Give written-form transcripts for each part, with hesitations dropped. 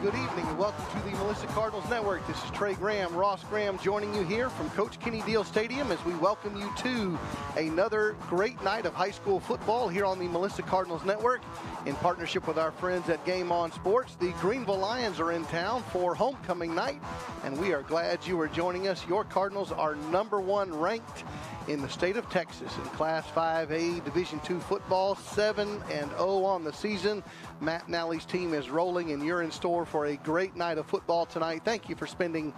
Good evening and welcome to the Melissa Cardinals Network. This is Trey Graham, Ross Graham joining you here from Coach Kenny Deal Stadium as we welcome you to another great night of high school football here on the Melissa Cardinals Network in partnership with our friends at Game On Sports. The Greenville Lions are in town for homecoming night and we are glad you are joining us. Your Cardinals are #1 ranked in the state of Texas in Class 5A Division II football, 7-0 on the season. Matt Nally's team is rolling and you're in store for a great night of football tonight. Thank you for spending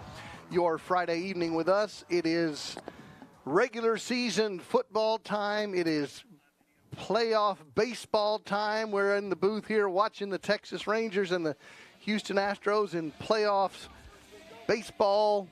your Friday evening with us. It is regular season football time. It is playoff baseball time. We're in the booth here watching the Texas Rangers and the Houston Astros in playoffs baseball.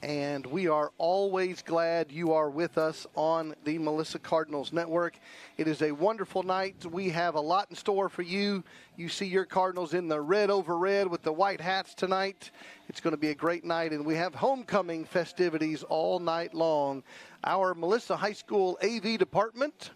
And we are always glad you are with us on the Melissa Cardinals Network. It is a wonderful night. We have a lot in store for you. You see your Cardinals in the red over red with the white hats tonight. It's going to be a great night, and we have homecoming festivities all night long. Our Melissa High School AV department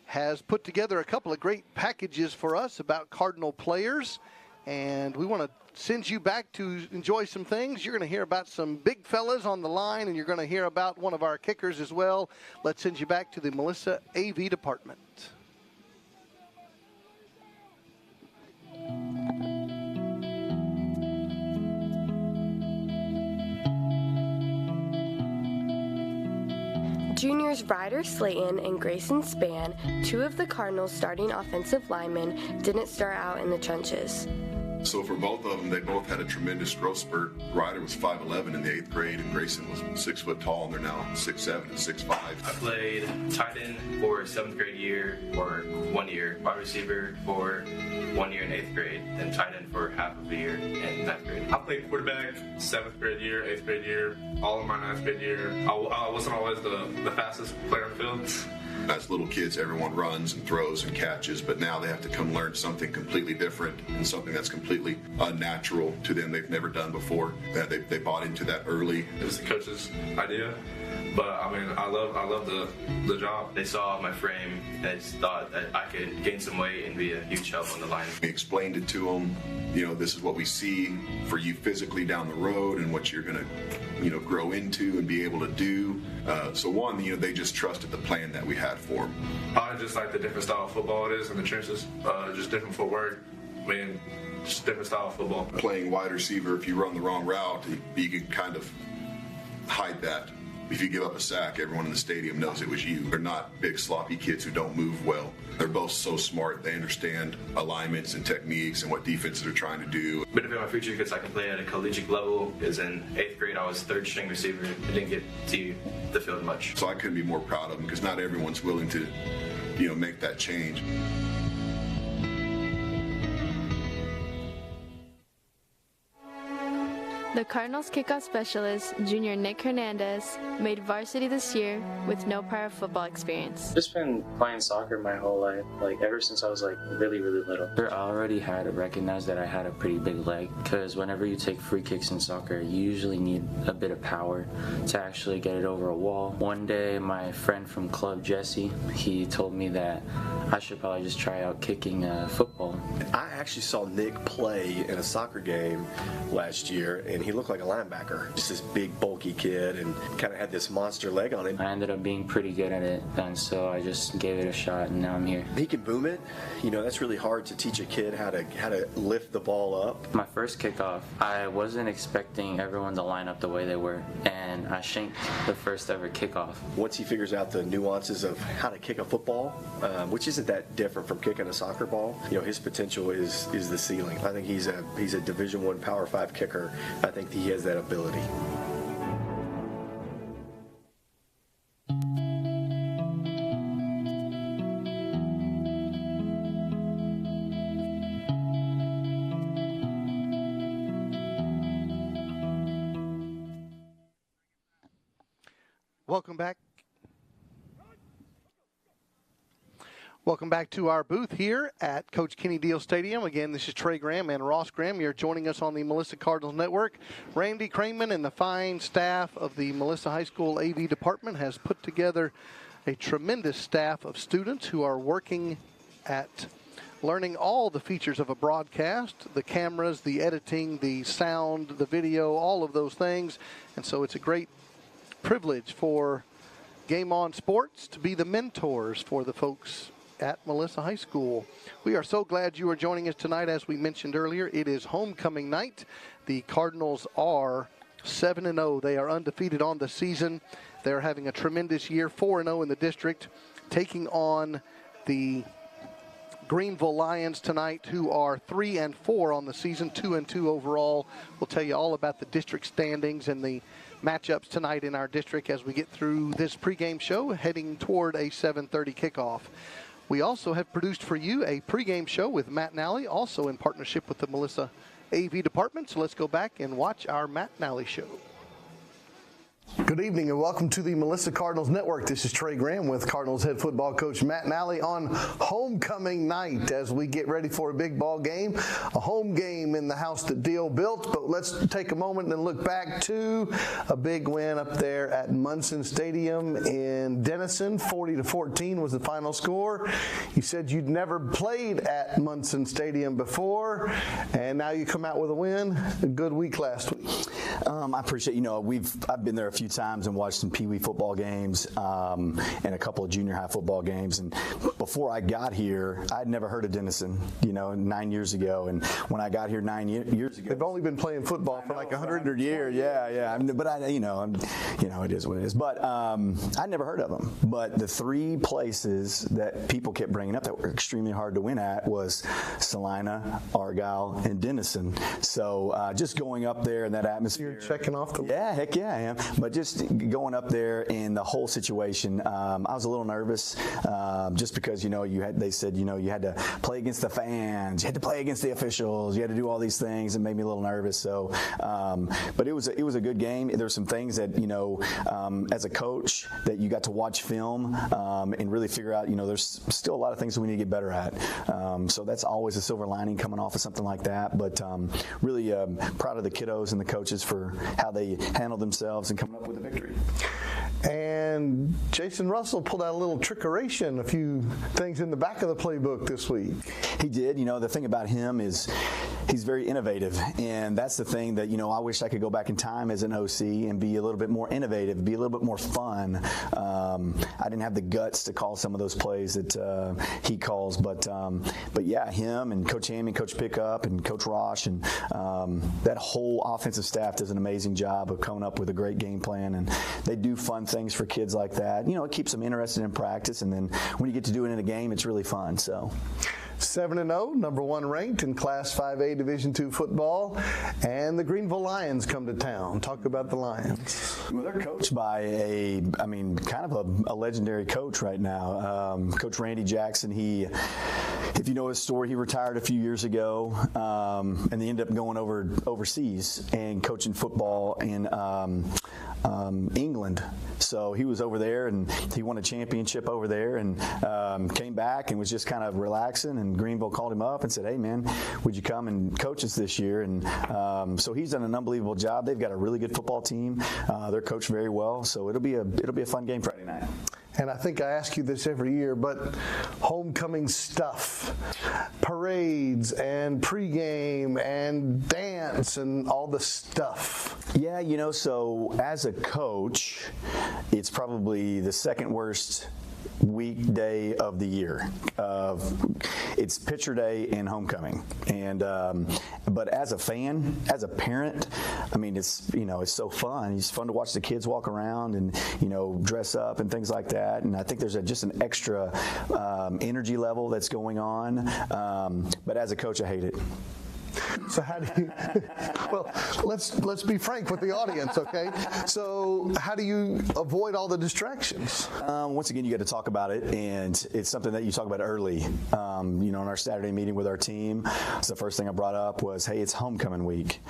has put together a couple of great packages for us about Cardinal players, and we want to send you back to enjoy some things. You're going to hear about some big fellas on the line, and you're going to hear about one of our kickers as well. Let's send you back to the Melissa AV department. Juniors Ryder Slayton and Grayson Spann, two of the Cardinals' starting offensive linemen, didn't start out in the trenches. So for both of them, they both had a tremendous growth spurt. Ryder was 5'11" in the 8th grade, and Grayson was 6 foot tall, and they're now 6'7" and 6'5". I played tight end for 7th grade year, or 1 year, wide receiver for 1 year in 8th grade, and tight end for half of the year in 9th grade. I played quarterback 7th grade year, 8th grade year, all of my 9th grade year. I wasn't always the fastest player on the field. As little kids, everyone runs and throws and catches, but now they have to come learn something completely different and something that's completely unnatural to them they've never done before. They bought into that early. It was the coach's idea, but I mean, I love the job. They saw my frame and they just thought that I could gain some weight and be a huge help on the line. We explained it to them, this is what we see for you physically down the road and what you're going to, grow into and be able to do. So one, they just trusted the plan that we had for them. I just like the different style of football it is in the trenches, just different footwork. I mean, just different style of football. Playing wide receiver, if you run the wrong route, you can kind of hide that. If you give up a sack, everyone in the stadium knows it was you. They're not big, sloppy kids who don't move well. They're both so smart. They understand alignments and techniques and what defenses are trying to do. Benefit my future because I can play at a collegiate level, because in 8th grade I was 3rd string receiver. I didn't get to the field much. So I couldn't be more proud of them because not everyone's willing to, make that change. The Cardinals kickoff specialist, junior Nick Hernandez, made varsity this year with no prior football experience. I've just been playing soccer my whole life, ever since I was really, really little. I already had recognized that I had a pretty big leg, because whenever you take free kicks in soccer, you usually need a bit of power to actually get it over a wall. One day, my friend from club, Jesse, he told me that I should probably just try out kicking football. I actually saw Nick play in a soccer game last year, and he looked like a linebacker. Just this big, bulky kid, and kind of had this monster leg on him. I ended up being pretty good at it, and so I just gave it a shot, and now I'm here. He can boom it. That's really hard to teach a kid how to lift the ball up. My first kickoff, I wasn't expecting everyone to line up the way they were, and I shanked the first ever kickoff. Once he figures out the nuances of how to kick a football, which isn't that different from kicking a soccer ball, his potential is the ceiling. I think he's a Division I Power 5 kicker. I think he has that ability. Welcome back. Welcome back to our booth here at Coach Kenny Deal Stadium. Again, this is Trey Graham and Ross Graham. You're joining us on the Melissa Cardinals Network. Randy Craman and the fine staff of the Melissa High School AV department has put together a tremendous staff of students who are working at learning all the features of a broadcast, the cameras, the editing, the sound, the video, all of those things. And so it's a great privilege for Game On Sports to be the mentors for the folks at Melissa High School. We are so glad you are joining us tonight. As we mentioned earlier, it is homecoming night. The Cardinals are 7-0. They are undefeated on the season. They're having a tremendous year, 4-0 in the district, taking on the Greenville Lions tonight, who are 3-4 on the season, 2-2 overall. We'll tell you all about the district standings and the matchups tonight in our district as we get through this pregame show, heading toward a 7:30 kickoff. We also have produced for you a pregame show with Matt Nally, also in partnership with the Melissa AV department. So let's go back and watch our Matt Nally show. Good evening and welcome to the Melissa Cardinals Network. This is Trey Graham with Cardinals head football coach Matt Nally on homecoming night as we get ready for a big ball game, a home game in the house that Deal built. But let's take a moment and look back to a big win up there at Munson Stadium in Denison. 40-14 was the final score. You said you'd never played at Munson Stadium before, and now you come out with a win. A good week last week. I appreciate, I've been there a few times and watched some Pee Wee football games and a couple of junior high football games. And before I got here, I'd never heard of Denison, 9 years ago. And when I got here 9 years ago, they've only been playing football for like 100 years. Yeah. But it is what it is. But I'd never heard of them. But the three places that people kept bringing up that were extremely hard to win at was Salina, Argyle, and Denison. So just going up there in that atmosphere. You're checking off the. Yeah, heck yeah, I am. But just going up there and the whole situation, I was a little nervous just because they said you had to play against the fans, you had to play against the officials, you had to do all these things. It made me a little nervous. So, but it was a good game. There's some things that as a coach that you got to watch film and really figure out. There's still a lot of things that we need to get better at. So that's always a silver lining coming off of something like that. But really proud of the kiddos and the coaches for how they handled themselves and coming up with a victory. And Jason Russell pulled out a little trickeration, a few things in the back of the playbook this week. He did. The thing about him is he's very innovative, and that's the thing that I wish I could go back in time as an OC and be a little bit more innovative, be a little bit more fun. I didn't have the guts to call some of those plays that he calls, but yeah, him and Coach Hammy, Coach Pickup, and Coach Rosh, and that whole offensive staff does an amazing job of coming up with a great game plan, and they do fun things for kids like that. It keeps them interested in practice, and then when you get to do it in a game, it's really fun. So 7-0, number one ranked in Class 5A Division II football, and the Greenville Lions come to town. Talk about the Lions. Well, they're coached by kind of a legendary coach right now, Coach Randy Jackson. If you know his story, he retired a few years ago, and they ended up going overseas and coaching football in England. So he was over there, and he won a championship over there, and came back and was just kind of relaxing. And Greenville called him up and said, "Hey, man, would you come and coach us this year?" And so he's done an unbelievable job. They've got a really good football team. They're coached very well, so it'll be a fun game Friday night. And I think I ask you this every year, but homecoming stuff, parades and pregame and dance and all the stuff. Yeah, so as a coach, it's probably the second worst weekday of the year. It's picture day and homecoming, and but as a fan, as a parent, it's so fun. It's fun to watch the kids walk around and dress up and things like that. And I think there's just an extra energy level that's going on. But as a coach, I hate it. So how do you, well, let's be frank with the audience, okay? So how do you avoid all the distractions? Once again, you got to talk about it, and it's something that you talk about early. In our Saturday meeting with our team, so the first thing I brought up was, hey, it's homecoming week.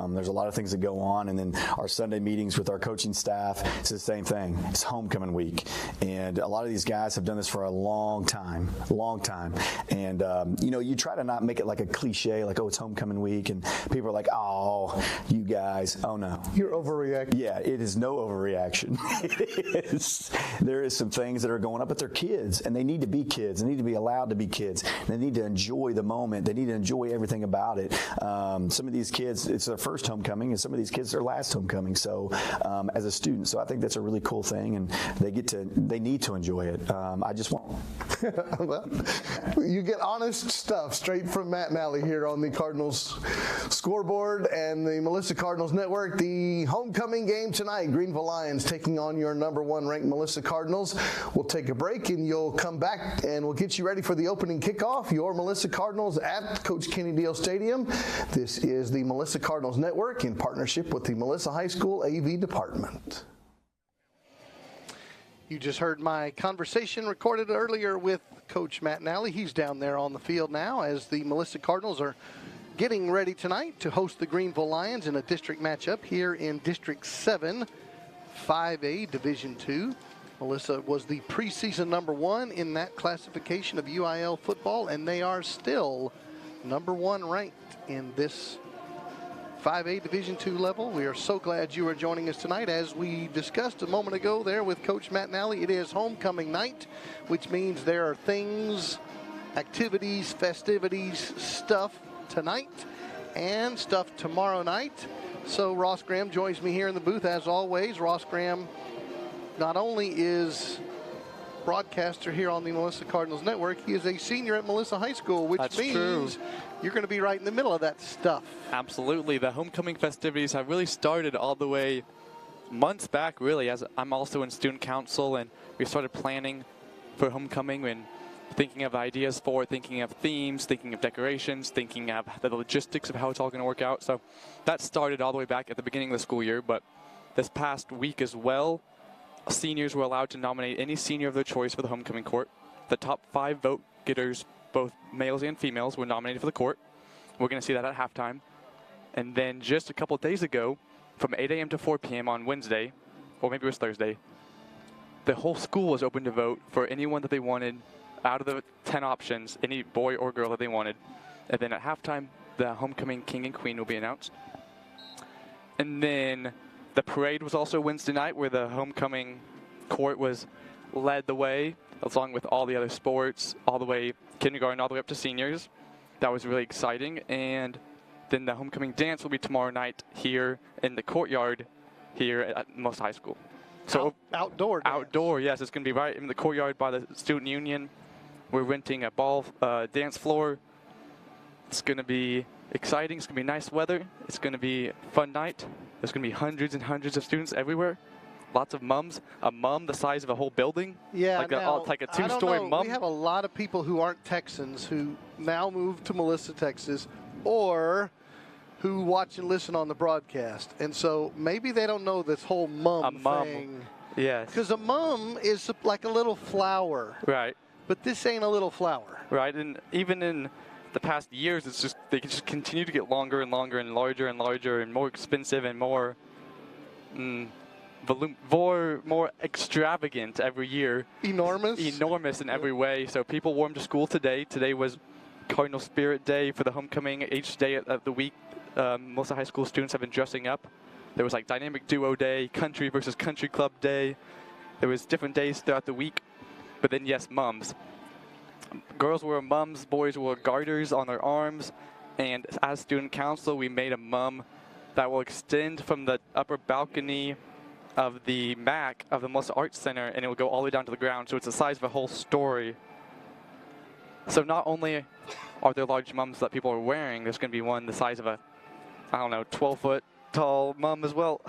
There's a lot of things that go on, and then our Sunday meetings with our coaching staff, it's the same thing. It's homecoming week, and a lot of these guys have done this for a long time. And, you try to not make it like a cliche, like, oh, it's homecoming homecoming week, and people are like, "Oh, you guys, oh no, You're overreacting. Yeah, it is no overreaction. There is some things that are going up, but they're kids, and they need to be kids. They need to be allowed to be kids. They need to enjoy the moment. They need to enjoy everything about it. Some of these kids, it's their first homecoming, and some of these kids, their last homecoming. So, as a student, so I think that's a really cool thing, and they need to enjoy it. I just want. Well, you get honest stuff straight from Matt Nally here on the Cardinals scoreboard and the Melissa Cardinals Network. The homecoming game tonight, Greenville Lions taking on your number 1 ranked Melissa Cardinals. We'll take a break and you'll come back and we'll get you ready for the opening kickoff. Your Melissa Cardinals at Coach Kenny Deal Stadium. This is the Melissa Cardinals Network in partnership with the Melissa High School AV Department. You just heard my conversation recorded earlier with Coach Matt Nally. He's down there on the field now as the Melissa Cardinals are getting ready tonight to host the Greenville Lions in a district matchup here in District 7, 5A Division II. Melissa was the preseason number 1 in that classification of UIL football, and they are still number 1 ranked in this 5A Division II level. We are so glad you are joining us tonight. As we discussed a moment ago there with Coach Matt Nally, it is homecoming night, which means there are things, activities, festivities, stuff tonight and stuff tomorrow night. So Ross Graham joins me here in the booth as always. Ross Graham not only is broadcaster here on the Melissa Cardinals Network, he is a senior at Melissa High School, which means you're going to be right in the middle of that stuff. Absolutely. The homecoming festivities have really started all the way months back, really, as I'm also in student council, and we started planning for homecoming and thinking of ideas for it, thinking of themes, thinking of decorations, thinking of the logistics of how it's all going to work out. So that started all the way back at the beginning of the school year, but this past week as well, seniors were allowed to nominate any senior of their choice for the homecoming court. The top 5 vote getters, both males and females, were nominated for the court. We're going to see that at halftime. And then just a couple of days ago, from 8 a.m. to 4 p.m. on Wednesday, or maybe it was Thursday, the whole school was open to vote for anyone that they wanted out of the 10 options, any boy or girl that they wanted. And then at halftime, the homecoming king and queen will be announced. And then the parade was also Wednesday night, where the homecoming court was led the way, along with all the other sports, all the way kindergarten, all the way up to seniors. That was really exciting. And then the homecoming dance will be tomorrow night here in the courtyard here at Melissa High School. So outdoor dance. Outdoor, yes. It's going to be right in the courtyard by the Student Union. We're renting a ball dance floor. It's going to be exciting. It's going to be nice weather. It's going to be a fun night. There's going to be hundreds and hundreds of students everywhere. Lots of mums. A mum the size of a whole building. Yeah, like like a 2-story mum. We have a lot of people who aren't Texans who now moved to Melissa, Texas, or who watch and listen on the broadcast. And so maybe they don't know this whole mum thing. Yes. Because a mum is like a little flower. Right. But this ain't a little flower. Right. And even in the past years, it's just they just continue to get longer and longer and larger and larger and more expensive and more more extravagant every year. Enormous in every way. So people wore them to school today. Today was Cardinal Spirit Day for the homecoming. Each day of the week, Melissa High School students have been dressing up. There was like Dynamic Duo Day, Country versus Country Club Day. There was different days throughout the week. But then, yes, mums. Girls wore mums, boys wore garters on their arms, and as student council, we made a mum that will extend from the upper balcony of the MAC of the Melissa Arts Center, and it will go all the way down to the ground, so it's the size of a whole story. So not only are there large mums that people are wearing, there's going to be one the size of a, 12-foot tall mum as well.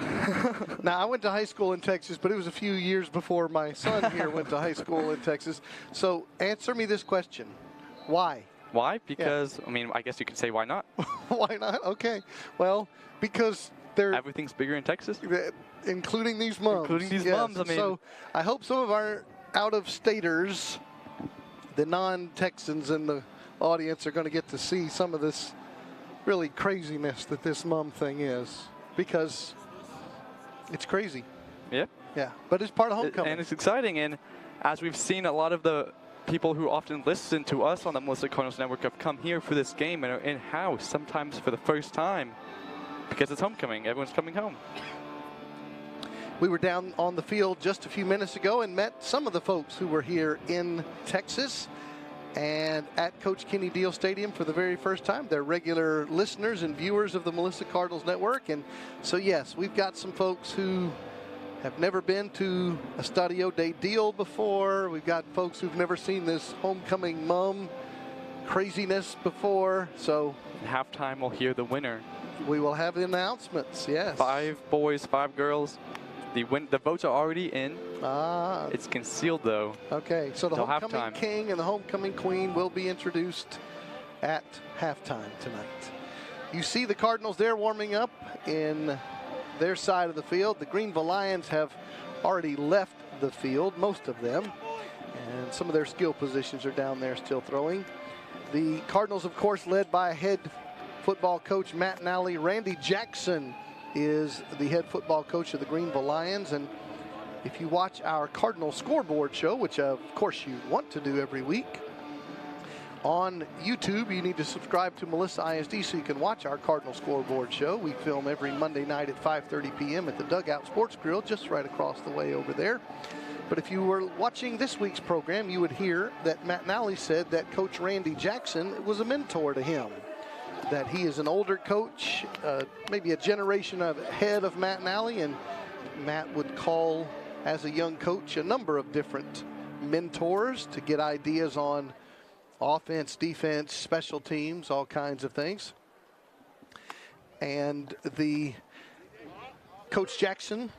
Now, I went to high school in Texas, but it was a few years before my son here went to high school in Texas. So answer me this question. Why? Why? Because, yeah. I guess you could say why not. Why not? Okay. Well, because everything's bigger in Texas? Including these mums. Including these mums, So I hope some of our out-of-staters, the non-Texans in the audience, are going to get to see some of this really craziness that this mum thing is, because it's crazy. Yeah. Yeah, but it's part of homecoming. And it's exciting, and as we've seen a lot of the people who often listen to us on the Melissa Cardinals Network have come here for this game and are in-house, sometimes for the first time, because it's homecoming. Everyone's coming home. We were down on the field just a few minutes ago and met some of the folks who were here in Texas and at Coach Kenny Deal Stadium for the very first time. They're regular listeners and viewers of the Melissa Cardinals Network. And so, yes, we've got some folks who have never been to Estadio de Deal before. We've got folks who've never seen this homecoming mum craziness before. So at halftime, we'll hear the winner. We will have the announcements, yes. 5 boys, 5 girls. The votes are already in. It's concealed, though. Okay, so the homecoming halftime. king and the homecoming queen will be introduced at halftime tonight. You see the Cardinals there warming up in their side of the field. The Greenville Lions have already left the field, most of them, and some of their skill positions are down there still throwing. The Cardinals, of course, led by head football coach Matt Nally. Randy Jackson is the head football coach of the Greenville Lions. And if you watch our Cardinal scoreboard show, which of course you want to do every week, on YouTube, you need to subscribe to Melissa ISD so you can watch our Cardinal scoreboard show. We film every Monday night at 5:30 p.m. at the Dugout Sports Grill, just right across the way over there. But if you were watching this week's program, you would hear that Matt Nally said that Coach Randy Jackson was a mentor to him, that he is an older coach, maybe a generation ahead of Matt Nally, and Matt would call, as a young coach, a number of different mentors to get ideas on offense, defense, special teams, all kinds of things. And the Coach Jackson,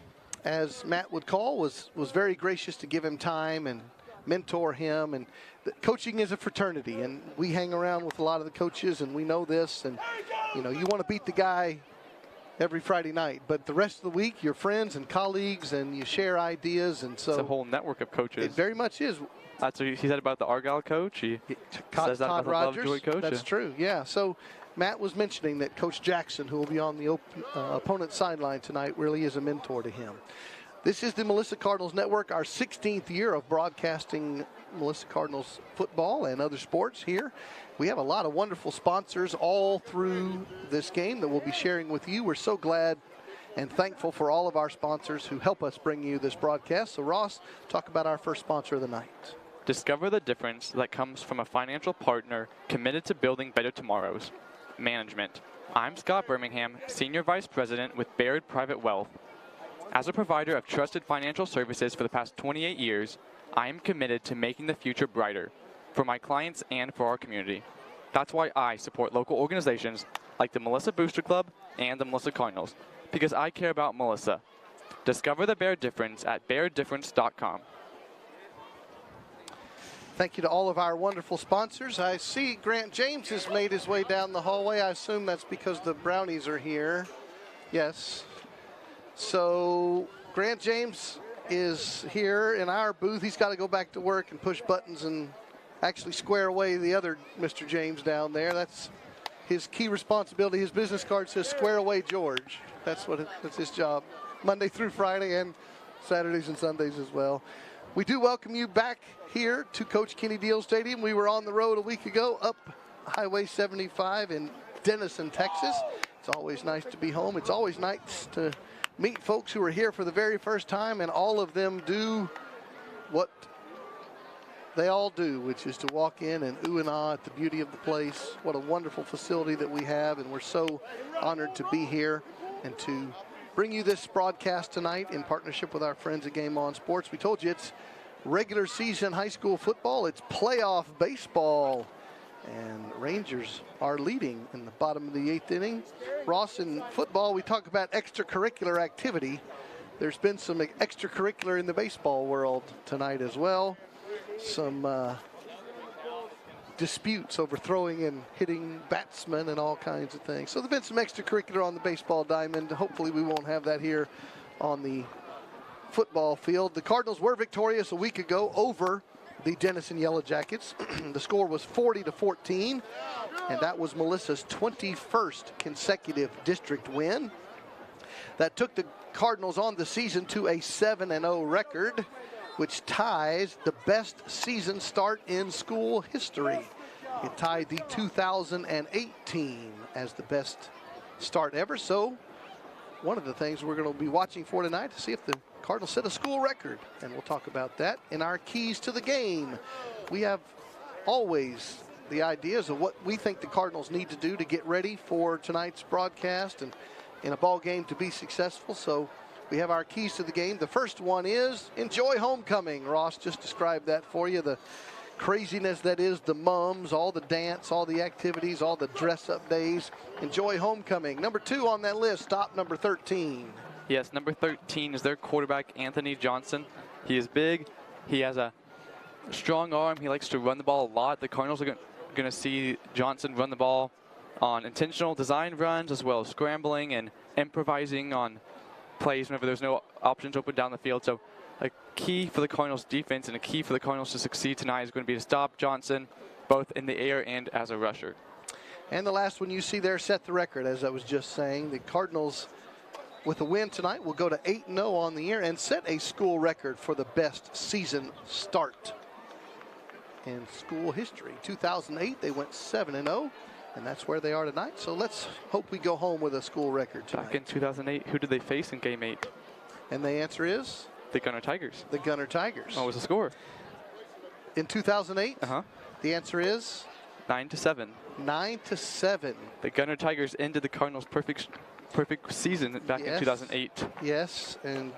as Matt would call, was very gracious to give him time and mentor him. And coaching is a fraternity, and we hang around with a lot of the coaches, and we know this. And you want to beat the guy every Friday night, but the rest of the week you're friends and colleagues, and you share ideas. And so it's a whole network of coaches. It very much is. That's what he said about the Argyle coach. He says that about the Lovejoy coach. That's true. Yeah. So Matt was mentioning that Coach Jackson, who will be on the opponent's sideline tonight, really is a mentor to him. This is the Melissa Cardinals Network, our 16th year of broadcasting Melissa Cardinals football and other sports here. We have a lot of wonderful sponsors all through this game that we'll be sharing with you. We're so glad and thankful for all of our sponsors who help us bring you this broadcast. So, Ross, talk about our first sponsor of the night. Discover the difference that comes from a financial partner committed to building better tomorrows. Management. I'm Scott Birmingham, Senior Vice President with Baird Private Wealth. As a provider of trusted financial services for the past 28 years, I am committed to making the future brighter for my clients and for our community. That's why I support local organizations like the Melissa Booster Club and the Melissa Cardinals, because I care about Melissa. Discover the Baird Difference at BairdDifference.com. Thank you to all of our wonderful sponsors. I see Grant James has made his way down the hallway. I assume that's because the Brownies are here. Yes. So Grant James is here in our booth. He's got to go back to work and push buttons and actually square away the other Mr. James down there. That's his key responsibility. His business card says square away George. That's his job, Monday through Friday and Saturdays and Sundays as well. We do welcome you back here to Coach Kenny Deal Stadium. We were on the road a week ago up Highway 75 in Denison, Texas. It's always nice to be home. It's always nice to meet folks who are here for the very first time, and all of them do what they all do, which is to walk in and ooh and ah at the beauty of the place. What a wonderful facility that we have, and we're so honored to be here and to bring you this broadcast tonight in partnership with our friends at Game On Sports. We told you it's regular season high school football. It's playoff baseball. And Rangers are leading in the bottom of the 8th inning. Ross, in football, we talk about extracurricular activity. There's been some extracurricular in the baseball world tonight as well. Some disputes over throwing and hitting batsmen and all kinds of things. So there's been some extracurricular on the baseball diamond. Hopefully we won't have that here on the football field. The Cardinals were victorious a week ago over the Denison Yellow Jackets. The score was 40-14, and that was Melissa's 21st consecutive district win. That took the Cardinals on the season to a 7-0 record. which ties the best season start in school history. It tied the 2018 as the best start ever. So one of the things we're going to be watching for tonight to see if the Cardinals set a school record, and we'll talk about that in our keys to the game. We have always the ideas of what we think the Cardinals need to do to get ready for tonight's broadcast and in a ball game to be successful. So we have our keys to the game. The first one is enjoy homecoming. Ross just described that for you. The craziness that is the mums, all the dance, all the activities, all the dress-up days. Enjoy homecoming. Number 2 on that list, stop number 13. Yes, number 13 is their quarterback, Anthony Johnson. He is big. He has a strong arm. He likes to run the ball a lot. The Cardinals are going to see Johnson run the ball on intentional design runs, as well as scrambling and improvising on plays whenever there's no options open down the field. So a key for the Cardinals defense and a key for the Cardinals to succeed tonight is going to be to stop Johnson both in the air and as a rusher. And the last one you see there set the record, as I was just saying. The Cardinals, with a win tonight, will go to 8-0 on the year and set a school record for the best season start in school history. 2008, they went 7-0, and that's where they are tonight. So let's hope we go home with a school record tonight. Back in 2008, who did they face in Game 8? And the answer is? The Gunner Tigers. The Gunner Tigers. What was the score? In 2008? The answer is? 9-7. 9-7. The Gunner Tigers ended the Cardinals' perfect season back in 2008. Yes, and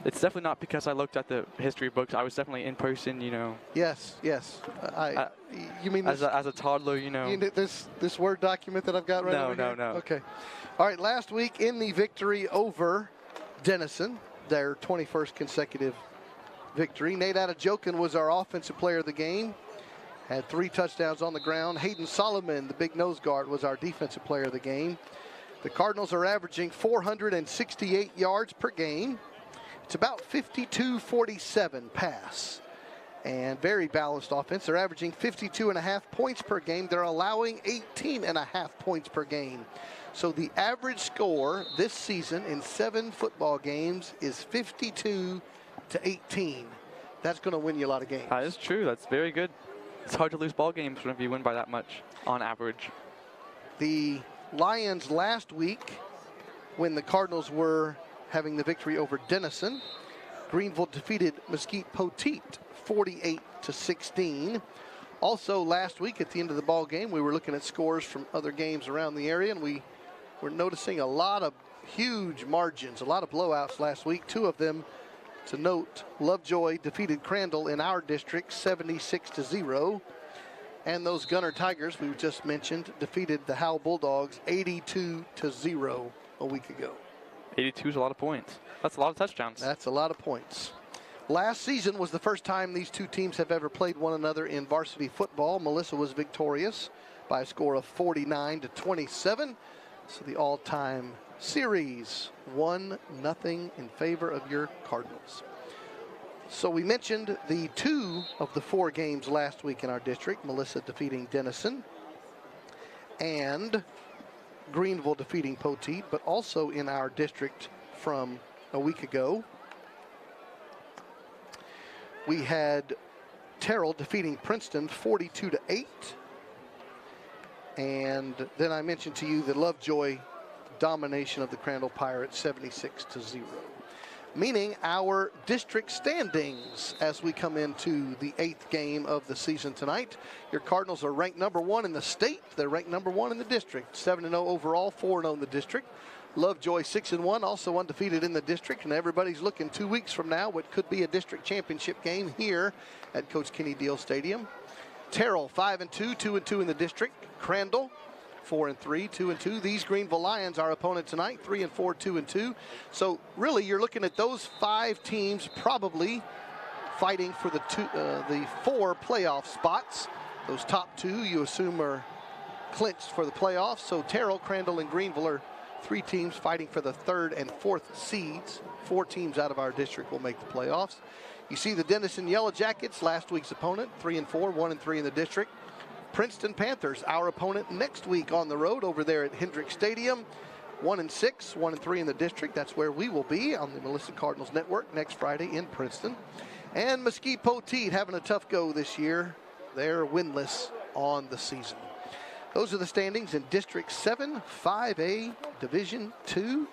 it's definitely not because I looked at the history books. I was definitely in person, you know. Yes. You mean as a toddler, you know. You mean this Word document that I've got right over here? No. Okay. All right, last week in the victory over Denison, their 21st consecutive victory, Nate Adejokin was our offensive player of the game. Had 3 touchdowns on the ground. Hayden Solomon, the big nose guard, was our defensive player of the game. The Cardinals are averaging 468 yards per game. It's about 52-47 pass. And very balanced offense. They're averaging 52.5 points per game. They're allowing 18.5 points per game. So the average score this season in 7 football games is 52-18. That's going to win you a lot of games. That is true. That's very good. It's hard to lose ball games whenever you win by that much on average. The Lions last week, when the Cardinals were having the victory over Denison, Greenville defeated Mesquite Poteet 48-16. Also last week at the end of the ball game, we were looking at scores from other games around the area, and we were noticing a lot of huge margins, a lot of blowouts last week. 2 of them to note. Lovejoy defeated Crandall in our district 76-0. And those Gunner Tigers we just mentioned defeated the Howell Bulldogs 82-0 a week ago. 82 is a lot of points. That's a lot of touchdowns. That's a lot of points. Last season was the first time these 2 teams have ever played one another in varsity football. Melissa was victorious by a score of 49-27. So the all-time series 1-0 in favor of your Cardinals. So we mentioned the 2 of the 4 games last week in our district. Melissa defeating Denison and Greenville defeating Poteet, but also in our district from a week ago, we had Terrell defeating Princeton 42-8. And then I mentioned to you the Lovejoy domination of the Crandall Pirates 76-0. Meaning our district standings as we come into the 8th game of the season tonight. Your Cardinals are ranked number 1 in the state. They're ranked number 1 in the district. 7-0 overall, 4-0 in the district. Lovejoy 6-1, also undefeated in the district. And everybody's looking 2 weeks from now what could be a district championship game here at Coach Kenny Deal Stadium. Terrell 5-2, 2-2 in the district. Crandall 4-3, 2-2. These Greenville Lions, our opponent tonight, 3-4, 2-2. So really, you're looking at those 5 teams probably fighting for the 4 playoff spots. Those top 2, you assume, are clinched for the playoffs. So Terrell, Crandall, and Greenville are 3 teams fighting for the 3rd and 4th seeds. 4 teams out of our district will make the playoffs. You see the Denison Yellow Jackets, last week's opponent, 3-4, 1-3 in the district. Princeton Panthers, our opponent next week on the road over there at Hendrick Stadium. 1-6, 1-3 in the district. That's where we will be on the Melissa Cardinals Network next Friday in Princeton. And Mesquite Poteet having a tough go this year. They're winless on the season. Those are the standings in District 7, 5A, Division 2.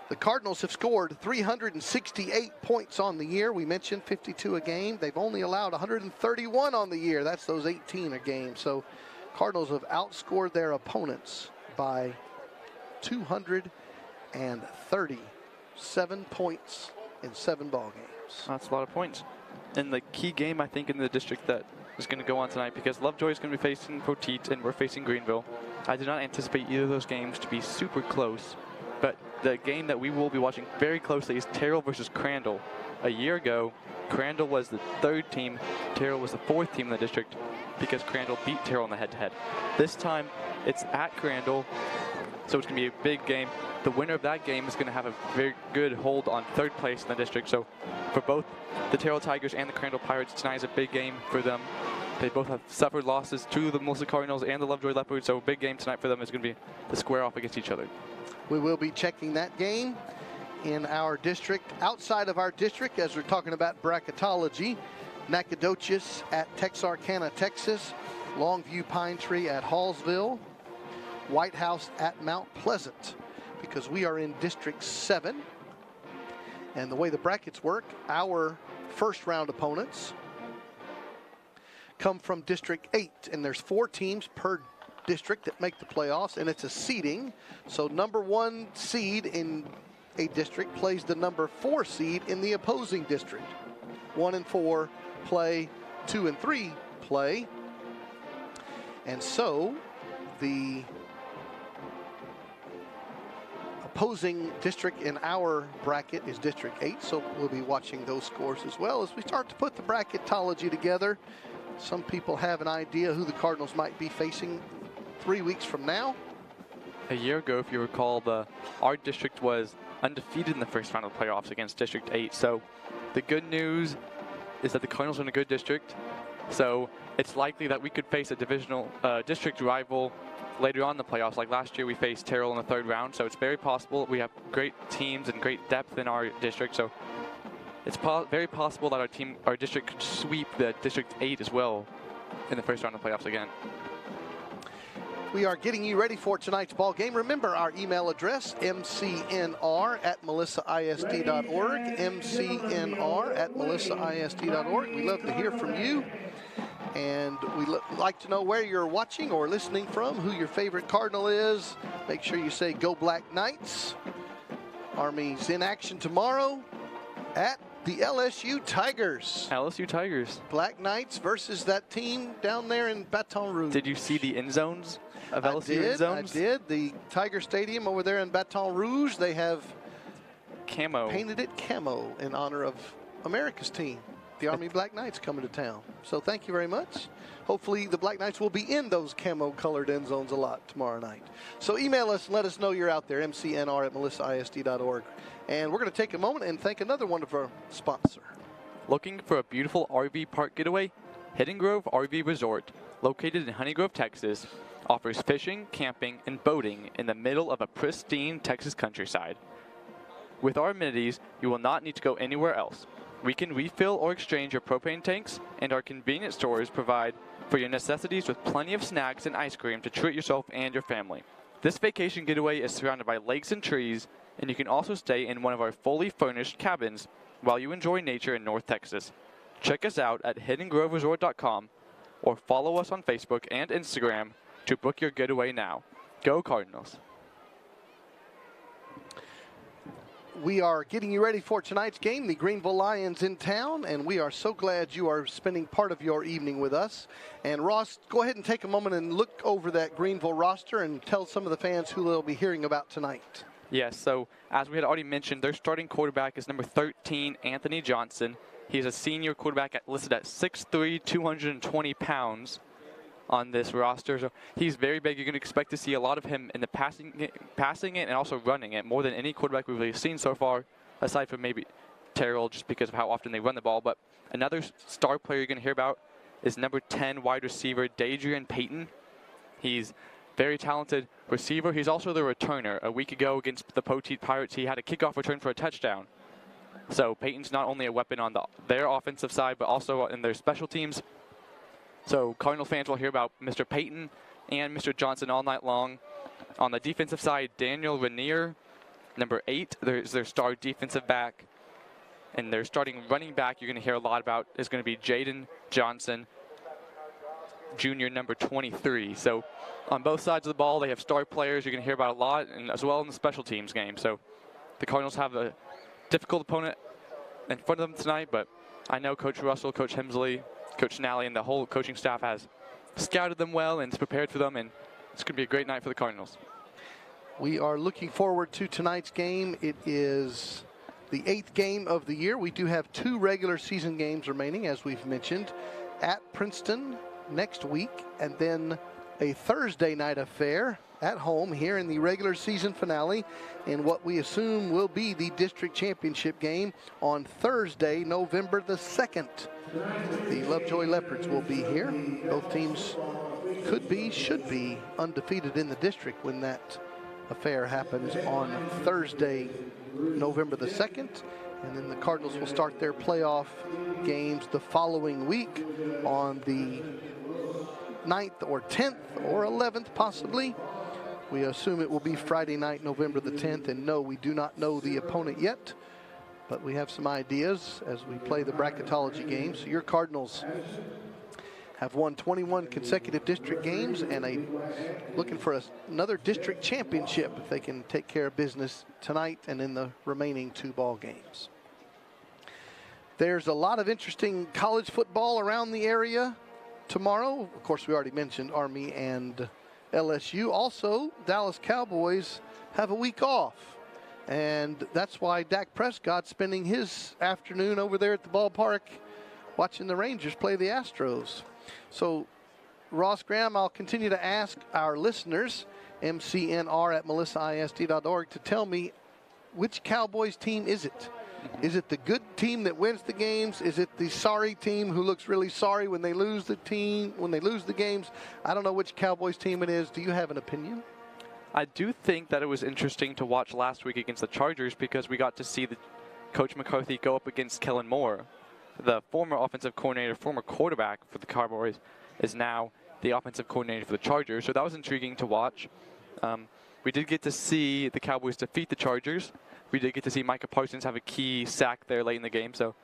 The Cardinals have scored 368 points on the year. We mentioned 52 a game. They've only allowed 131 on the year. That's those 18 a game. So Cardinals have outscored their opponents by 237 points in 7 ball games. That's a lot of points. And the key game, I think, in the district that is going to go on tonight, because Lovejoy is going to be facing Poteet and we're facing Greenville. I do not anticipate either of those games to be super close. But the game that we will be watching very closely is Terrell versus Crandall. A year ago, Crandall was the 3rd team. Terrell was the 4th team in the district because Crandall beat Terrell in the head-to-head. This time, it's at Crandall, so it's going to be a big game. The winner of that game is going to have a very good hold on 3rd place in the district. So for both the Terrell Tigers and the Crandall Pirates, tonight is a big game for them. They both have suffered losses to the Melissa Cardinals and the Lovejoy Leopards, so a big game tonight for them is going to be to square off against each other. We will be checking that game in our district. Outside of our district, as we're talking about bracketology, Nacogdoches at Texarkana, Texas, Longview Pine Tree at Hallsville, White House at Mount Pleasant, because we are in District 7. And the way the brackets work, our first round opponents come from District 8, and there's 4 teams per district that make the playoffs, and it's a seeding. So number 1 seed in a district plays the number 4 seed in the opposing district. 1 and 4 play, 2 and 3 play. And so the opposing district in our bracket is District 8, so we'll be watching those scores as well as we start to put the bracketology together. Some people have an idea who the Cardinals might be facing 3 weeks from now. A year ago, if you recall, our district was undefeated in the first round of the playoffs against District 8. So the good news is that the Cardinals are in a good district. So it's likely that we could face a divisional district rival later on in the playoffs. Like last year, we faced Terrell in the 3rd round. So it's very possible. We have great teams and great depth in our district. So it's very possible that our district could sweep the District 8 as well in the first round of the playoffs again. We are getting you ready for tonight's ball game. Remember our email address, mcnr@melissaisd.org, mcnr@melissaisd.org. We love to hear from you, and we like to know where you're watching or listening from, who your favorite Cardinal is. Make sure you say Go Black Knights. Army's in action tomorrow at the LSU Tigers. LSU Tigers. Black Knights versus that team down there in Baton Rouge. Did you see the end zones of LSU end zones? I did. The Tiger Stadium over there in Baton Rouge, they have camo. Painted it camo in honor of America's team, the Army Black Knights, coming to town. So thank you very much. Hopefully the Black Knights will be in those camo-colored end zones a lot tomorrow night. So email us and let us know you're out there, mcnr@melissaisd.org. And we're going to take a moment and thank another wonderful sponsor. Looking for a beautiful RV park getaway? Hidden Grove RV Resort, located in Honey Grove, Texas, offers fishing, camping, and boating in the middle of a pristine Texas countryside. With our amenities, you will not need to go anywhere else. We can refill or exchange your propane tanks, and our convenience stores provide for your necessities with plenty of snacks and ice cream to treat yourself and your family. This vacation getaway is surrounded by lakes and trees, and you can also stay in one of our fully furnished cabins while you enjoy nature in North Texas. Check us out at hiddengroveresort.com or follow us on Facebook and Instagram to book your getaway now. Go Cardinals. We are getting you ready for tonight's game. The Greenville Lions in town, and we are so glad you are spending part of your evening with us. And Ross, go ahead and take a moment and look over that Greenville roster and tell some of the fans who they'll be hearing about tonight. Yes, so as we had already mentioned, their starting quarterback is number 13, Anthony Johnson. He's a senior quarterback listed at 6'3", 220 pounds on this roster. So he's very big. You're going to expect to see a lot of him in the passing it and also running it more than any quarterback we've really seen so far, aside from maybe Terrell, just because of how often they run the ball. But another star player you're going to hear about is number 10 wide receiver, Dadrian Payton. He's very talented receiver. He's also the returner. A week ago against the Poteet Pirates, he had a kickoff return for a touchdown. So Peyton's not only a weapon on their offensive side, but also in their special teams. So Cardinal fans will hear about Mr. Peyton and Mr. Johnson all night long. On the defensive side, Daniel Rainier, number 8, there's their star defensive back. And their starting running back you're going to hear a lot about is going to be Jaden Johnson, junior, number 23. So on both sides of the ball, they have star players you're going to hear about a lot, and as well in the special teams game. So the Cardinals have a difficult opponent in front of them tonight, but I know Coach Russell, Coach Hemsley, Coach Nally, and the whole coaching staff has scouted them well and is prepared for them, and it's going to be a great night for the Cardinals. We are looking forward to tonight's game. It is the 8th game of the year. We do have 2 regular season games remaining, as we've mentioned, at Princeton next week, and then a Thursday night affair at home here in the regular season finale in what we assume will be the district championship game on Thursday, November the 2nd. The Lovejoy Leopards will be here. Both teams should be undefeated in the district when that affair happens on Thursday, November the 2nd. And then the Cardinals will start their playoff games the following week on the 9th or 10th or 11th possibly. We assume it will be Friday night, November the 10th. And no, we do not know the opponent yet, but we have some ideas as we play the bracketology games. So your Cardinals have won 21 consecutive district games and looking for another district championship if they can take care of business tonight and in the remaining 2 ball games. There's a lot of interesting college football around the area tomorrow. Of course, we already mentioned Army and LSU. Also, Dallas Cowboys have a week off, and that's why Dak Prescott's spending his afternoon over there at the ballpark watching the Rangers play the Astros. So, Ross Graham, I'll continue to ask our listeners, mcnr@melissaisd.org, to tell me which Cowboys team is it? Is it the good team that wins the games? Is it the sorry team who looks really sorry when they lose the games? I don't know which Cowboys team it is. Do you have an opinion? I do think that it was interesting to watch last week against the Chargers because we got to see Coach McCarthy go up against Kellen Moore. The former offensive coordinator, former quarterback for the Cowboys, is now the offensive coordinator for the Chargers. So that was intriguing to watch. We did get to see the Cowboys defeat the Chargers. We did get to see Micah Parsons have a key sack there late in the game. So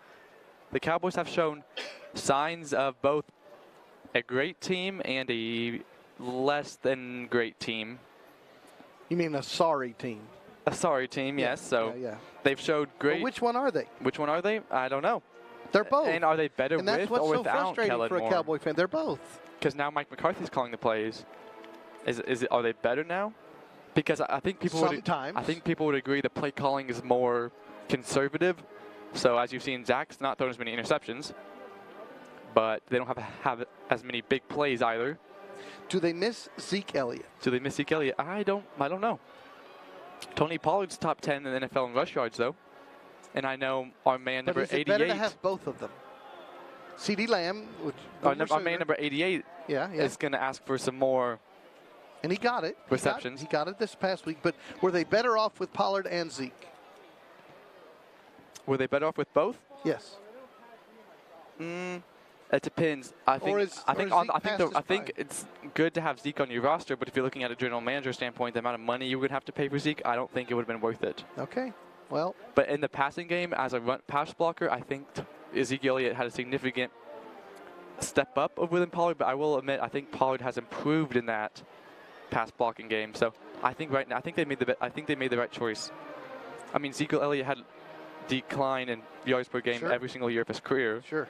the Cowboys have shown signs of both a great team and a less than great team. You mean a sorry team? A sorry team, yes. So they've showed great. Well, which one are they? Which one are they? I don't know. They're both. And are they better with or without Kellen Moore? And that's what's so frustrating for a Cowboy fan. They're both. Because now Mike McCarthy's calling the plays. Are they better now? Because I think people would agree the play calling is more conservative. So as you've seen, Zach's not throwing as many interceptions, but they don't have as many big plays either. Do they miss Zeke Elliott? I don't know. Tony Pollard's top 10 in the NFL in rush yards, though. And I know our man number 88. Better to have both of them. CeeDee Lamb, our man number 88, is going to ask for some more. And he got it. Receptions. He got it this past week. But were they better off with Pollard and Zeke? Were they better off with both? Yes. It depends. I think it's good to have Zeke on your roster, but if you're looking at a general manager standpoint, the amount of money you would have to pay for Zeke, I don't think it would have been worth it. Okay. Well. But in the passing game, as a pass blocker, I think Ezekiel Elliott had a significant step up over than Pollard. But I will admit, I think Pollard has improved in that pass blocking game. So I think right now, I think they made the right choice. I mean, Ezekiel Elliott had decline in yards per game every single year of his career. Sure.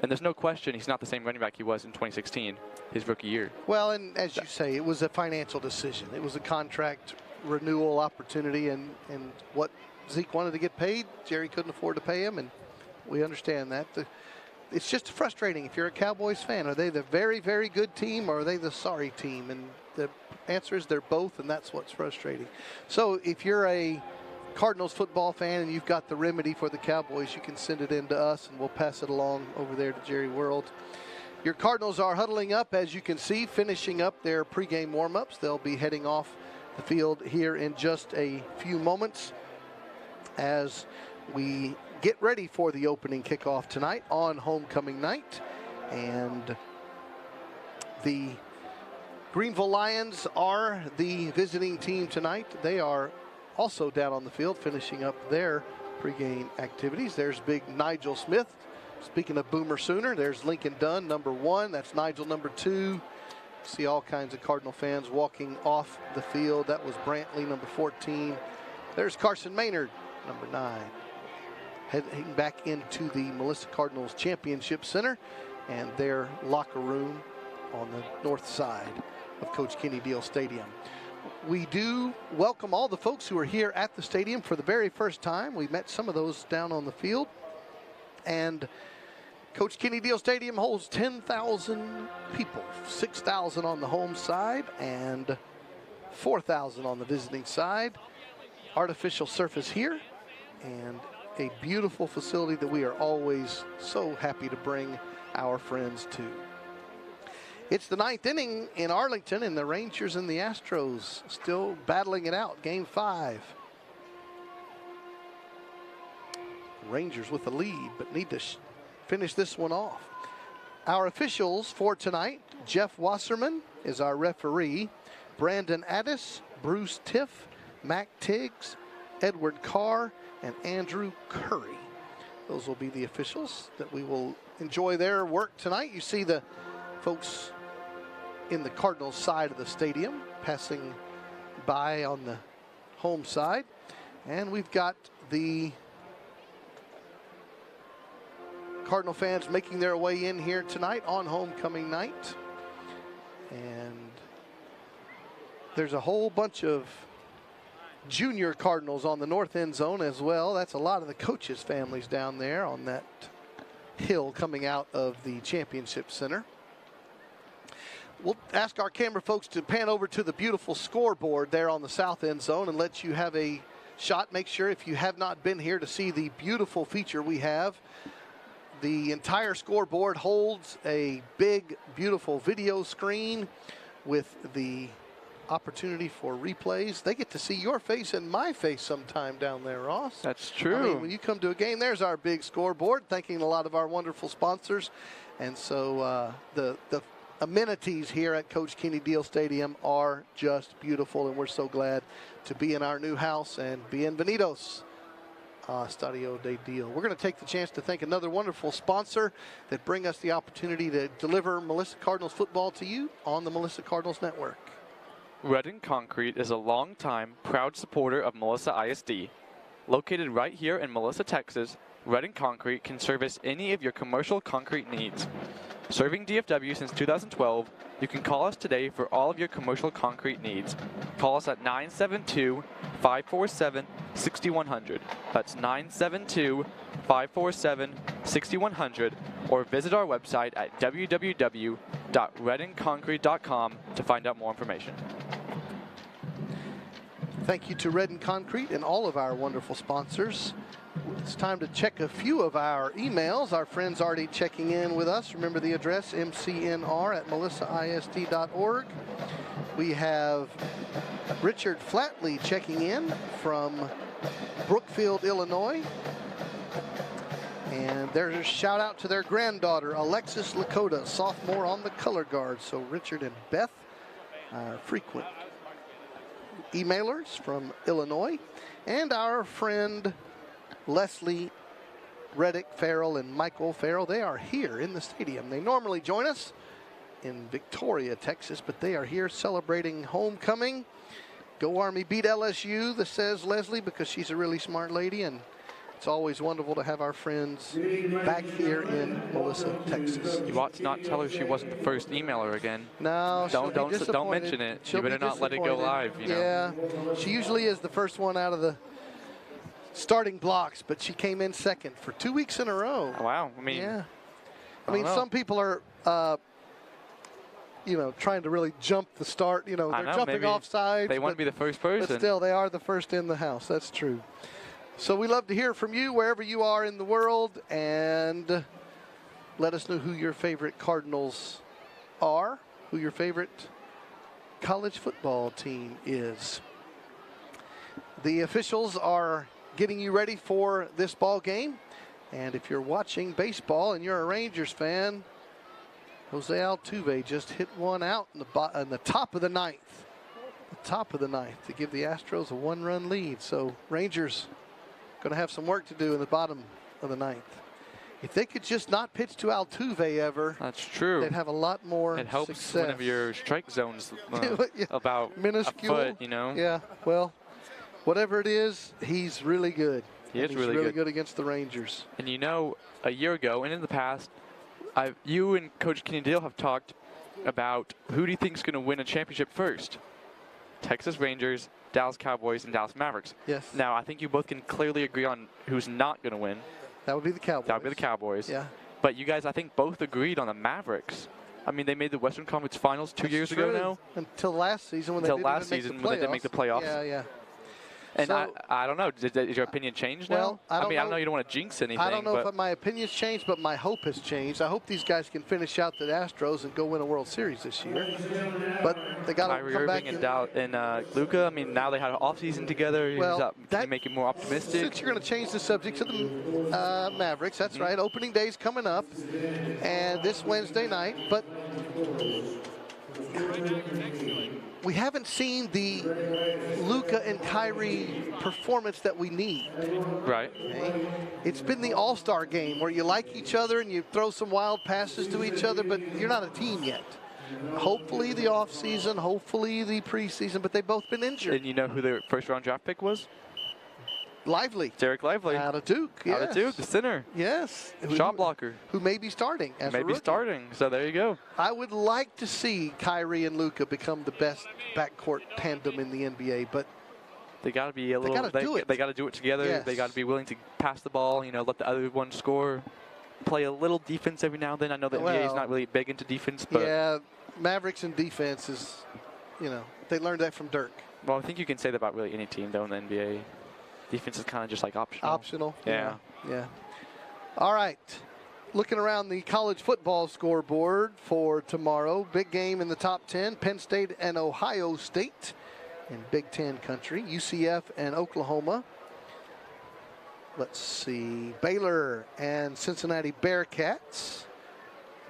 And there's no question he's not the same running back he was in 2016, his rookie year. Well, and as you say, it was a financial decision. It was a contract renewal opportunity, and what Zeke wanted to get paid, Jerry couldn't afford to pay him, and we understand that. It's just frustrating if you're a Cowboys fan. Are they the very, very good team, or are they the sorry team? And the answer is they're both, and that's what's frustrating. So if you're a Cardinals football fan and you've got the remedy for the Cowboys, you can send it in to us and we'll pass it along over there to Jerry World. Your Cardinals are huddling up, as you can see, finishing up their pregame warm-ups. They'll be heading off the field here in just a few moments as we get ready for the opening kickoff tonight on homecoming night. And the Greenville Lions are the visiting team tonight. They are also down on the field finishing up their pregame activities. There's big Nigel Smith. Speaking of Boomer Sooner, there's Lincoln Dunn, number 1. That's Nigel, number 2. See all kinds of Cardinal fans walking off the field. That was Brantley, number 14. There's Carson Maynard, number 9. Heading back into the Melissa Cardinals Championship Center and their locker room on the north side of Coach Kenny Deal Stadium. We do welcome all the folks who are here at the stadium for the very first time. We met some of those down on the field. And Coach Kenny Deal Stadium holds 10,000 people, 6,000 on the home side and 4,000 on the visiting side. Artificial surface here and a beautiful facility that we are always so happy to bring our friends to. It's the 9th inning in Arlington, and the Rangers and the Astros still battling it out. Game 5. Rangers with the lead, but need to finish this one off. Our officials for tonight: Jeff Wasserman is our referee, Brandon Addis, Bruce Tiff, Mac Tiggs, Edward Carr, and Andrew Curry. Those will be the officials that we will enjoy their work tonight. You see the folks in the Cardinals side of the stadium passing by on the home side. And we've got the Cardinal fans making their way in here tonight on homecoming night. And there's a whole bunch of junior Cardinals on the north end zone as well. That's a lot of the coaches' families down there on that hill coming out of the championship center. We'll ask our camera folks to pan over to the beautiful scoreboard there on the south end zone and let you have a shot. Make sure, if you have not been here, to see the beautiful feature we have. The entire scoreboard holds a big, beautiful video screen with the opportunity for replays. They get to see your face and my face sometime down there, Ross. That's true. I mean, when you come to a game, there's our big scoreboard, thanking a lot of our wonderful sponsors. And so the amenities here at Coach Kenny Deal Stadium are just beautiful, and we're so glad to be in our new house and bienvenidos Estadio de Deal. We're going to take the chance to thank another wonderful sponsor that bring us the opportunity to deliver Melissa Cardinals football to you on the Melissa Cardinals Network. Redden Concrete is a longtime proud supporter of Melissa ISD. Located right here in Melissa, Texas, Redden Concrete can service any of your commercial concrete needs. Serving DFW since 2012, you can call us today for all of your commercial concrete needs. Call us at 972-547-6100. That's 972-547-6100, or visit our website at www.reddenconcrete.com to find out more information. Thank you to Redden Concrete and all of our wonderful sponsors. It's time to check a few of our emails. Our friends already checking in with us. Remember the address, mcnr@melissaisd.org. We have Richard Flatley checking in from Brookfield, Illinois. And there's a shout out to their granddaughter, Alexis Lakota, sophomore on the color guard. So Richard and Beth, our frequent emailers from Illinois. And our friend Leslie Reddick Farrell and Michael Farrell, they are here in the stadium. They normally join us in Victoria, Texas, but they are here celebrating homecoming. Go Army beat LSU, that says Leslie, because she's a really smart lady, and it's always wonderful to have our friends back here in Melissa, Texas. You ought to not tell her she wasn't the first emailer again. No, don't mention it. You better not let it go live. You know? Yeah, she usually is the first one out of the starting blocks, but she came in second for 2 weeks in a row. Wow. I mean, yeah. I mean, some people are, trying to really jump the start. They're jumping off sides. They want to be the first person. But still, they are the first in the house. That's true. So we love to hear from you wherever you are in the world. And let us know who your favorite Cardinals are, who your favorite college football team is. The officials are getting you ready for this ball game. And if you're watching baseball and you're a Rangers fan, Jose Altuve just hit one out in the top of the ninth. The top of the ninth to give the Astros a 1-run lead. So Rangers going to have some work to do in the bottom of the ninth. If they could just not pitch to Altuve ever, that's true. They'd have a lot more It helps success. whenever your strike zone's Yeah. about minuscule. a foot, you know? Yeah, well, whatever it is, he's really good. He's really good against the Rangers. And you know, a year ago and in the past, you and Coach Kenny Deal have talked about who do you think is going to win a championship first? Texas Rangers, Dallas Cowboys, and Dallas Mavericks. Yes. Now, I think you both can clearly agree on who's not going to win. That would be the Cowboys. That would be the Cowboys. Yeah. But you guys, I think, both agreed on the Mavericks. I mean, they made the Western Conference Finals two years ago now. Until last season when they didn't make the playoffs. Yeah. And so, I don't know. Did your opinion change now? Well, I don't know. You don't want to jinx anything. I don't know if my opinion's changed, but my hope has changed. I hope these guys can finish out the Astros and go win a World Series this year. But they got to come back. and Luka, I mean, now they had an offseason together. Well, can you make it more optimistic? Since you're going to change the subject to the Mavericks, that's right. Opening day's coming up, and this Wednesday night. But we haven't seen the Luka and Kyrie performance that we need. Right. Okay? It's been the all-star game where you like each other and you throw some wild passes to each other, but you're not a team yet. Hopefully the offseason, hopefully the preseason, but they've both been injured. And you know who their first-round draft pick was? Lively. Derek Lively. Out of Duke, yes. Out of Duke, the center. Yes. Shot blocker. Who may be starting as a rookie. Starting, so there you go. I would like to see Kyrie and Luka become the best backcourt tandem in the NBA, but they got to be a little. They got to do it together. Yes. They got to be willing to pass the ball. You know, let the other one score. Play a little defense every now and then. I know the NBA is not really big into defense, but yeah, Mavericks and defense is, they learned that from Dirk. Well, I think you can say that about really any team though in the NBA. Defense is kind of just like optional. Optional. Yeah. All right. Looking around the college football scoreboard for tomorrow. Big game in the top 10. Penn State and Ohio State in Big Ten country. UCF and Oklahoma. Let's see. Baylor and Cincinnati Bearcats.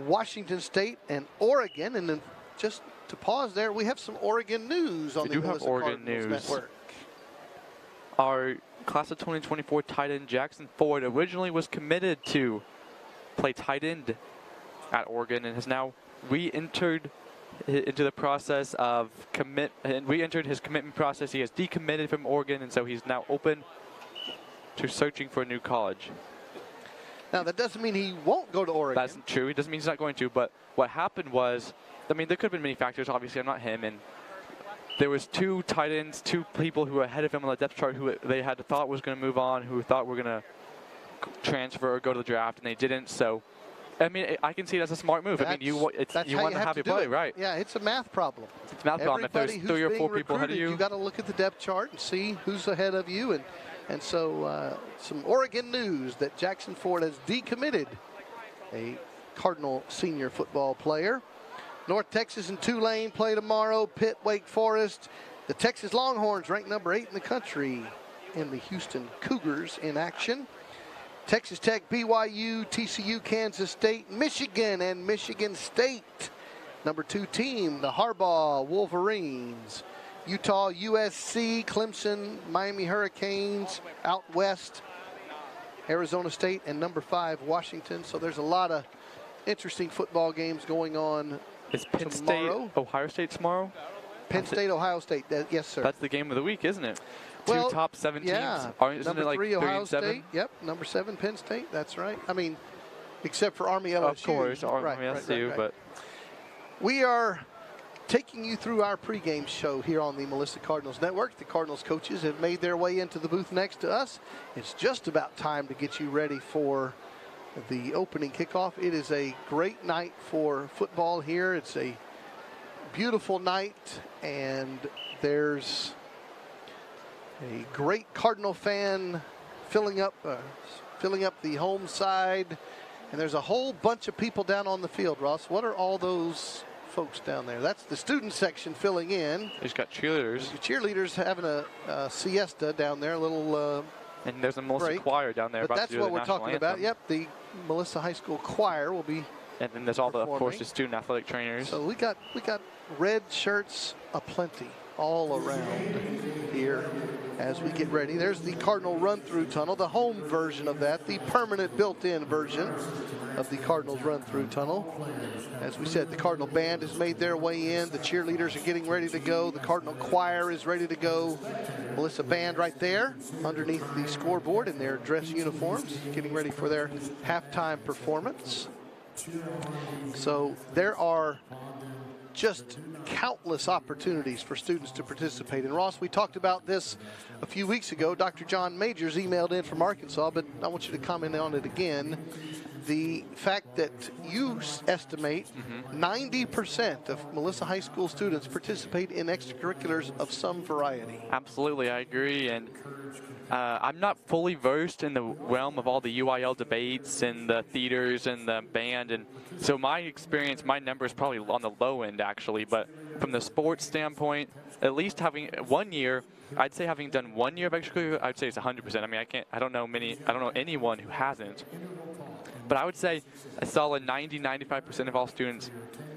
Washington State and Oregon. And then just to pause there, we have some Oregon news on the Melissa Cardinals Network. Our class of 2024 tight end Jackson Ford originally was committed to play tight end at Oregon and has now re-entered into the process of re-entered his commitment process. He has decommitted from Oregon, and so he's now open to searching for a new college. Now, that doesn't mean he won't go to Oregon. That's true. It doesn't mean he's not going to, but what happened was, I mean, there could have been many factors. Obviously, I'm not him, and there was two tight ends, two people who were ahead of him on the depth chart who they had thought was going to move on, who thought were going to transfer or go to the draft, and they didn't. So, I mean, I can see it as a smart move. I mean, you want to have your play, right? Yeah, it's a math problem. It's a math problem. If there's 3 or 4 people ahead of you, you got to look at the depth chart and see who's ahead of you. And so some Oregon news that Jackson Ford has decommitted a Cardinal senior football player. North Texas and Tulane play tomorrow. Pitt, Wake Forest. The Texas Longhorns ranked number 8 in the country, and the Houston Cougars in action. Texas Tech, BYU, TCU, Kansas State, Michigan, and Michigan State. Number 2 team, the Harbaugh Wolverines. Utah, USC, Clemson, Miami Hurricanes, out west, Arizona State, and number 5, Washington. So there's a lot of interesting football games going on. Is Penn State, Ohio State tomorrow? Penn State, Ohio State. Yes, sir. That's the game of the week, isn't it? Well, 2 top 7 teams. Yeah. Isn't it like 3, 3 Ohio and 7? State. Yep. Number 7, Penn State. That's right. I mean, except for Army LSU. Of course, Army LSU. Right. But we are taking you through our pregame show here on the Melissa Cardinals Network. The Cardinals coaches have made their way into the booth next to us. It's just about time to get you ready for the opening kickoff. It is a great night for football here. It's a beautiful night, and there's a great Cardinal fan filling up the home side And there's a whole bunch of people down on the field, Ross. What are all those folks down there? That's the student section filling in. He's got cheerleaders. The cheerleaders having a siesta down there, a little and there's a Melissa break. choir down there. But about that's to do what the we're national talking anthem. about. Yep, the Melissa High School choir will be. And then there's all the, of course, performing. the student athletic trainers. So we got red shirts aplenty all around here as we get ready. There's the Cardinal run-through tunnel, the home version of that, the permanent built-in version of the Cardinals run-through tunnel. As we said, the Cardinal band has made their way in. The cheerleaders are getting ready to go. The Cardinal choir is ready to go. Melissa band right there underneath the scoreboard in their dress uniforms, getting ready for their halftime performance. So there are just countless opportunities for students to participate. And Ross, we talked about this a few weeks ago. Dr. John Majors emailed in from Arkansas, but I want you to comment on it again. The fact that you estimate 90% of Melissa High School students participate in extracurriculars of some variety. Absolutely, I agree. And I'm not fully versed in the realm of all the UIL debates and the theaters and the band. And so my experience, my number is probably on the low end, actually. But from the sports standpoint, at least having 1 year, I'd say having done 1 year of extracurricular, I'd say it's 100%. I mean, I don't know anyone who hasn't. But I would say a solid 90–95% of all students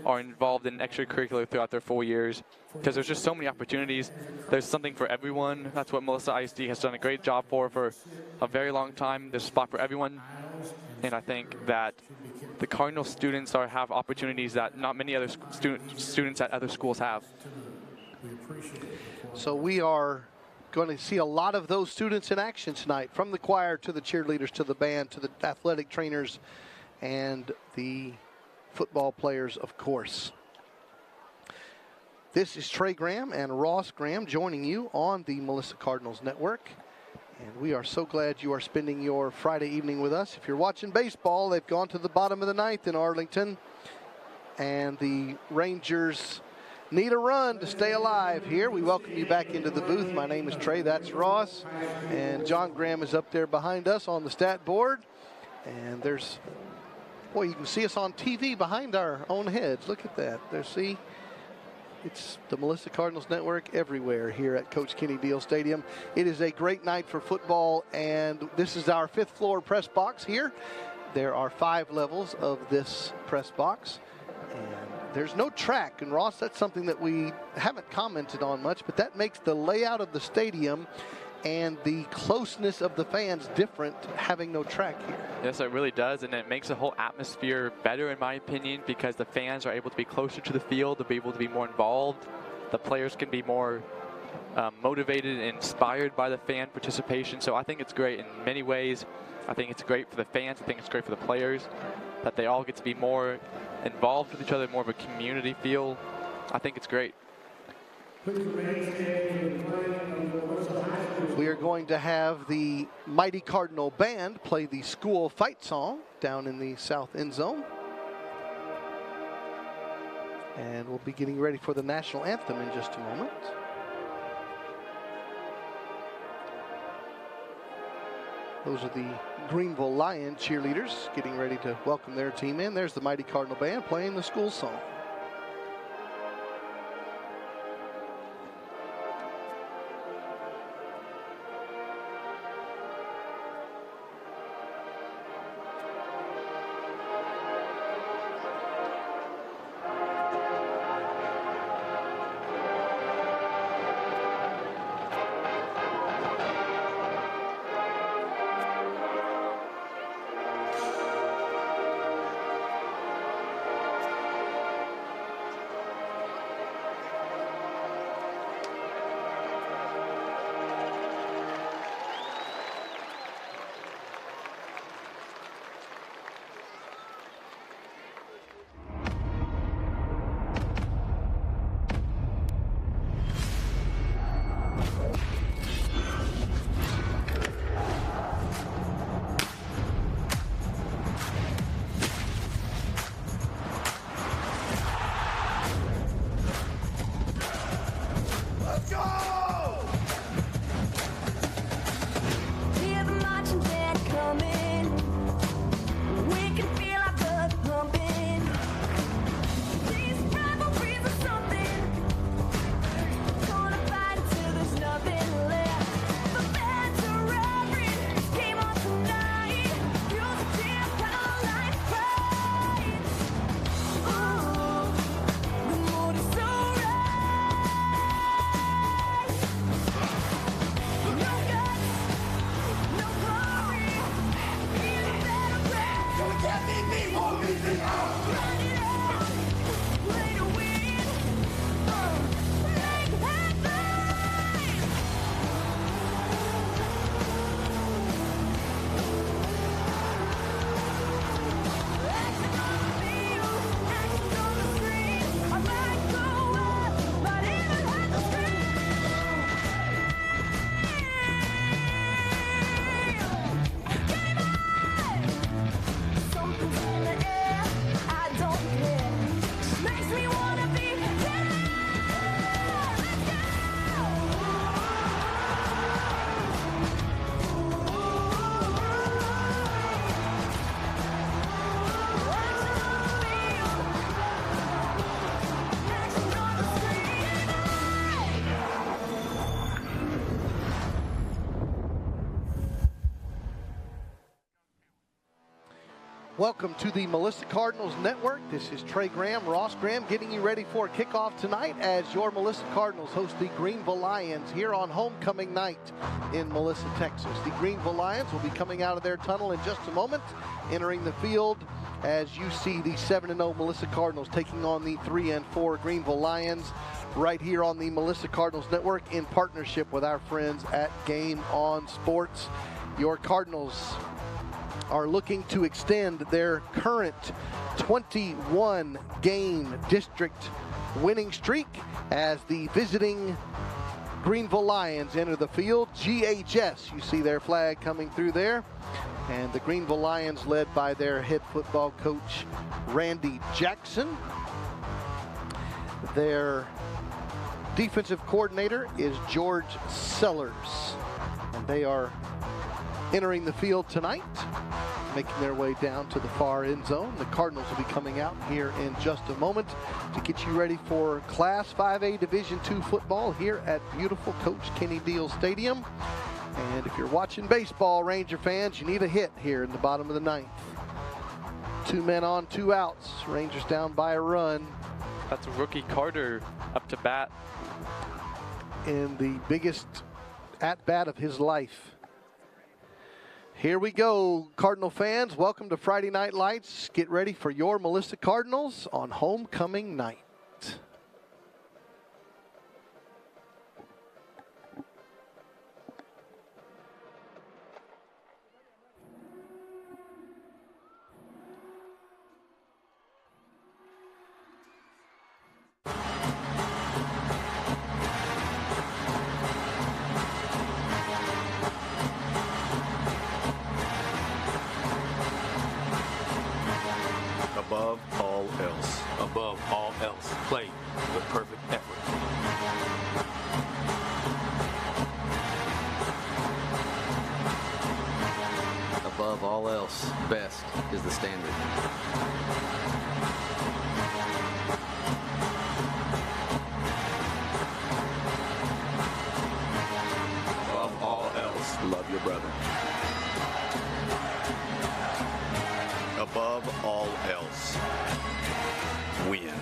are involved in extracurricular throughout their 4 years because there's just so many opportunities. There's something for everyone. That's what Melissa ISD has done a great job for a very long time. There's a spot for everyone. And I think that the Cardinal students have opportunities that not many other students at other schools have. So we are going to see a lot of those students in action tonight, from the choir to the cheerleaders to the band to the athletic trainers and the football players, of course. This is Trey Graham and Ross Graham joining you on the Melissa Cardinals Network. And we are so glad you are spending your Friday evening with us. If you're watching baseball, they've gone to the bottom of the ninth in Arlington. And the Rangers need a run to stay alive here. We welcome you back into the booth. My name is Trey, that's Ross. And John Graham is up there behind us on the stat board. And there's, boy, you can see us on TV behind our own heads. Look at that. There's, see, it's the Melissa Cardinals Network everywhere here at Coach Kenny Deal Stadium. It is a great night for football, and this is our 5th floor press box here. There are 5 levels of this press box. And there's no track, and Ross, that's something that we haven't commented on much, but that makes the layout of the stadium and the closeness of the fans different, having no track here. Yes, it really does, and it makes the whole atmosphere better, in my opinion, because the fans are able to be closer to the field, to be able to be more involved. The players can be more motivated and inspired by the fan participation, so I think it's great in many ways. I think it's great for the fans. I think it's great for the players, that they all get to be more involved with each other, more of a community feel. I think it's great. We are going to have the Mighty Cardinal Band play the school fight song down in the south end zone. And we'll be getting ready for the national anthem in just a moment. Those are the Greenville Lion cheerleaders getting ready to welcome their team in. There's the Mighty Cardinal Band playing the school song. Welcome to the Melissa Cardinals Network. This is Trey Graham, Ross Graham, getting you ready for kickoff tonight as your Melissa Cardinals host the Greenville Lions here on homecoming night in Melissa, Texas. The Greenville Lions will be coming out of their tunnel in just a moment, entering the field as you see the 7-0 Melissa Cardinals taking on the 3-4 Greenville Lions right here on the Melissa Cardinals Network in partnership with our friends at Game On Sports. Your Cardinals are looking to extend their current 21-game district winning streak as the visiting Greenville Lions enter the field. GHS, you see their flag coming through there. And the Greenville Lions led by their head football coach, Randy Jackson. Their defensive coordinator is George Sellers. And they are entering the field tonight, making their way down to the far end zone. The Cardinals will be coming out here in just a moment to get you ready for Class 5A Division II football here at beautiful Coach Kenny Deal Stadium. And if you're watching baseball, Ranger fans, you need a hit here in the bottom of the ninth. 2 men on, 2 outs. Rangers down by a run. That's rookie Carter up to bat. In the biggest at-bat of his life. Here we go, Cardinal fans. Welcome to Friday Night Lights. Get ready for your Melissa Cardinals on homecoming night. Above all else. Above all else, play with perfect effort. Above all else, best is the standard. Above all else, Love your brother. Above all else, win.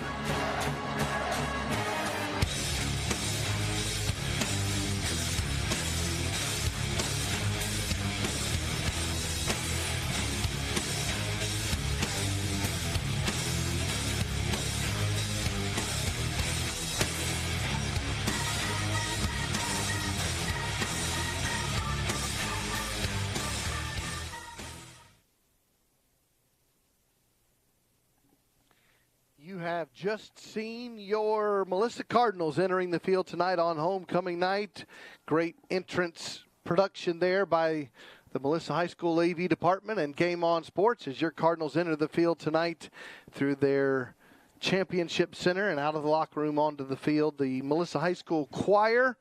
You have just seen your Melissa Cardinals entering the field tonight on homecoming night. Great entrance production there by the Melissa High School AV department and Game On Sports as your Cardinals enter the field tonight through their championship center and out of the locker room onto the field. The Melissa High School choir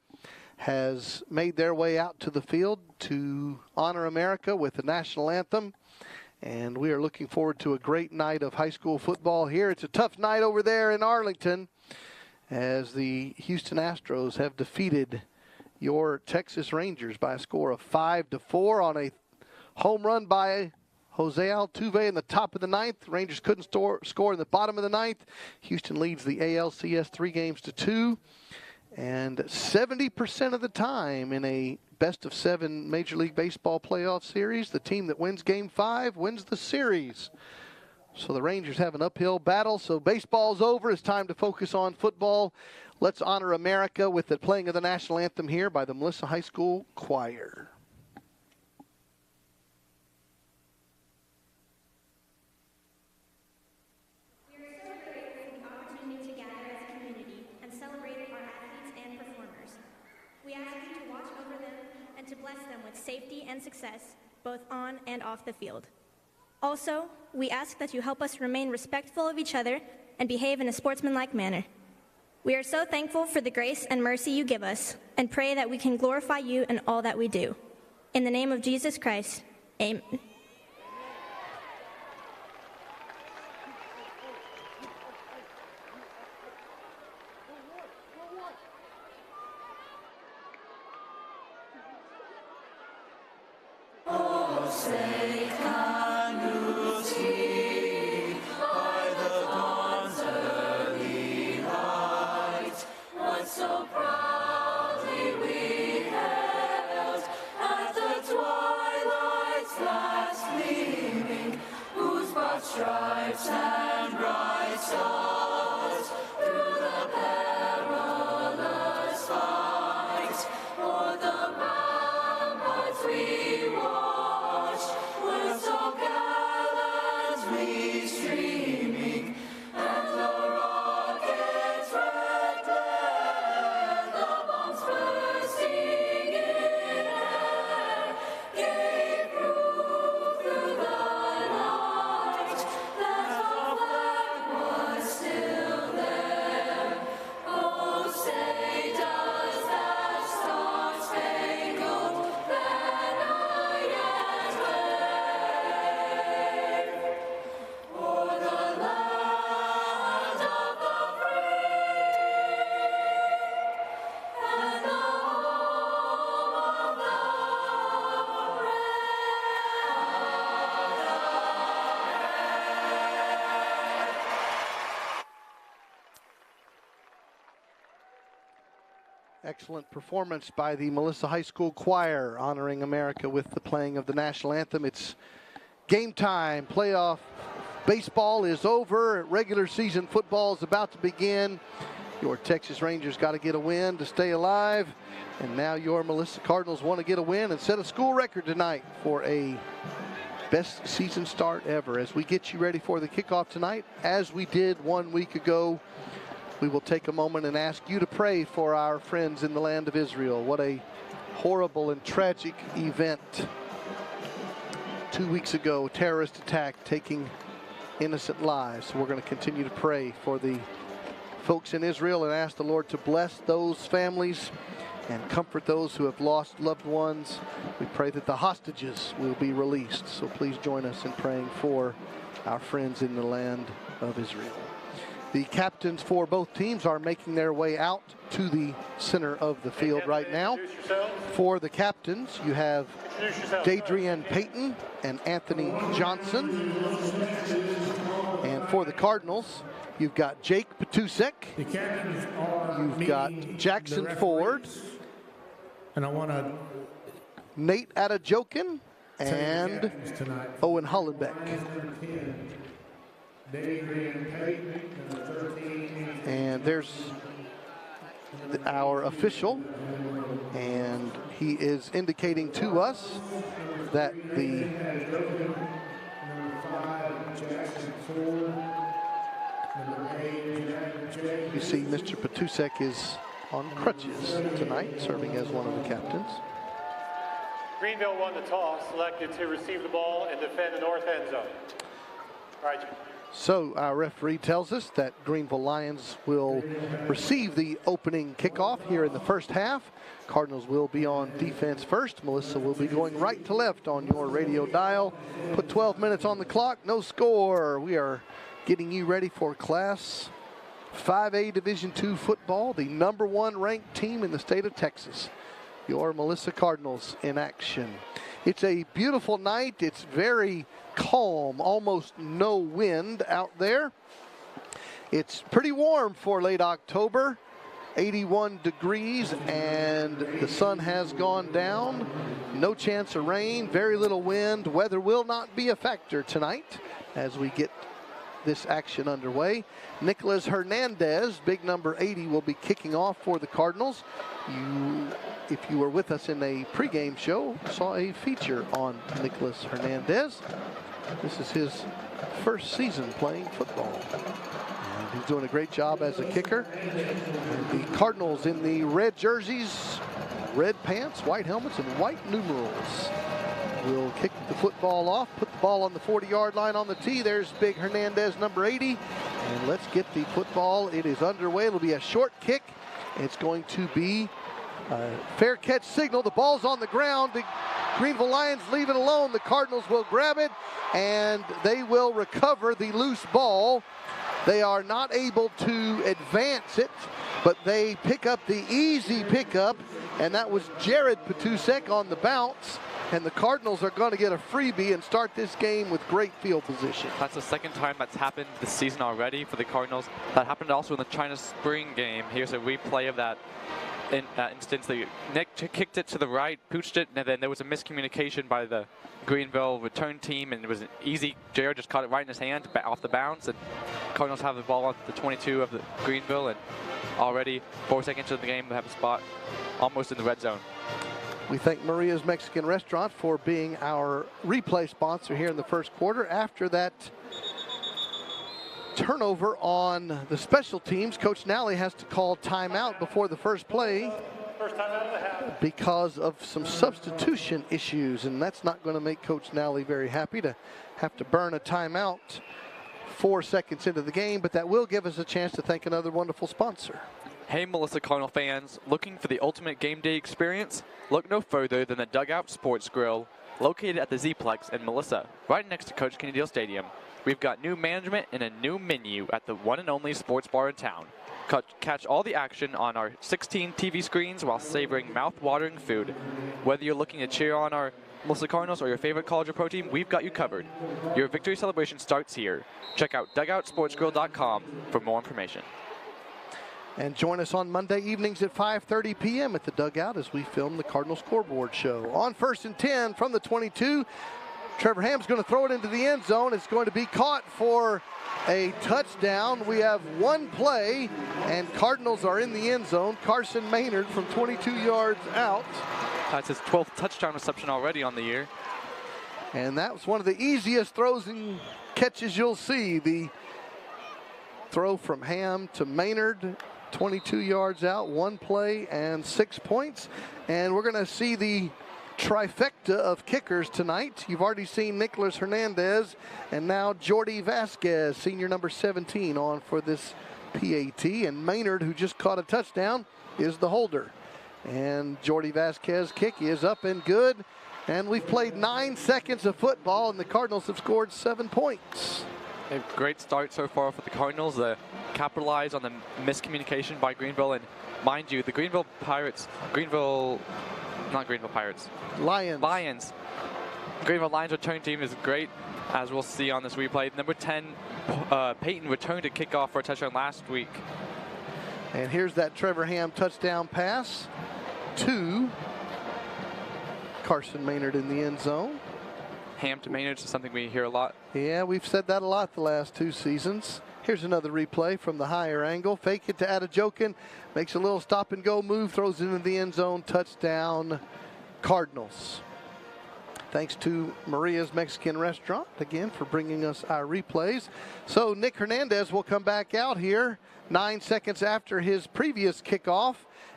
has made their way out to the field to honor America with the national anthem. And we are looking forward to a great night of high school football here. It's a tough night over there in Arlington as the Houston Astros have defeated your Texas Rangers by a score of 5-4 on a home run by Jose Altuve in the top of the ninth. Rangers couldn't score in the bottom of the ninth. Houston leads the ALCS 3-2. And 70% of the time in a best-of-7 Major League Baseball playoff series, the team that wins Game 5 wins the series. So the Rangers have an uphill battle. So baseball's over. It's time to focus on football. Let's honor America with the playing of the national anthem here by the Melissa High School Choir. To bless them with safety and success, both on and off the field. Also, we ask that you help us remain respectful of each other and behave in a sportsmanlike manner. We are so thankful for the grace and mercy you give us and pray that we can glorify you in all that we do. In the name of Jesus Christ, amen. Oh, say, Canus see by the dawn's early light what so proudly we hailed at the twilight's last gleaming, whose broad stripes and bright stars through the perilous fight o'er the ramparts we watched were so gallantly streaming, and the rocket's red glare, the bombs bursting in air, gave proof through the night that our flag was still there. Oh, say does that star-spangled banner yet wave o'er the land of the free and the home of the Excellent performance by the Melissa High School Choir, honoring America with the playing of the national anthem. It's game time. Playoff baseball is over. Regular season football is about to begin. Your Texas Rangers got to get a win to stay alive. And now your Melissa Cardinals want to get a win and set a school record tonight for a best season start ever. As we get you ready for the kickoff tonight, as we did 1 week ago, we will take a moment and ask you to pray for our friends in the land of Israel. What a horrible and tragic event. 2 weeks ago, terrorist attack taking innocent lives. So we're going to continue to pray for the folks in Israel and ask the Lord to bless those families and comfort those who have lost loved ones. We pray that the hostages will be released. So please join us in praying for our friends in the land of Israel. The captains for both teams are making their way out to the center of the field right now. For the captains, you have Dadrian Payton and Anthony Johnson. And for the Cardinals, you've got Jake Patusek. You've got Jackson Ford. And I want to Nate Adejokin and Owen Hollenbeck. And there's our official, and he is indicating to us that the you see Mr. Patusek is on crutches tonight, serving as one of the captains. Greenville won the toss, selected to receive the ball and defend the north end zone. All right, Jim. So our referee tells us that Greenville Lions will receive the opening kickoff here in the first half. Cardinals will be on defense first. Melissa will be going right to left on your radio dial. Put 12 minutes on the clock, no score. We are getting you ready for Class 5A Division II football, the #1 ranked team in the state of Texas. Your Melissa Cardinals in action. It's a beautiful night. It's very calm, almost no wind out there. It's pretty warm for late October, 81 degrees, and the sun has gone down. No chance of rain, very little wind. Weather will not be a factor tonight as we get this action underway. Nicholas Hernandez, big number 80, will be kicking off for the Cardinals. If you were with us in a pregame show, saw a feature on Nicholas Hernandez. This is his first season playing football. And he's doing a great job as a kicker. And the Cardinals in the red jerseys, red pants, white helmets, and white numerals will kick the football off, put the ball on the 40-yard line on the tee. There's big Hernandez, number 80. And let's get the football. It is underway. It'll be a short kick. It's going to be a fair catch signal. The ball's on the ground. The Greenville Lions leave it alone. The Cardinals will grab it, and they will recover the loose ball. They are not able to advance it, but they pick up the easy pickup, and that was Jared Patusek on the bounce. and the Cardinals are going to get a freebie and start this game with great field position. That's the second time that's happened this season already for the Cardinals. That happened also in the China Spring game. Here's a replay of that instance. Nick kicked it to the right, pooched it, and then there was a miscommunication by the Greenville return team, and it was an easy. JR just caught it right in his hand off the bounce, and Cardinals have the ball at the 22 of the Greenville, and already 4 seconds into the game, they have a spot almost in the red zone. We thank Maria's Mexican Restaurant for being our replay sponsor here in the first quarter. After that turnover on the special teams, Coach Nally has to call timeout before the first play because of some substitution issues, and that's not going to make Coach Nally very happy to have to burn a timeout 4 seconds into the game, but that will give us a chance to thank another wonderful sponsor. Hey Melissa Cardinal fans, looking for the ultimate game day experience? Look no further than the Dugout Sports Grill, located at the Z-Plex in Melissa, right next to Coach Kenny Deal Stadium. We've got new management and a new menu at the one and only sports bar in town. Catch all the action on our 16 TV screens while savoring mouth-watering food. Whether you're looking to cheer on our Melissa Cardinals or your favorite college or pro team, we've got you covered. Your victory celebration starts here. Check out dugoutsportsgrill.com for more information. And join us on Monday evenings at 5:30 p.m. at the Dugout as we film the Cardinal Scoreboard Show. On 1st and 10 from the 22, Trevor Ham's going to throw it into the end zone. It's going to be caught for a touchdown. We have one play, and Cardinals are in the end zone. Carson Maynard from 22 yards out. That's his 12th touchdown reception already on the year. And that was one of the easiest throws and catches you'll see. The throw from Ham to Maynard, 22 yards out, one play and 6 points. And we're going to see the trifecta of kickers tonight. You've already seen Nicholas Hernandez and now Jordy Vasquez, senior number 17, on for this PAT. And Maynard, who just caught a touchdown, is the holder. And Jordy Vasquez's kick is up and good. And we've played 9 seconds of football, and the Cardinals have scored 7 points. A great start so far for the Cardinals. They capitalize on the miscommunication by Greenville. And mind you, the Greenville Pirates, not Greenville Pirates. Lions. Greenville Lions return team is great, as we'll see on this replay. Number 10, Peyton returned a kickoff for a touchdown last week. And here's that Trevor Ham touchdown pass to Carson Maynard in the end zone. Ham to Maynard is something we hear a lot. Yeah, we've said that a lot the last 2 seasons. Here's another replay from the higher angle. Fake it to Adejokin. Makes a little stop and go move. Throws it into the end zone. Touchdown, Cardinals. Thanks to Maria's Mexican Restaurant, again, for bringing us our replays. So Nick Hernandez will come back out here 9 seconds after his previous kickoff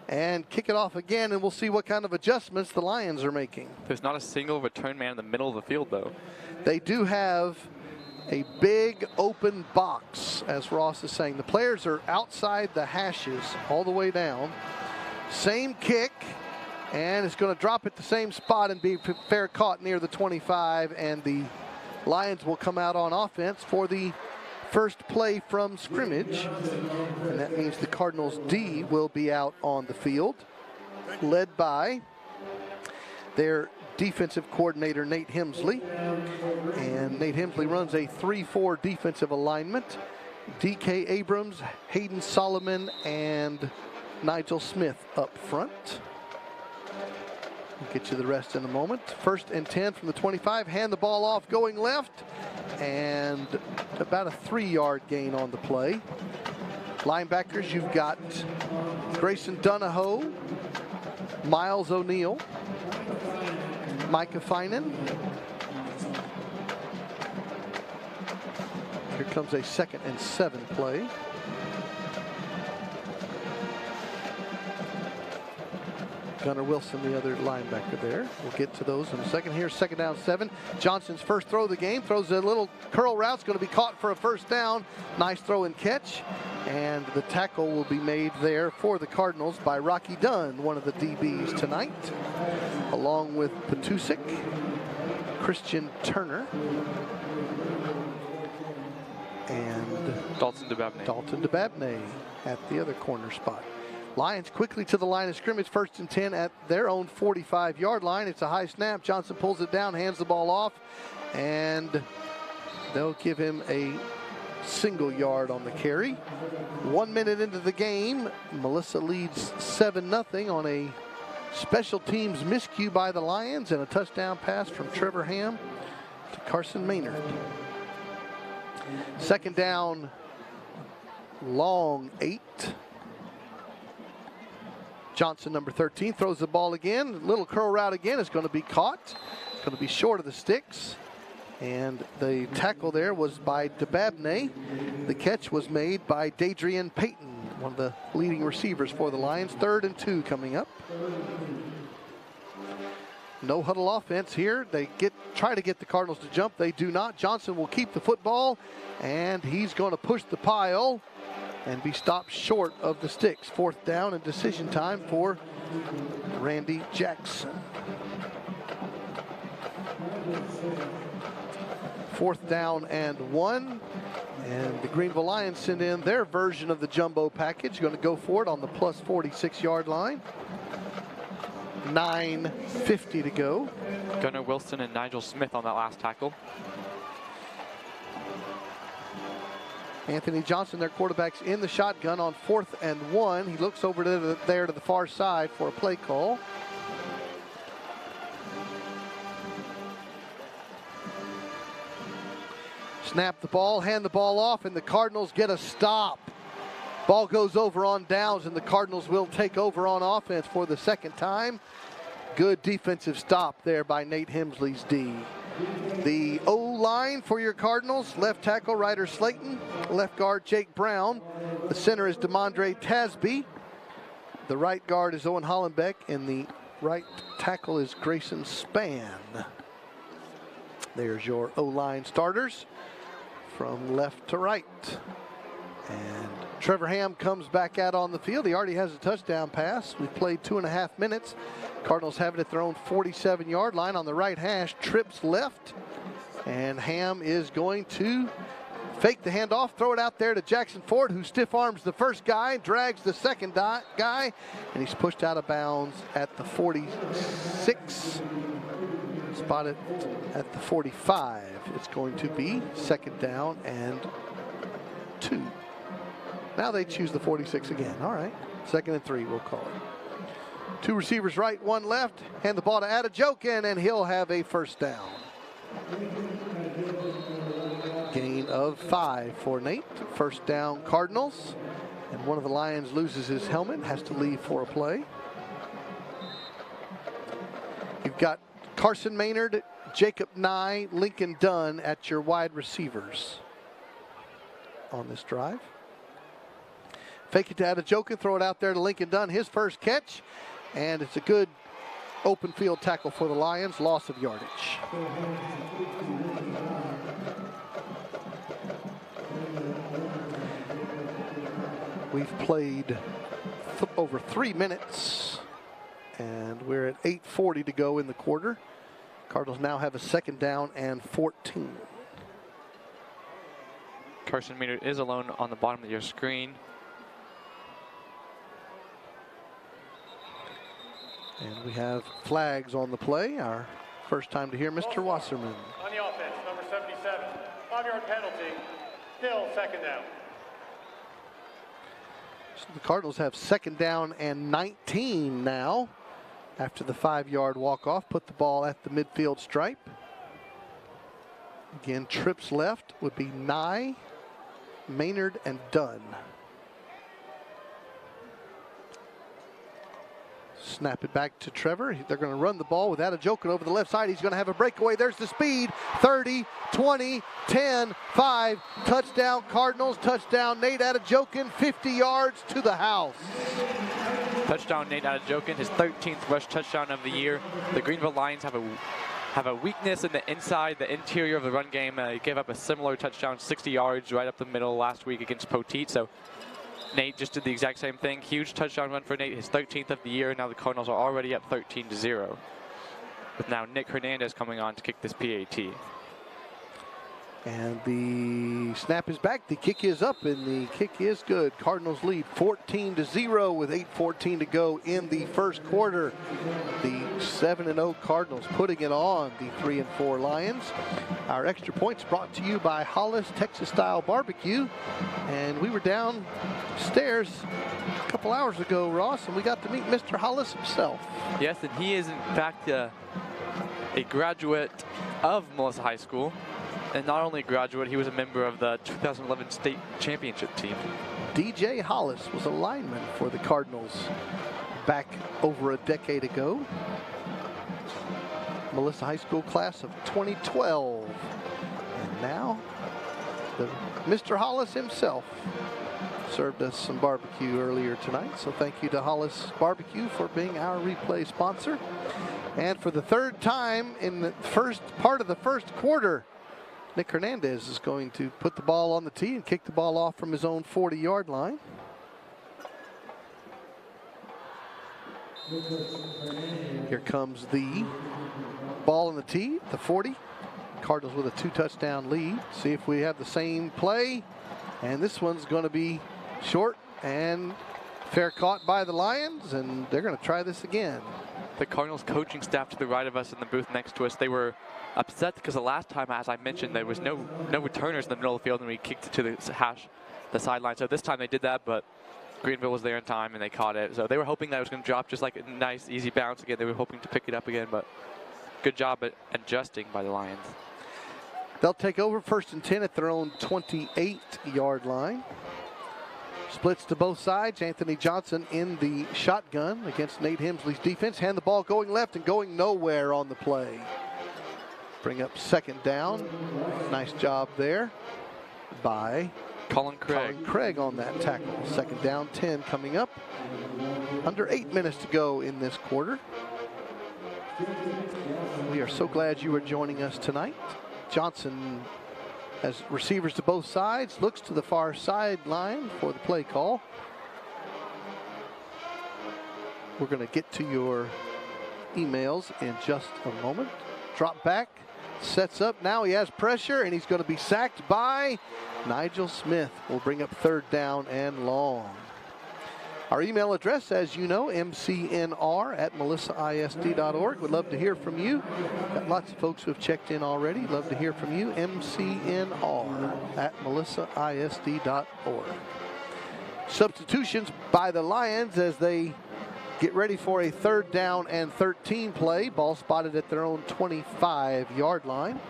and kick it off again, and we'll see what kind of adjustments the Lions are making. There's not a single return man in the middle of the field, though. They do have a big open box, as Ross is saying. The players are outside the hashes all the way down. Same kick, and it's going to drop at the same spot and be fair caught near the 25, and the Lions will come out on offense for the first play from scrimmage, and that means the Cardinals D will be out on the field, led by their defensive coordinator, Nate Hemsley. And Nate Hemsley runs a 3-4 defensive alignment. D.K. Abrams, Hayden Solomon, and Nigel Smith up front. We'll get you the rest in a moment. 1st and 10 from the 25. Hand the ball off, going left, and about a 3-yard gain on the play. Linebackers, you've got Grayson Donahoe, Miles O'Neill, Micah Finan. Here comes a 2nd and 7 play. Gunnar Wilson, the other linebacker there. We'll get to those in a second. Here's 2nd down 7. Johnson's first throw of the game. Throws a little curl route. It's going to be caught for a first down. Nice throw and catch. And the tackle will be made there for the Cardinals by Rocky Dunn, one of the DBs tonight, along with Patusik, Christian Turner, and Dalton DeBabney at the other corner spot. Lions quickly to the line of scrimmage, 1st and 10 at their own 45-yard line. It's a high snap. Johnson pulls it down, hands the ball off, and they'll give him a single yard on the carry. 1 minute into the game, Melissa leads 7-0 on a special teams miscue by the Lions and a touchdown pass from Trevor Ham to Carson Maynard. 2nd down, long 8. Johnson, number 13, throws the ball again. Little curl route again. It's going to be caught. It's going to be short of the sticks. And the tackle there was by DeBabney. The catch was made by Dadrian Payton, one of the leading receivers for the Lions. 3rd and 2 coming up. No huddle offense here. They try to get the Cardinals to jump. They do not. Johnson will keep the football, and he's going to push the pile and be stopped short of the sticks. 4th down and decision time for Randy Jackson. 4th down and 1. And the Greenville Lions send in their version of the jumbo package. Going to go for it on the plus 46-yard line. 9:50 to go. Gunnar Wilson and Nigel Smith on that last tackle. Anthony Johnson, their quarterback's in the shotgun on 4th and 1. He looks over there to the far side for a play call. Snap the ball, hand the ball off, and the Cardinals get a stop. Ball goes over on downs, and the Cardinals will take over on offense for the 2nd time. Good defensive stop there by Nate Hemsley's D. The O-line for your Cardinals: left tackle Ryder Slayton, left guard Jake Brown, the center is DeMondre Tasby, the right guard is Owen Hollenbeck, and the right tackle is Grayson Spann. There's your O-line starters from left to right. And Trevor Ham comes back out on the field. He already has a touchdown pass. We've played 2.5 minutes. Cardinals have it at their own 47-yard line on the right hash. Trips left. And Ham is going to fake the handoff, throw it out there to Jackson Ford, who stiff arms the first guy, drags the second guy, and he's pushed out of bounds at the 46. Spotted at the 45. It's going to be 2nd down and 2. Now they choose the 46 again. All right. 2nd and 3, we'll call it. 2 receivers right, 1 left. Hand the ball to Adejokin, and he'll have a 1st down. Gain of 5 for Nate. 1st down, Cardinals. And one of the Lions loses his helmet, has to leave for a play. You've got Carson Maynard, Jacob Nye, Lincoln Dunn at your wide receivers on this drive. Fake it to Adejokin, throw it out there to Lincoln Dunn, his first catch, and it's a good open field tackle for the Lions, loss of yardage. We've played over 3 minutes, and we're at 8:40 to go in the quarter. Cardinals now have a 2nd down and 14. Carson Maynard is alone on the bottom of your screen. And we have flags on the play. Our first time to hear Mr. Wasserman. On the offense, number 77, 5-yard penalty, still 2nd down. So the Cardinals have 2nd down and 19 now. After the 5-yard walk-off, put the ball at the midfield stripe. Again, trips left would be Nye, Maynard, and Dunn. Snap it back to Trevor. They're going to run the ball with Adejokin over the left side. He's going to have a breakaway. There's the speed. 30, 20, 10, 5. Touchdown Cardinals. Touchdown Nate Adejokin. 50 yards to the house. Touchdown Nate Adejokin, his 13th rush touchdown of the year. The Greenville Lions have a weakness in the inside, the interior of the run game. He gave up a similar touchdown, 60 yards right up the middle last week against Poteet. So Nate just did the exact same thing. Huge touchdown run for Nate, his 13th of the year. Now the Cardinals are already up 13-0. With now Nick Hernandez coming on to kick this PAT. And the snap is back, the kick is up, and the kick is good. Cardinals lead 14-0 with 8:14 to go in the first quarter. The 7-0 Cardinals putting it on the 3-4 Lions. Our extra points brought to you by Hollis Texas-style barbecue. And we were downstairs a couple hours ago, Ross, and we got to meet Mr. Hollis himself. Yes, and he is in fact a graduate of Melissa High School. And not only a graduate, he was a member of the 2011 state championship team. DJ Hollis was a lineman for the Cardinals back over a decade ago. Melissa High School class of 2012. And now, Mr. Hollis himself served us some barbecue earlier tonight. So thank you to Hollis Barbecue for being our replay sponsor. And for the third time in the first part of the first quarter, Nick Hernandez is going to put the ball on the tee and kick the ball off from his own 40-yard line. Here comes the ball on the tee, the 40. Cardinals with a 2-touchdown lead. See if we have the same play. And this one's going to be short and fair caught by the Lions, and they're going to try this again. The Cardinals coaching staff to the right of us in the booth next to us, they were upset because the last time, as I mentioned, there was no returners in the middle of the field and we kicked it to the sideline. So this time they did that, but Greenville was there in time and they caught it. So they were hoping that it was going to drop just like a nice, easy bounce again. They were hoping to pick it up again, but good job at adjusting by the Lions. They'll take over 1st and 10 at their own 28-yard line. Splits to both sides. Anthony Johnson in the shotgun against Nate Hemsley's defense. Hand the ball going left and going nowhere on the play. Bring up 2nd down. Nice job there by Colin Craig on that tackle. 2nd down, 10 coming up. Under 8 minutes to go in this quarter. We are so glad you are joining us tonight. Johnson has receivers to both sides, looks to the far sideline for the play call. We're going to get to your emails in just a moment. Drop back, sets up, now he has pressure, and he's going to be sacked by Nigel Smith. Will bring up 3rd down and long. Our email address, as you know, mcnr@melissaisd.org. Would love to hear from you. Got lots of folks who have checked in already. Love to hear from you. mcnr@melissaisd.org. Substitutions by the Lions as they get ready for a 3rd down and 13 play. Ball spotted at their own 25-yard line.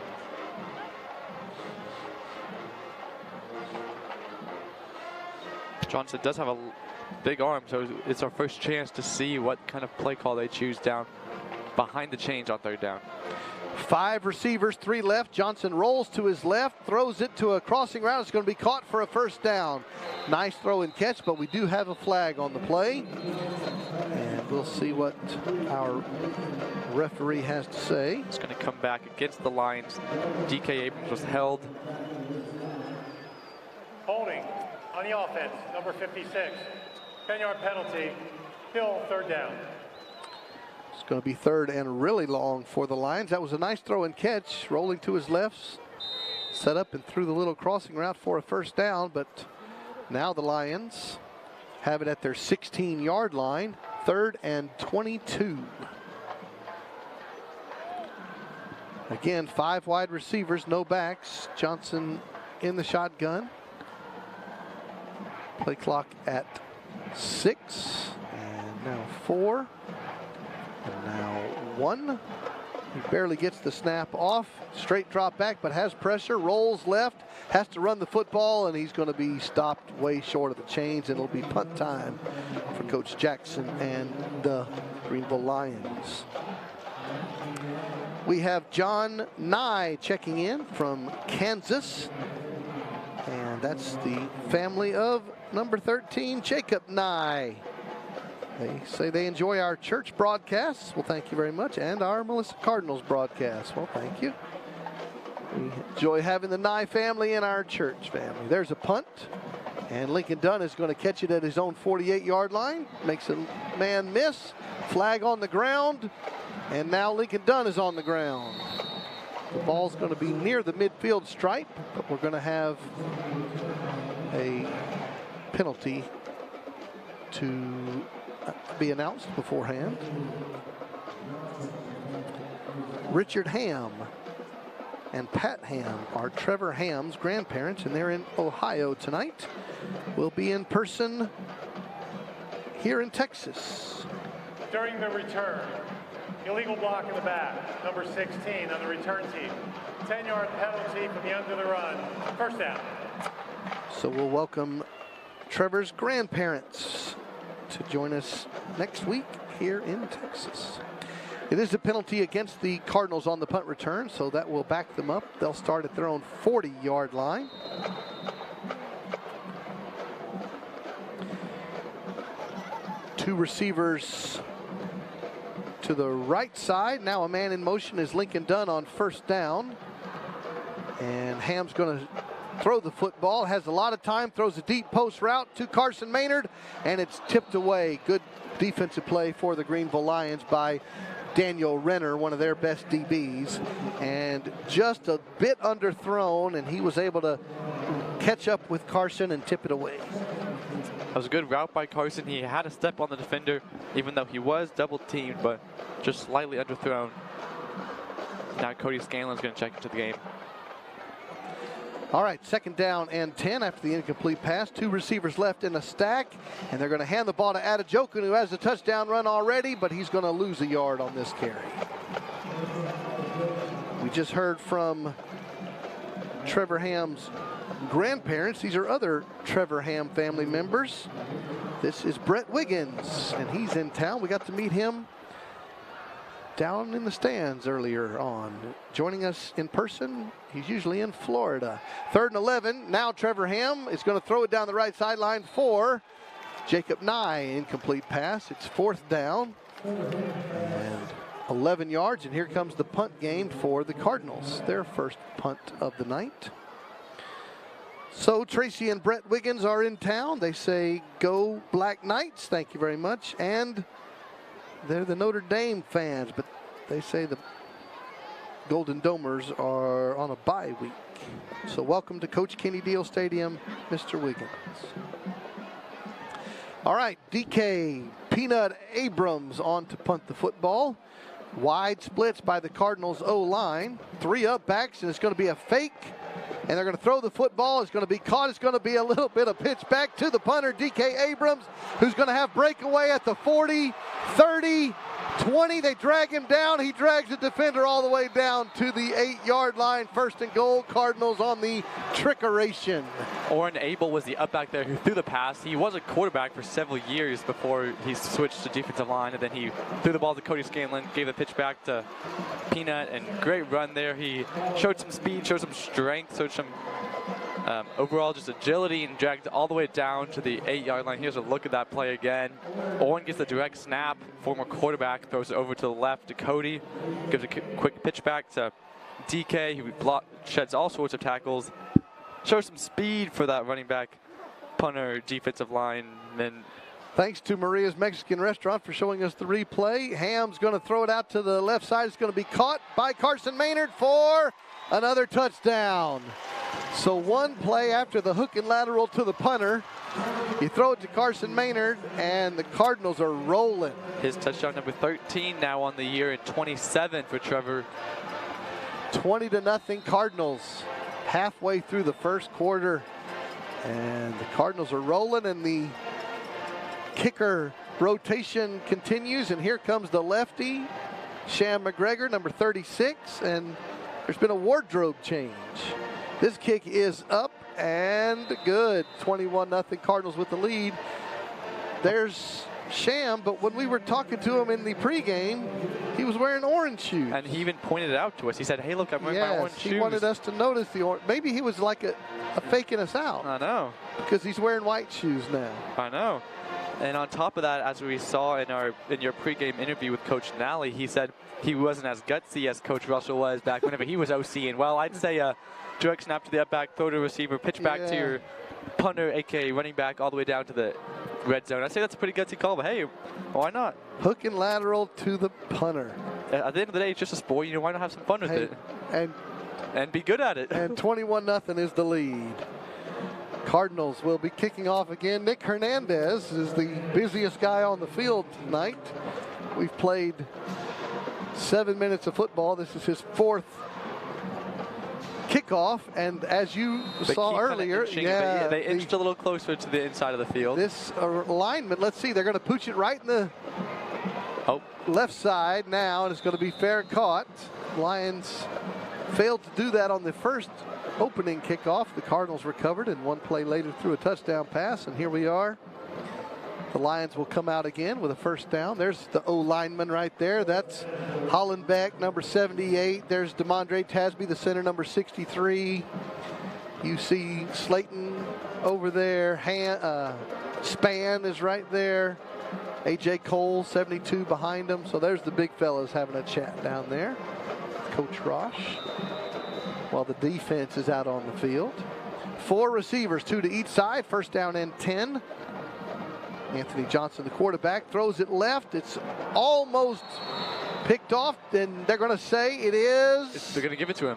Johnson does have a big arm, so it's our first chance to see what kind of play call they choose down behind the chains on 3rd down. 5 receivers, 3 left. Johnson rolls to his left, throws it to a crossing route. It's going to be caught for a 1st down. Nice throw and catch, but we do have a flag on the play. And we'll see what our referee has to say. It's going to come back against the Lions. DK Abrams was held. Holding on the offense, number 56. 10-yard penalty, still 3rd down. It's going to be 3rd and really long for the Lions. That was a nice throw and catch, rolling to his left, set up and threw the little crossing route for a 1st down, but now the Lions have it at their 16-yard line, 3rd and 22. Again, 5 wide receivers, no backs. Johnson in the shotgun. Play clock at 6, and now 4, and now 1. He barely gets the snap off. Straight drop back, but has pressure, rolls left, has to run the football, and he's going to be stopped way short of the chains, and it'll be punt time for Coach Jackson and the Greenville Lions. We have John Nye checking in from Kansas, and that's the family of number 13, Jacob Nye. They say they enjoy our church broadcasts. Well, thank you very much. And our Melissa Cardinals broadcast. Well, thank you. We enjoy having the Nye family in our church family. There's a punt. And Lincoln Dunn is going to catch it at his own 48-yard line. Makes a man miss. Flag on the ground. And now Lincoln Dunn is on the ground. The ball's going to be near the midfield stripe, but we're going to have a penalty to be announced beforehand. Richard Ham and Pat Ham are Trevor Ham's grandparents, and they're in Ohio tonight. We'll be in person here in Texas. During the return, illegal block in the back, number 16 on the return team. 10-yard penalty for the end of the run. First down. So we'll welcome Trevor's grandparents to join us next week here in Texas. It is a penalty against the Cardinals on the punt return, so that will back them up. They'll start at their own 40-yard line. Two receivers to the right side. Now a man in motion is Lincoln Dunn on first down. And Ham's going to throw the football. Has a lot of time. Throws a deep post route to Carson Maynard. And it's tipped away. Good defensive play for the Greenville Lions by Daniel Renner, one of their best DBs. And just a bit underthrown. And he was able to catch up with Carson and tip it away. That was a good route by Carson. He had a step on the defender, even though he was double teamed, but just slightly underthrown. Now Cody Scanlon's going to check into the game. All right, second down and 10 after the incomplete pass. Two receivers left in a stack, and they're going to hand the ball to Adejokun, who has a touchdown run already, but he's going to lose a yard on this carry. We just heard from Trevor Ham's grandparents. These are other Trevor Ham family members. This is Brett Wiggins, and he's in town. We got to meet him down in the stands earlier on. Joining us in person, he's usually in Florida. 3rd and 11. Now Trevor Ham is going to throw it down the right sideline for Jacob Nye. Incomplete pass. It's 4th down and 11 yards. And here comes the punt game for the Cardinals. Their first punt of the night. So Tracy and Brett Wiggins are in town. They say, "Go Black Knights." Thank you very much. And they're the Notre Dame fans, but they say the Golden Domers are on a bye week. So welcome to Coach Kenny Deal Stadium, Mr. Wiggins. All right, DK Peanut Abrams on to punt the football. Wide splits by the Cardinals O-line. 3 up backs, and it's going to be a fake. And they're going to throw the football. It's going to be caught. It's going to be a little bit of pitch back to the punter, DK Abrams, who's going to have breakaway at the 40, 30, 20. They drag him down. He drags the defender all the way down to the 8-yard line. 1st and goal. Cardinals on the trickeration. Oren Abel was the up back there who threw the pass. He was a quarterback for several years before he switched to defensive line, and then he threw the ball to Cody Scanlon, gave the pitch back to Peanut, and great run there. He showed some speed, showed some strength, showed some overall just agility, and dragged all the way down to the 8-yard line. Here's a look at that play again. Owen gets the direct snap. Former quarterback throws it over to the left to Cody, gives a quick pitch back to DK, who sheds all sorts of tackles. Shows some speed for that running back, punter, defensive lineman. Thanks to Maria's Mexican Restaurant for showing us the replay. Ham's going to throw it out to the left side. It's going to be caught by Carson Maynard for another touchdown. So one play after the hook and lateral to the punter. You throw it to Carson Maynard, and the Cardinals are rolling. His touchdown number 13 now on the year, and 27 for Trevor. 20-0 Cardinals halfway through the first quarter. And the Cardinals are rolling, and the kicker rotation continues. And here comes the lefty, Sham McGregor, number 36. And there's been a wardrobe change. This kick is up and good. 21-0 Cardinals with the lead. There's Sham, but when we were talking to him in the pregame, he was wearing orange shoes. And he even pointed it out to us. He said, "Hey, look, I'm wearing my orange shoes." He wanted us to notice the orange. Maybe he was like a faking us out. I know. Because he's wearing white shoes now. I know. And on top of that, as we saw in your pregame interview with Coach Nally, he said he wasn't as gutsy as Coach Russell was back whenever he was OC. And well, I'd say direct snap to the up back, throw to receiver, pitch back to your punter, aka running back, all the way down to the red zone. I'd say that's a pretty gutsy call, but hey, why not? Hook and lateral to the punter. at the end of the day, it's just a sport. You know, why not have some fun with it? And be good at it. And 21-0 is the lead. Cardinals will be kicking off again. Nick Hernandez is the busiest guy on the field tonight. We've played 7 minutes of football. This is his 4th kickoff, and as you saw earlier, they inched a little closer to the inside of the field. This alignment, let's see, they're going to pooch it right in the left side now, and it's going to be fair caught. Lions failed to do that on the first opening kickoff. The Cardinals recovered, and one play later threw a touchdown pass, and here we are. The Lions will come out again with a first down. There's the O-lineman right there. That's Hollenbeck, number 78. There's DeMondre Tasby, the center, number 63. You see Slayton over there. Span is right there. A.J. Cole, 72, behind him. So there's the big fellas having a chat down there. Coach Rosh, while the defense is out on the field. 4 receivers, 2 to each side. First down and 10. Anthony Johnson, the quarterback, throws it left. It's almost picked off, and they're going to say it is. They're going to give it to him.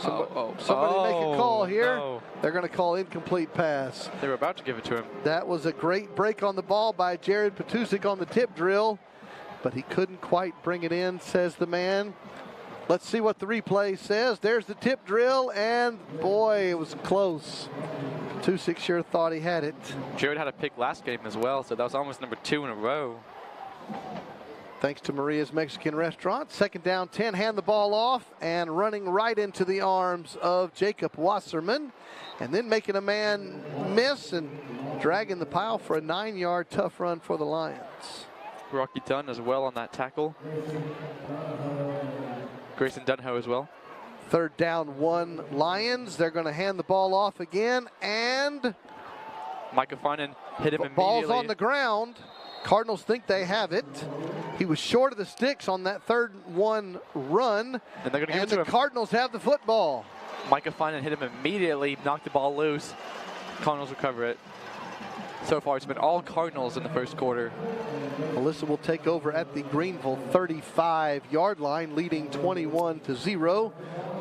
Somebody make a call here. No. They're going to call incomplete pass. They were about to give it to him. That was a great break on the ball by Jared Petusik on the tip drill, but he couldn't quite bring it in, says the man. Let's see what the replay says. There's the tip drill, and boy, it was close. Petusik sure thought he had it. Jared had a pick last game as well, so that was almost number 2 in a row. Thanks to Maria's Mexican Restaurant. Second down, 10, hand the ball off, and running right into the arms of Jacob Wasserman, and then making a man miss and dragging the pile for a 9-yard tough run for the Lions. Rocky Dunn as well on that tackle. Grayson Dunho as well. Third down, 1 Lions. They're going to hand the ball off again, and Micah Finan hit him immediately. Ball's on the ground. Cardinals think they have it. He was short of the sticks on that 3rd-1 run, and they're going to give it to the him. Cardinals have the football. Micah Finan hit him immediately, knocked the ball loose. Cardinals recover it. So far, it's been all Cardinals in the first quarter. Melissa will take over at the Greenville 35-yard line, leading 21-0.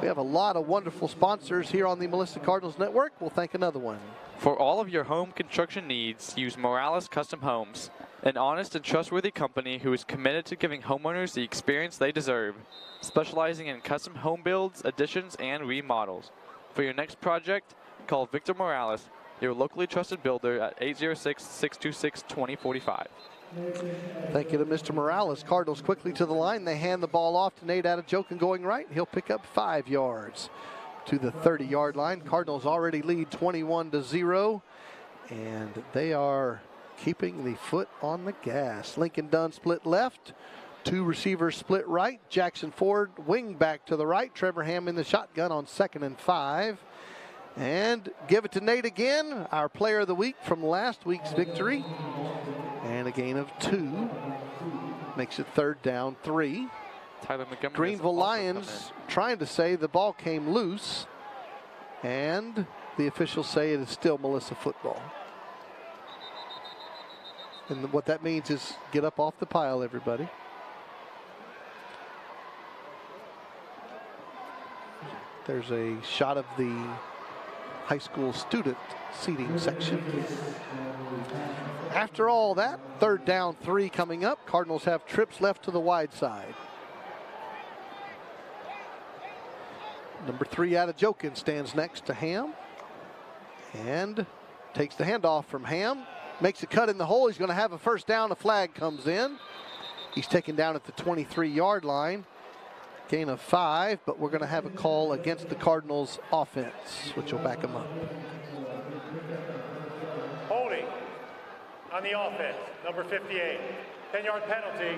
We have a lot of wonderful sponsors here on the Melissa Cardinals Network. We'll thank another one. For all of your home construction needs, use Morales Custom Homes, an honest and trustworthy company who is committed to giving homeowners the experience they deserve, specializing in custom home builds, additions, and remodels. For your next project, call Victor Morales, your locally trusted builder, at 806-626-2045. Thank you to Mr. Morales. Cardinals quickly to the line. They hand the ball off to Nate Adejokin going right. He'll pick up 5 yards to the 30-yard line. Cardinals already lead 21-0, and they are keeping the foot on the gas. Lincoln Dunn split left. 2 receivers split right. Jackson Ford wing back to the right. Trevor Ham in the shotgun on 2nd and 5. And give it to Nate again, our player of the week from last week's victory. And a gain of 2. Makes it 3rd down 3. Tyler Montgomery. Greenville Lions trying to say the ball came loose. And the officials say it is still Melissa football. And what that means is get up off the pile, everybody. There's a shot of the high school student seating section. After all that, 3rd down 3 coming up. Cardinals have trips left to the wide side. Number 3 Adejokin stands next to Ham and takes the handoff from Ham. Makes a cut in the hole. He's going to have a first down. A flag comes in. He's taken down at the 23-yard line. Gain of 5, but we're going to have a call against the Cardinals offense, which will back him up. Holding on the offense, number 58. 10-yard penalty.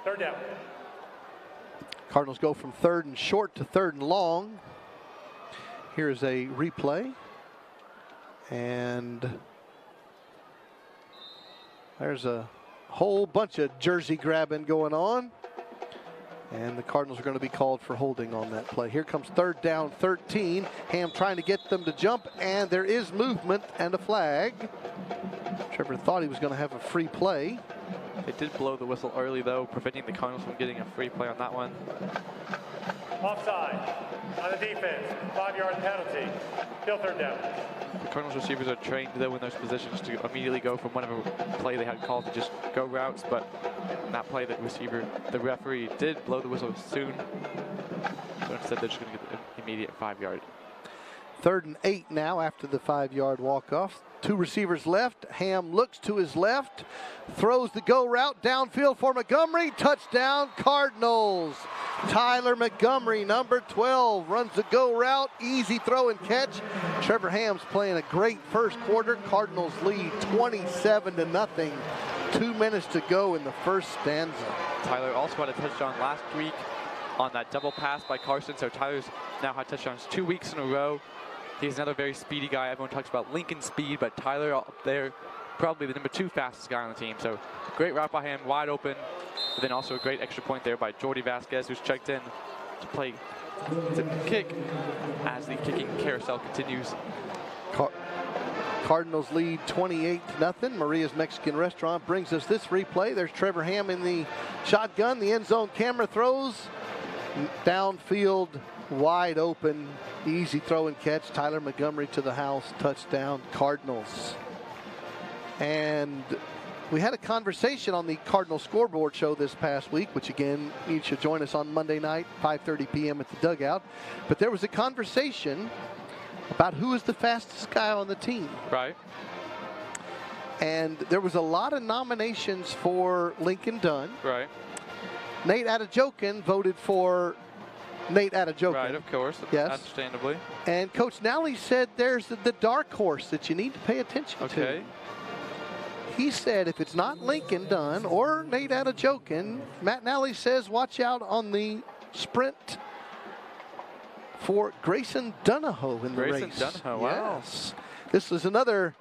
3rd down. Cardinals go from 3rd and short to 3rd and long. Here's a replay. And there's a whole bunch of jersey grabbing going on. And the Cardinals are going to be called for holding on that play. Here comes 3rd down 13. Ham trying to get them to jump, and there is movement and a flag. Trevor thought he was going to have a free play. They did blow the whistle early, though, preventing the Cardinals from getting a free play on that one. Offside on the defense, 5-yard penalty. Still third down. The Cardinals receivers are trained, though, in those positions to immediately go from whatever play they had called to just go routes, but in that play, the referee did blow the whistle soon. So instead, they're just going to get the immediate 5-yard. 3rd and 8 now after the 5-yard walk-off. 2 receivers left. Ham looks to his left, throws the go route downfield for Montgomery. Touchdown, Cardinals. Tyler Montgomery, number 12, runs the go route. Easy throw and catch. Trevor Ham's playing a great first quarter. Cardinals lead 27-0. 2 minutes to go in the first stanza. Tyler also had a touchdown last week on that double pass by Carson, so Tyler's now had touchdowns 2 weeks in a row. He's another very speedy guy. Everyone talks about Lincoln speed, but Tyler up there, probably the number 2 fastest guy on the team. So great route by him, wide open. But then also a great extra point there by Jordy Vasquez, who's checked in to kick as the kicking carousel continues. Cardinals lead 28-0. Maria's Mexican Restaurant brings us this replay. There's Trevor Ham in the shotgun. The end zone camera throws downfield, wide open, easy throw and catch. Tyler Montgomery to the house, touchdown, Cardinals. And we had a conversation on the Cardinal Scoreboard show this past week, which again, you should join us on Monday night, 5:30 p.m. at the dugout. But there was a conversation about who is the fastest guy on the team. Right. And there was a lot of nominations for Lincoln Dunn. Right. Nate Adejokin voted for Nate Adejokin. Right, of course. Yes. Understandably. And Coach Nally said there's the dark horse that you need to pay attention to. Okay. He said if it's not Lincoln Dunn or Nate Adejokin, Matt Nally says watch out on the sprint for Grayson Donahoe in the race. Grayson Donahoe, wow. Yes. This is another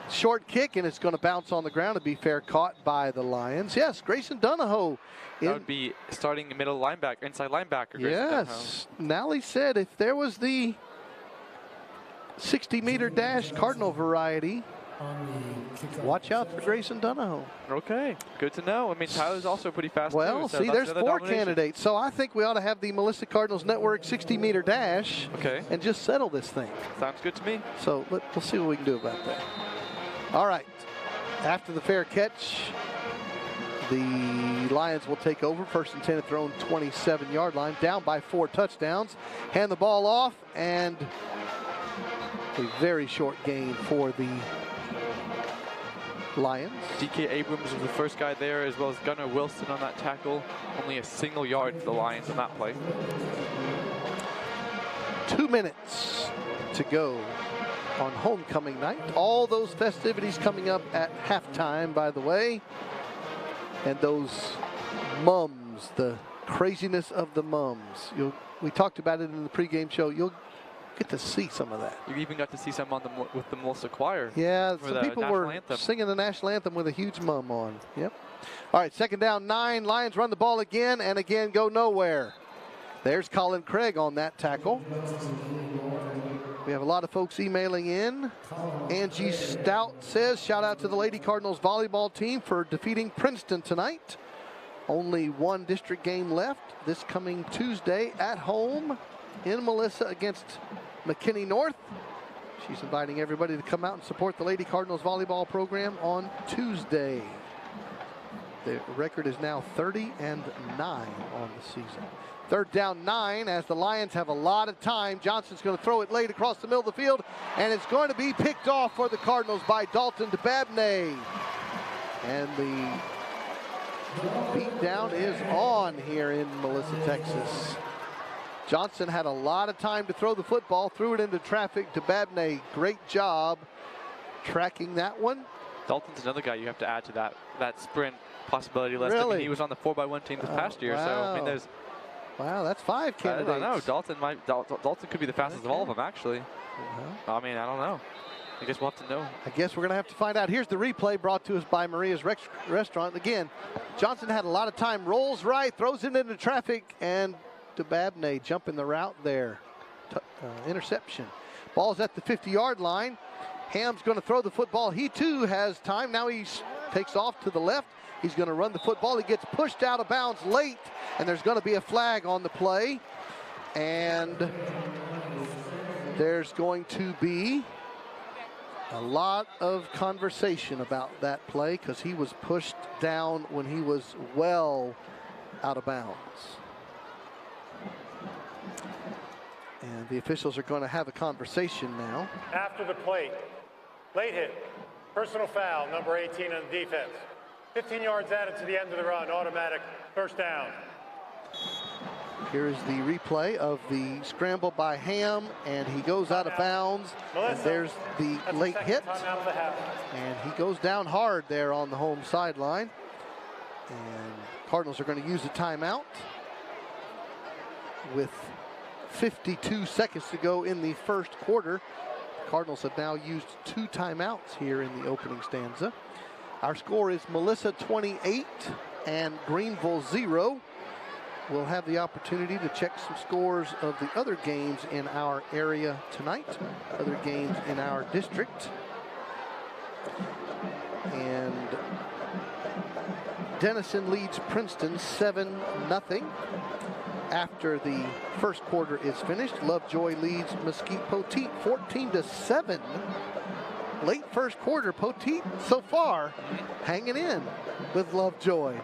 short kick, and it's going to bounce on the ground to be fair caught by the Lions. Yes, Grayson Donahoe. That would be starting middle linebacker, inside linebacker. Yes. Nally said if there was the 60-meter dash Cardinal variety, watch out for Grayson Donahoe. Okay, good to know. I mean, Tyler's also pretty fast well, too. So see, there's 4 candidates. So I think we ought to have the Melissa Cardinals Network 60-meter dash and just settle this thing. Sounds good to me. So we'll see what we can do about that. All right. After the fair catch, the Lions will take over. 1st and 10 at their own 27-yard line. Down by 4 touchdowns. Hand the ball off, and a very short gain for the Lions. DK Abrams was the first guy there, as well as Gunnar Wilson on that tackle. Only a single yard for the Lions on that play. 2 minutes to go on homecoming night. All those festivities coming up at halftime, by the way. And those mums, the craziness of the mums. We talked about it in the pregame show. You'll get to see some of that. You even got to see some with the Melissa Choir. Yeah, some people were singing the national anthem with a huge mum on. Yep. All right, 2nd down, 9. Lions run the ball again and again go nowhere. There's Colin Craig on that tackle. We have a lot of folks emailing in. Angie Stout says, shout out to the Lady Cardinals volleyball team for defeating Princeton tonight. Only 1 district game left this coming Tuesday at home in Melissa against McKinney North. She's inviting everybody to come out and support the Lady Cardinals volleyball program on Tuesday. The record is now 30-9 on the season. 3rd down, 9 as the Lions have a lot of time. Johnson's going to throw it late across the middle of the field, and it's going to be picked off for the Cardinals by Dalton DeBabney. And the beat down is on here in Melissa, Texas. Johnson had a lot of time to throw the football, threw it into traffic. DeBabney, great job tracking that one. Dalton's another guy you have to add to that sprint possibility list. Really? I mean, he was on the 4x1 team this past year, so I mean, there's. Wow, that's 5 candidates. I don't know. Dalton could be the fastest of all of them, actually. I mean, I don't know. I guess we'll have to know. I guess we're going to have to find out. Here's the replay brought to us by Maria's Restaurant. Again, Johnson had a lot of time. Rolls right, throws it into traffic, and DeBabney jumping the route there. Interception. Ball's at the 50-yard line. Ham's going to throw the football. He, too, has time. Now he's takes off to the left. He's going to run the football. He gets pushed out of bounds late, and there's going to be a flag on the play. And there's going to be a lot of conversation about that play because he was pushed down when he was well out of bounds. And the officials are going to have a conversation now. After the plate, late hit, personal foul, number 18 on the defense. 15 yards added to the end of the run, automatic first down. Here's the replay of the scramble by Ham, and he goes out of bounds. And there's the late hit. And he goes down hard there on the home sideline. And Cardinals are going to use a timeout with 52 seconds to go in the first quarter. The Cardinals have now used 2 timeouts here in the opening stanza. Our score is Melissa 28 and Greenville 0. We'll have the opportunity to check some scores of the other games in our area tonight, other games in our district. And Denison leads Princeton 7-0. After the first quarter is finished, Lovejoy leads Mesquite Poteet 14-7. Late first quarter, Poteet so far hanging in with Lovejoy.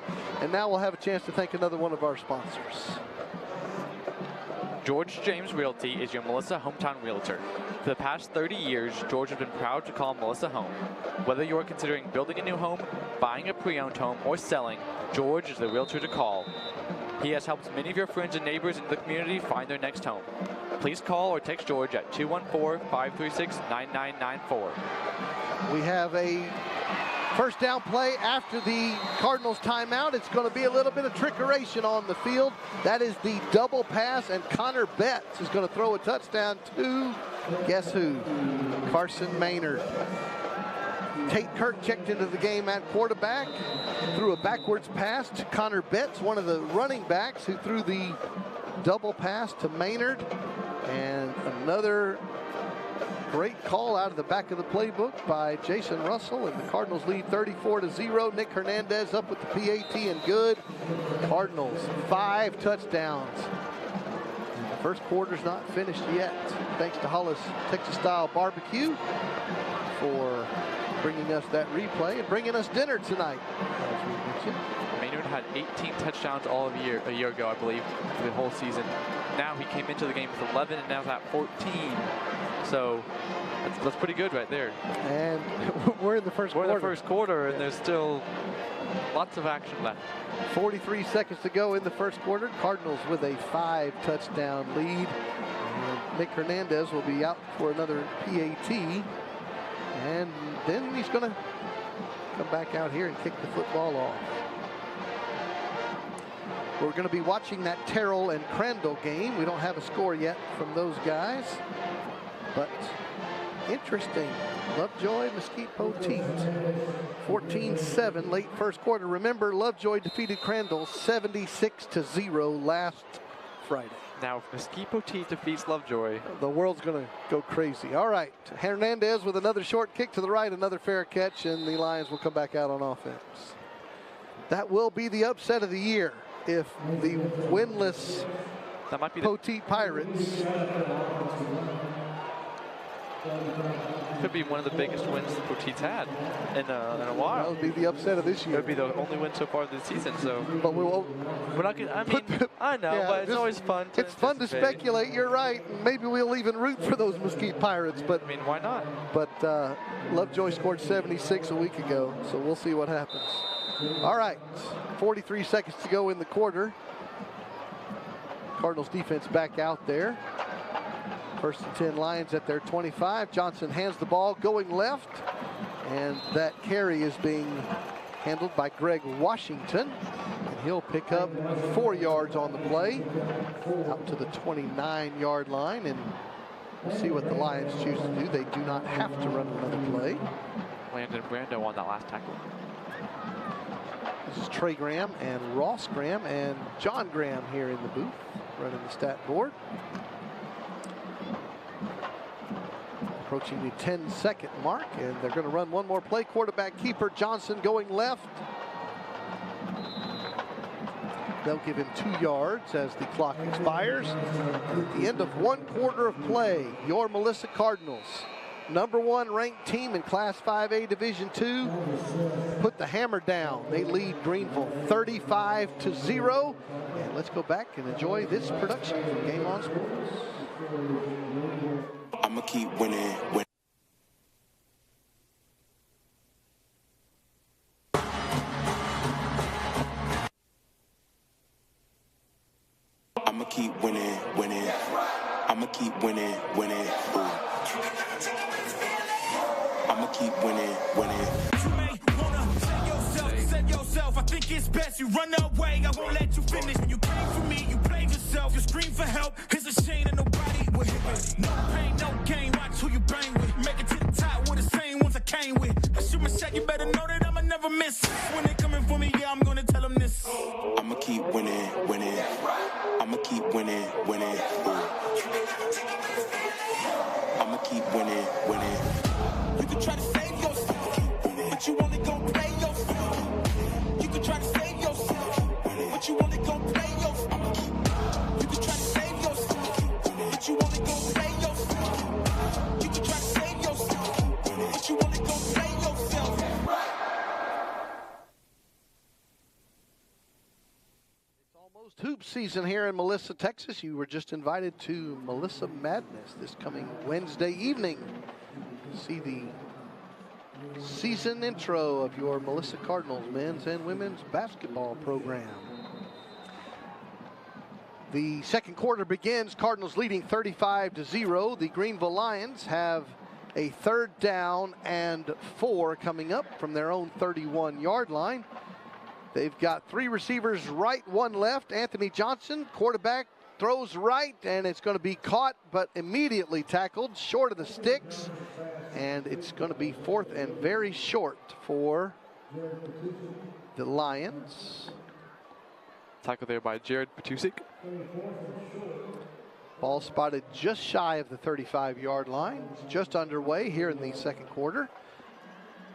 And now we'll have a chance to thank another one of our sponsors. George James Realty is your Melissa hometown realtor. For the past 30 years, George has been proud to call Melissa home. Whether you are considering building a new home, buying a pre-owned home, or selling, George is the realtor to call. He has helped many of your friends and neighbors in the community find their next home. Please call or text George at 214-536-9994. We have a first down play after the Cardinals timeout. It's going to be a little bit of trickeration on the field. That is the double pass, and Connor Betts is going to throw a touchdown to, guess who? Carson Maynard. Tate Kirk checked into the game at quarterback, threw a backwards pass to Connor Betts, one of the running backs, who threw the double pass to Maynard. And another great call out of the back of the playbook by Jason Russell, and the Cardinals lead 34-0. Nick Hernandez up with the PAT and good. Cardinals 5 touchdowns. And the first quarter's not finished yet. Thanks to Hollis Texas Style Barbecue for bringing us that replay and bringing us dinner tonight, as we mentioned. Maynard had 18 touchdowns a year ago, I believe, for the whole season. Now he came into the game with 11 and now is at 14. So that's pretty good right there. And we're in the first quarter. We're in the first quarter, and there's still lots of action left. 43 seconds to go in the first quarter. Cardinals with a 5-touchdown lead. And Nick Hernandez will be out for another PAT. And then he's going to come back out here and kick the football off. We're going to be watching that Terrell and Crandall game. We don't have a score yet from those guys, but interesting. Lovejoy, Mesquite Poteet, 14-7 late first quarter. Remember, Lovejoy defeated Crandall 76-0 last Friday. Now, if Mesquite Poteet defeats Lovejoy, the world's going to go crazy. All right, Hernandez with another short kick to the right, another fair catch, and the Lions will come back out on offense. That will be the upset of the year if the winless Poteet Pirates could be one of the biggest wins the Poteet's had in a while. That would be the upset of this year. It would be the only win so far this season. So, but we're not gonna. I mean, I know, yeah, but it's always fun. It's fun to speculate. You're right. Maybe we'll even root for those Mesquite Pirates. But I mean, why not? But Lovejoy scored 76 a week ago, so we'll see what happens. All right, 43 seconds to go in the quarter. Cardinals defense back out there. First and 10 Lions at their 25. Johnson hands the ball going left, and that carry is being handled by Greg Washington, and he'll pick up 4 yards on the play out to the 29-yard line, and we'll see what the Lions choose to do. They do not have to run another play. Landon Brando on that last tackle. This is Trey Graham and Ross Graham and John Graham here in the booth running the stat board. approaching the 10-second mark, and they're going to run one more play. Quarterback keeper Johnson going left. They'll give him 2 yards as the clock expires. At the end of 1 quarter of play, your Melissa Cardinals, #1 ranked team in Class 5A Division II, put the hammer down. They lead Greenville 35-0. And let's go back and enjoy this production from Game On Sports. I'ma keep winning. I'ma keep winning. I'ma keep winning. Ooh. I'ma keep winning. You may wanna save yourself. I think it's best you run away. I won't let you finish. You came for me, you played yourself. You scream for help. It's a shame that nobody will hit me. No pain, no gain. Watch who you bang with. Make it to the top with the same ones I came with. I shoot my shot. You better know that I'ma never miss. When they coming for me, yeah, I'm gonna tell them this. I'ma keep winning. I'ma keep winning. Ooh. I'ma keep winning. You can try to save yourself, but you only gon' play yourself. You can try to save yourself, but you only gon' play yourself. You can try to save yourself, but you only gon' play yourself. You can try to save yourself, but you only gon' play yourself. It's almost hoop season here in Melissa, Texas. You were just invited to Melissa Madness this coming Wednesday evening. See the season intro of your Melissa Cardinals men's and women's basketball program. The second quarter begins. Cardinals leading 35-0. The Greenville Lions have a 3rd down and 4 coming up from their own 31-yard line. They've got 3 receivers right, 1 left. Anthony Johnson, quarterback, throws right, and it's going to be caught, but immediately tackled short of the sticks. And it's going to be 4th and very short for the Lions. Tackle there by Jared Patusik. Ball spotted just shy of the 35-yard line. It's just underway here in the second quarter.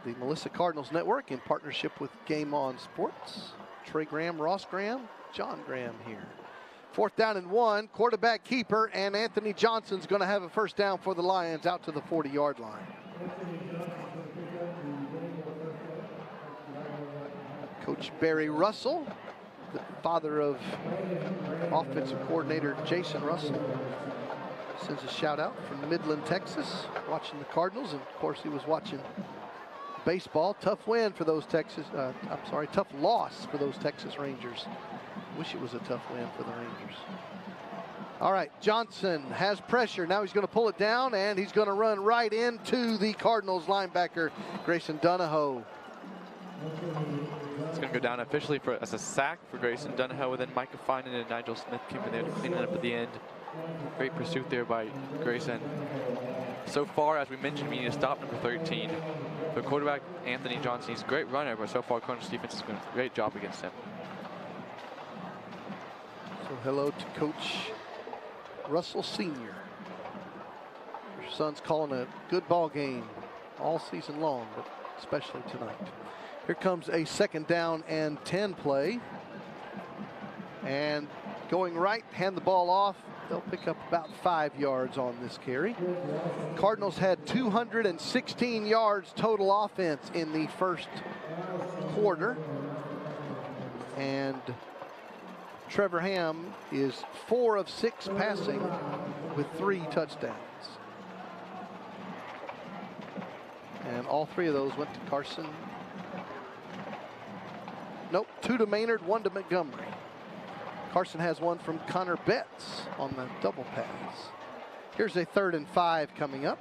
The Melissa Cardinals Network in partnership with Game On Sports. Trey Graham, Ross Graham, John Graham here. 4th down and 1, quarterback keeper, and Anthony Johnson's going to have a 1st down for the Lions out to the 40-yard line. Coach Barry Russell, the father of offensive coordinator Jason Russell, sends a shout out from Midland, Texas, watching the Cardinals, and of course he was watching baseball. Tough win for those tough loss for those Texas Rangers. Wish it was a tough win for the Rangers. All right, Johnson has pressure. Now he's going to pull it down, and he's going to run right into the Cardinals linebacker, Grayson Donahoe. It's going to go down officially as a sack for Grayson Donahoe, and then Micah Finan and Nigel Smith came in there to clean it up at the end. Great pursuit there by Grayson. So far, as we mentioned, we need to stop number 13. For quarterback Anthony Johnson, he's a great runner, but so far Cardinals defense has done a great job against him. So hello to Coach Russell Sr. Your son's calling a good ball game all season long, but especially tonight. Here comes a 2nd down and 10 play. And going right, hand the ball off. They'll pick up about 5 yards on this carry. Cardinals had 216 yards total offense in the first quarter. And Trevor Ham is 4 of 6 passing with 3 touchdowns. And all 3 of those went to Carson. Nope, 2 to Maynard, 1 to Montgomery. Carson has 1 from Connor Betts on the double pass. Here's a 3rd and 5 coming up.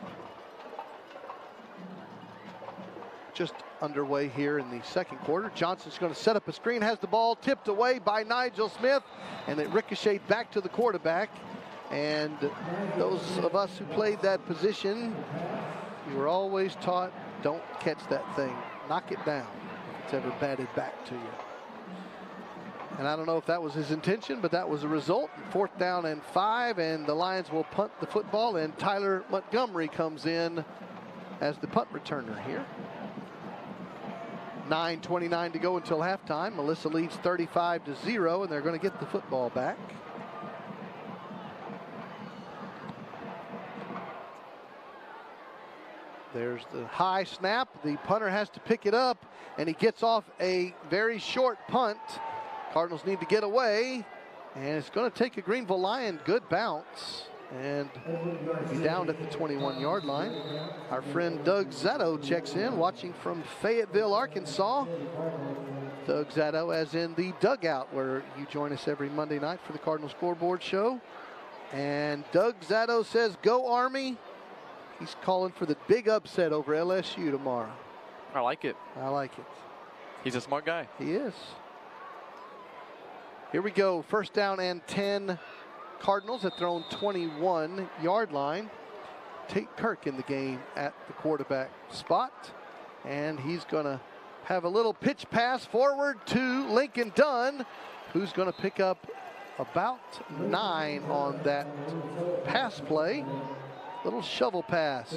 Just underway here in the second quarter. Johnson's going to set up a screen, has the ball tipped away by Nigel Smith, and it ricocheted back to the quarterback. And those of us who played that position, you were always taught, don't catch that thing. Knock it down if it's ever batted back to you. And I don't know if that was his intention, but that was the result. 4th down and 5, and the Lions will punt the football, and Tyler Montgomery comes in as the punt returner here. 9:29 to go until halftime. Melissa leads 35-0, and they're going to get the football back. There's the high snap. The punter has to pick it up, and he gets off a very short punt. Cardinals need to get away, and it's going to take a Greenville Lion good bounce and be down at the 21-yard line. Our friend Doug Zatto checks in, watching from Fayetteville, Arkansas. Doug Zatto, as in the dugout, where you join us every Monday night for the Cardinal Scoreboard Show. And Doug Zatto says, "Go Army." He's calling for the big upset over LSU tomorrow. I like it. I like it. He's a smart guy. He is. Here we go. 1st down and 10. Cardinals at their own 21-yard line. Tate Kirk in the game at the quarterback spot. And he's going to have a little pitch pass forward to Lincoln Dunn, who's going to pick up about 9 on that pass play. Little shovel pass.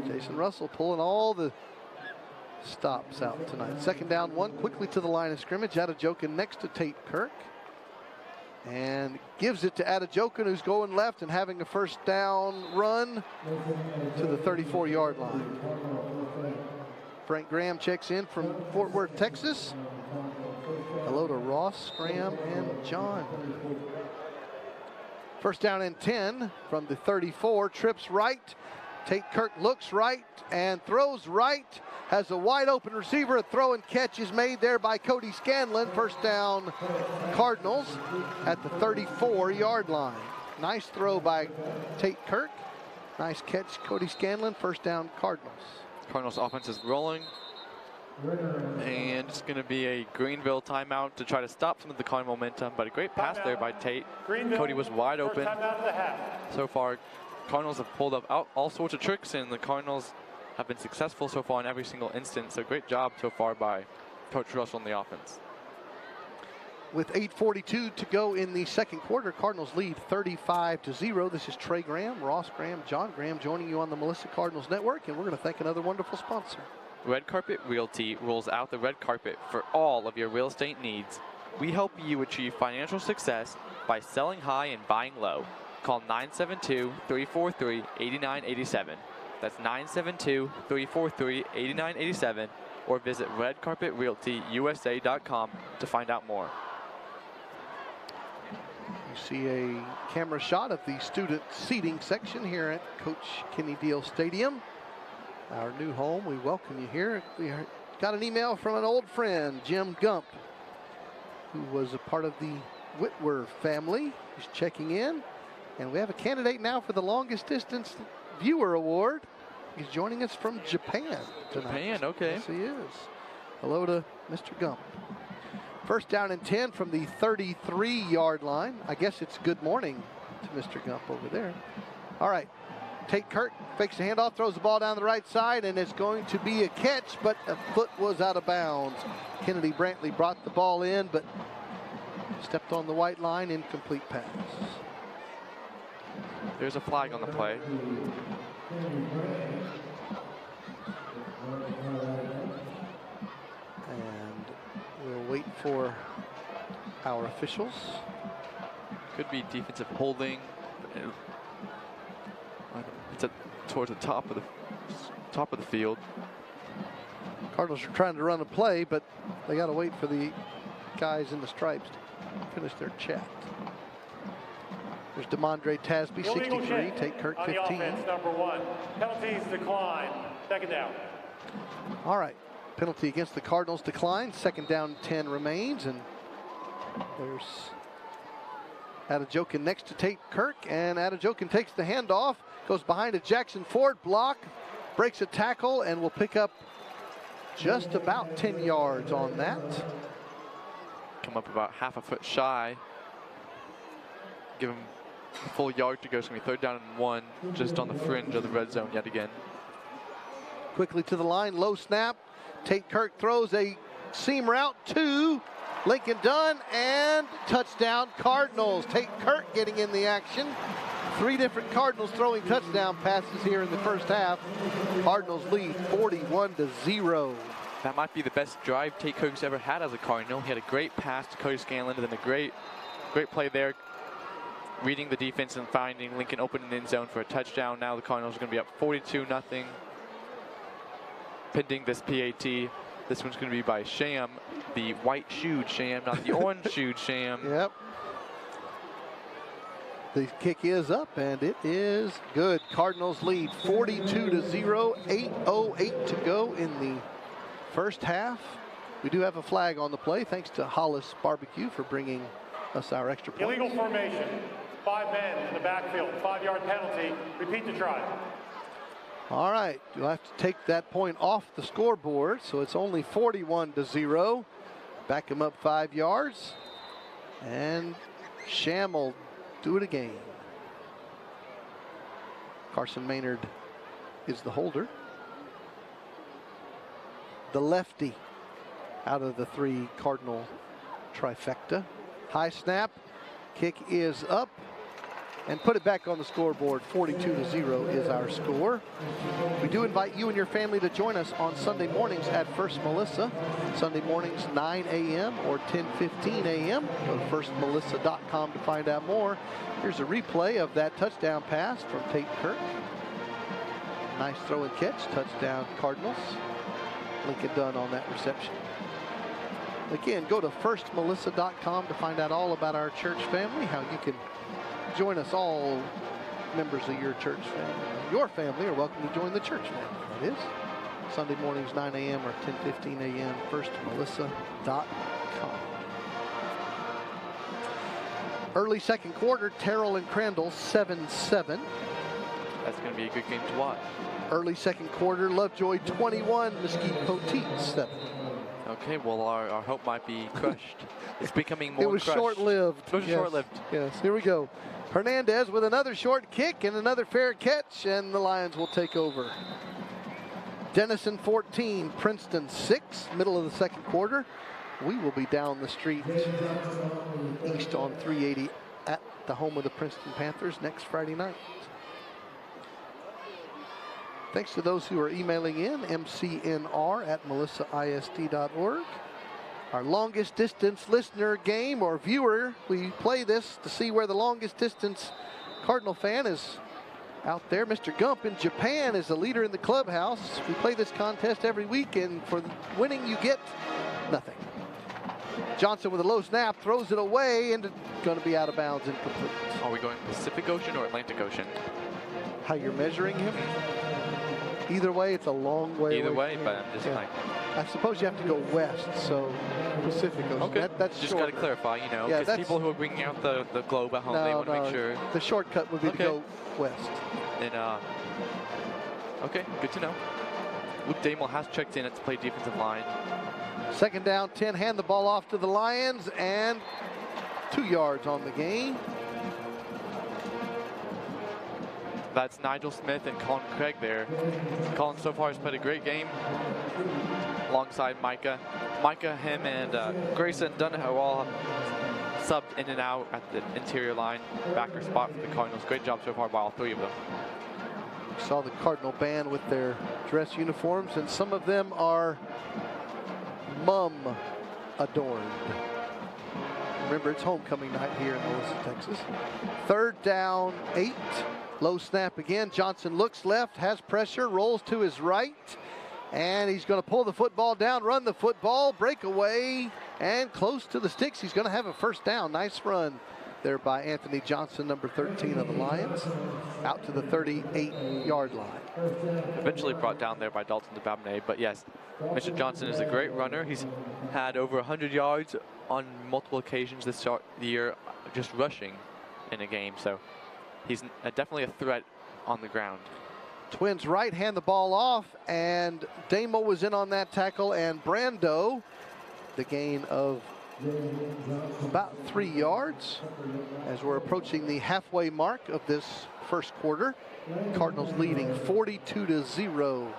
Jason Russell pulling all the stops out tonight. 2nd down, 1, quickly to the line of scrimmage. Adejokin next to Tate Kirk. And gives it to Adejokin, who's going left and having a 1st down run to the 34-yard line. Frank Graham checks in from Fort Worth, Texas. Hello to Ross, Graham, and John. 1st down and 10 from the 34. Trips right. Tate Kirk looks right and throws right. Has a wide open receiver. A throw and catch is made there by Cody Scanlon. 1st down Cardinals at the 34-yard line. Nice throw by Tate Kirk. Nice catch, Cody Scanlon. 1st down Cardinals. Cardinals offense is rolling. And it's going to be a Greenville timeout to try to stop some of the Cardinal momentum. But a great pass there by Tate. Cody was wide open. So far, Cardinals have pulled up all sorts of tricks, and the Cardinals have been successful so far in every single instance. So great job so far by Coach Russell on the offense. With 8:42 to go in the 2nd quarter, Cardinals lead 35-0. This is Trey Graham, Ross Graham, John Graham joining you on the Melissa Cardinals Network, and we're going to thank another wonderful sponsor. Red Carpet Realty rolls out the red carpet for all of your real estate needs. We help you achieve financial success by selling high and buying low. Call 972-343-8987. That's 972-343-8987, or visit redcarpetrealtyusa.com to find out more. You see a camera shot of the student seating section here at Coach Kenny Deal Stadium. Our new home, we welcome you here. We got an email from an old friend, Jim Gump, who was a part of the Whitwer family. He's checking in, and we have a candidate now for the longest distance viewer award. He's joining us from Japan tonight. Japan, okay. Yes, he is. Hello to Mr. Gump. 1st down and 10 from the 33-yard line. I guess it's good morning to Mr. Gump over there. All right. Tate Kirk fakes the handoff, throws the ball down the right side, and it's going to be a catch, but a foot was out of bounds. Kennedy Brantley brought the ball in, but stepped on the white line, incomplete pass. There's a flag on the play. And we'll wait for our officials. Could be defensive holding. It's towards the top of the field. Cardinals are trying to run a play, but they got to wait for the guys in the stripes to finish their chat. There's DeMondre Tasby, 63. Tate Kirk, 15. On the offense, number 1. Penalties decline. 2nd down. All right. Penalty against the Cardinals declines. 2nd down, 10 remains, and there's Adejokin next to Tate Kirk, and Adejokin takes the handoff, goes behind a Jackson Ford block, breaks a tackle, and will pick up just about 10 yards on that. Come up about half a foot shy. Give him a full yard to go. It's going to be 3rd down and 1, just on the fringe of the red zone yet again. Quickly to the line, low snap. Tate Kirk throws a seam route to Lincoln Dunn, and touchdown Cardinals. Tate Kirk getting in the action. 3 different Cardinals throwing touchdown passes here in the first half. Cardinals lead 41-0. That might be the best drive Tate Kirk's ever had as a Cardinal. He had a great pass to Cody Scanlon, and then a great play there, reading the defense and finding Lincoln open in the end zone for a touchdown. Now the Cardinals are going to be up 42-0. Pending this PAT. This one's going to be by Sham, the white-shoed Sham, not the orange-shoed Sham. Yep. The kick is up, and it is good. Cardinals lead 42-0, 8:08 to go in the first half. We do have a flag on the play, thanks to Hollis Barbecue for bringing us our extra point. Illegal formation. 5 men in the backfield. 5-yard penalty. Repeat the try. All right, you'll have to take that point off the scoreboard, so it's only 41-0. Back him up 5 yards, and Sham will do it again. Carson Maynard is the holder. The lefty out of the 3 Cardinal trifecta. High snap, kick is up, and put it back on the scoreboard. 42-0 is our score. We do invite you and your family to join us on Sunday mornings at First Melissa. Sunday mornings 9 a.m. or 10:15 a.m. Go to firstmelissa.com to find out more. Here's a replay of that touchdown pass from Tate Kirk. Nice throw and catch. Touchdown Cardinals. Lincoln Dunn on that reception. Again, go to firstmelissa.com to find out all about our church family, how you can join us. All members of your church family. Your family are welcome to join the church family, that is. Sunday mornings, 9 a.m. or 10:15 a.m. firstmelissa.com. Early second quarter, Terrell and Crandall 7-7. That's going to be a good game to watch. Early second quarter, Lovejoy 21, Mesquite Poteet 7. Okay, well, our hope might be crushed. It's becoming more It was crushed. short-lived. It was short-lived. Yes, here we go. Hernandez with another short kick and another fair catch, and the Lions will take over. Denison 14, Princeton 6, middle of the second quarter. We will be down the street east on 380 at the home of the Princeton Panthers next Friday night. Thanks to those who are emailing in, mcnr@melissaisd.org. Our longest distance listener game or viewer, we play this to see where the longest distance Cardinal fan is out there. Mr. Gump in Japan is the leader in the clubhouse. We play this contest every week, and for winning you get nothing. Johnson with a low snap, throws it away, and it's going to be out of bounds, incomplete. Are we going Pacific Ocean or Atlantic Ocean? How you're measuring him? Either way, it's a long way Either away. way, but I'm just like... I suppose you have to go west, so Pacific Ocean. Okay, that's just got to clarify, you know, because people who are bringing out the globe at home, they want to make sure. The shortcut would be to go west. And, okay, good to know. Luke Damel has checked in at the play defensive line. Second down, 10, hand the ball off to the Lions, and 2 yards on the gain. That's Nigel Smith and Colin Craig there. Colin so far has played a great game alongside Micah. Micah, him, and Grayson Dunham all subbed in and out at the interior line backer spot for the Cardinals. Great job so far by all 3 of them. Saw the Cardinal band with their dress uniforms, and some of them are mum adorned. Remember, it's homecoming night here in Melissa, Texas. Third down, 8. Low snap again. Johnson looks left, has pressure, rolls to his right, and he's going to pull the football down, run the football, breakaway, and close to the sticks. He's going to have a first down. Nice run there by Anthony Johnson, number 13 of the Lions, out to the 38-yard line. Eventually brought down there by Dalton DeBabney, but yes, Mr. Johnson is a great runner. He's had over 100 yards on multiple occasions this year, just rushing in a game, so he's definitely a threat on the ground. Twins right hand the ball off, and Damo was in on that tackle, and Brando, the gain of about 3 yards as we're approaching the halfway mark of this first quarter. Cardinals leading 42-0.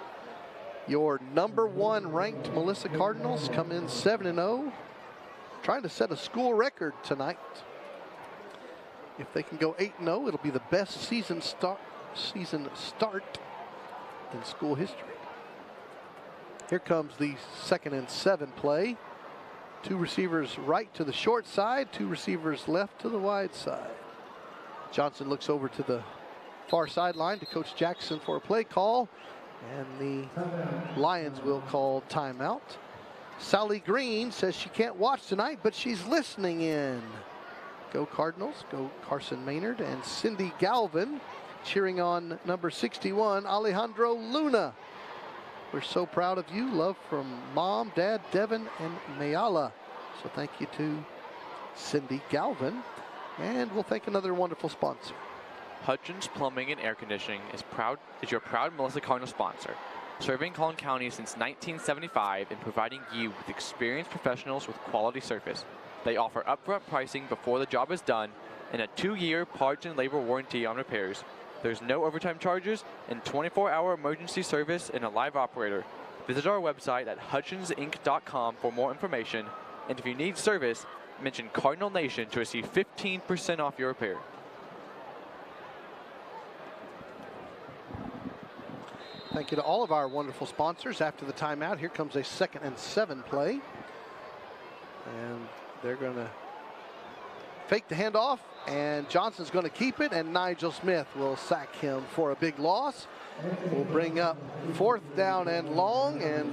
Your number 1 ranked Melissa Cardinals come in 7-0. trying to set a school record tonight. If they can go 8-0, it'll be the best season start in school history. Here comes the 2nd and 7 play. 2 receivers right to the short side, 2 receivers left to the wide side. Johnson looks over to the far sideline to Coach Jackson for a play call, and the Lions will call timeout. Sally Green says she can't watch tonight, but she's listening in. Go Cardinals, go Carson Maynard, and Cindy Galvin cheering on number 61, Alejandro Luna. We're so proud of you. Love from Mom, Dad, Devin, and Mayala. So thank you to Cindy Galvin. And we'll thank another wonderful sponsor. Hutchins Plumbing and Air Conditioning is your proud Melissa Cardinal sponsor, serving Collin County since 1975 and providing you with experienced professionals with quality service. They offer upfront pricing before the job is done and a 2-year parts and labor warranty on repairs. There's no overtime charges and 24-hour emergency service and a live operator. Visit our website at hutchinsinc.com for more information. And if you need service, mention Cardinal Nation to receive 15% off your repair. Thank you to all of our wonderful sponsors. After the timeout, here comes a 2nd and 7 play. And they're going to fake the handoff, and Johnson's going to keep it, and Nigel Smith will sack him for a big loss. We'll bring up 4th down and long, and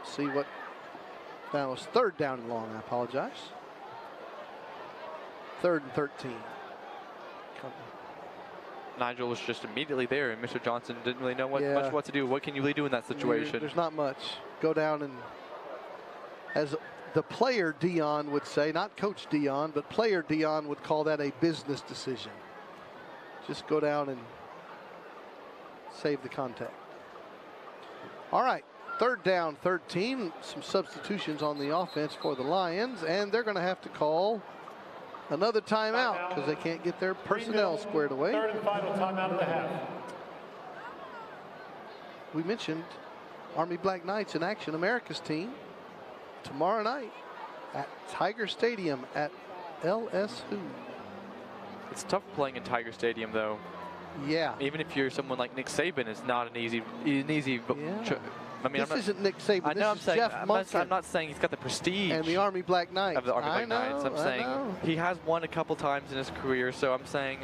see what, that was 3rd down and long, I apologize. 3rd and 13. Nigel was just immediately there, and Mr. Johnson didn't really know much what to do. What can you really do in that situation? There's not much. Go down and, as the player Dion would say, not Coach Dion, but player Dion would call that a business decision. Just go down and save the contact. All right, 3rd down, 13. Some substitutions on the offense for the Lions, and they're going to have to call another timeout because they can't get their personnel squared away. 3rd and final timeout of the half. We mentioned Army Black Knights in action, America's team, tomorrow night at Tiger Stadium at LSU. It's tough playing in Tiger Stadium, though. Yeah. Even if you're someone like Nick Saban, it's not an easy. I mean, this isn't Nick Saban. I know. This is Jeff Monken. I'm not saying he's got the prestige and the Army Black Knights of the Army Black Knights. I'm saying he has won a couple times in his career. So I'm saying.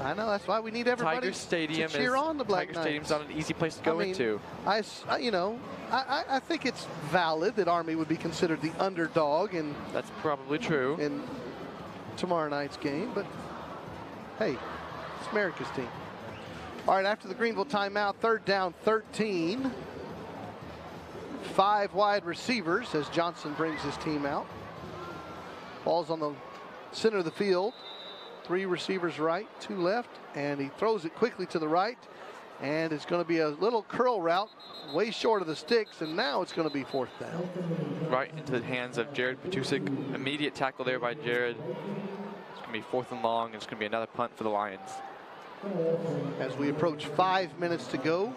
I know, that's why we need everybody Tiger Stadium to cheer on the Black Knights. Tiger Stadium's not an easy place to go into. I think it's valid that Army would be considered the underdog, and that's probably true in tomorrow night's game. But hey, it's America's team. All right, after the Greenville timeout, 3rd down, 13. 5 wide receivers as Johnson brings his team out. Ball's on the center of the field. 3 receivers right, 2 left, and he throws it quickly to the right, and it's going to be a little curl route way short of the sticks, and now it's going to be 4th down. Right into the hands of Jared Petusik. Immediate tackle there by Jared. It's going to be 4th and long, and it's going to be another punt for the Lions. As we approach 5 minutes to go,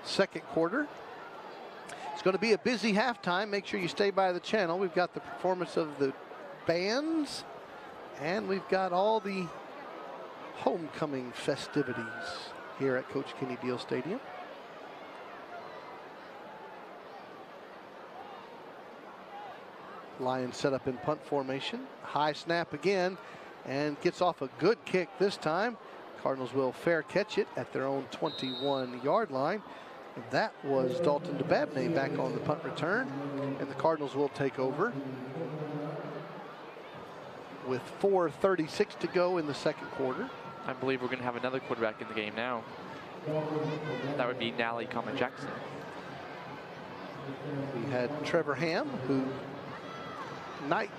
2nd quarter. It's going to be a busy halftime. Make sure you stay by the channel. We've got the performance of the bands, and we've got all the homecoming festivities here at Coach Kenny Deal Stadium. Lions set up in punt formation. High snap again, and gets off a good kick this time. Cardinals will fair catch it at their own 21-yard line. And that was Dalton DeBabney back on the punt return, and the Cardinals will take over with 4:36 to go in the 2nd quarter. I believe we're going to have another quarterback in the game now. That would be Nally Jackson. We had Trevor Ham, who might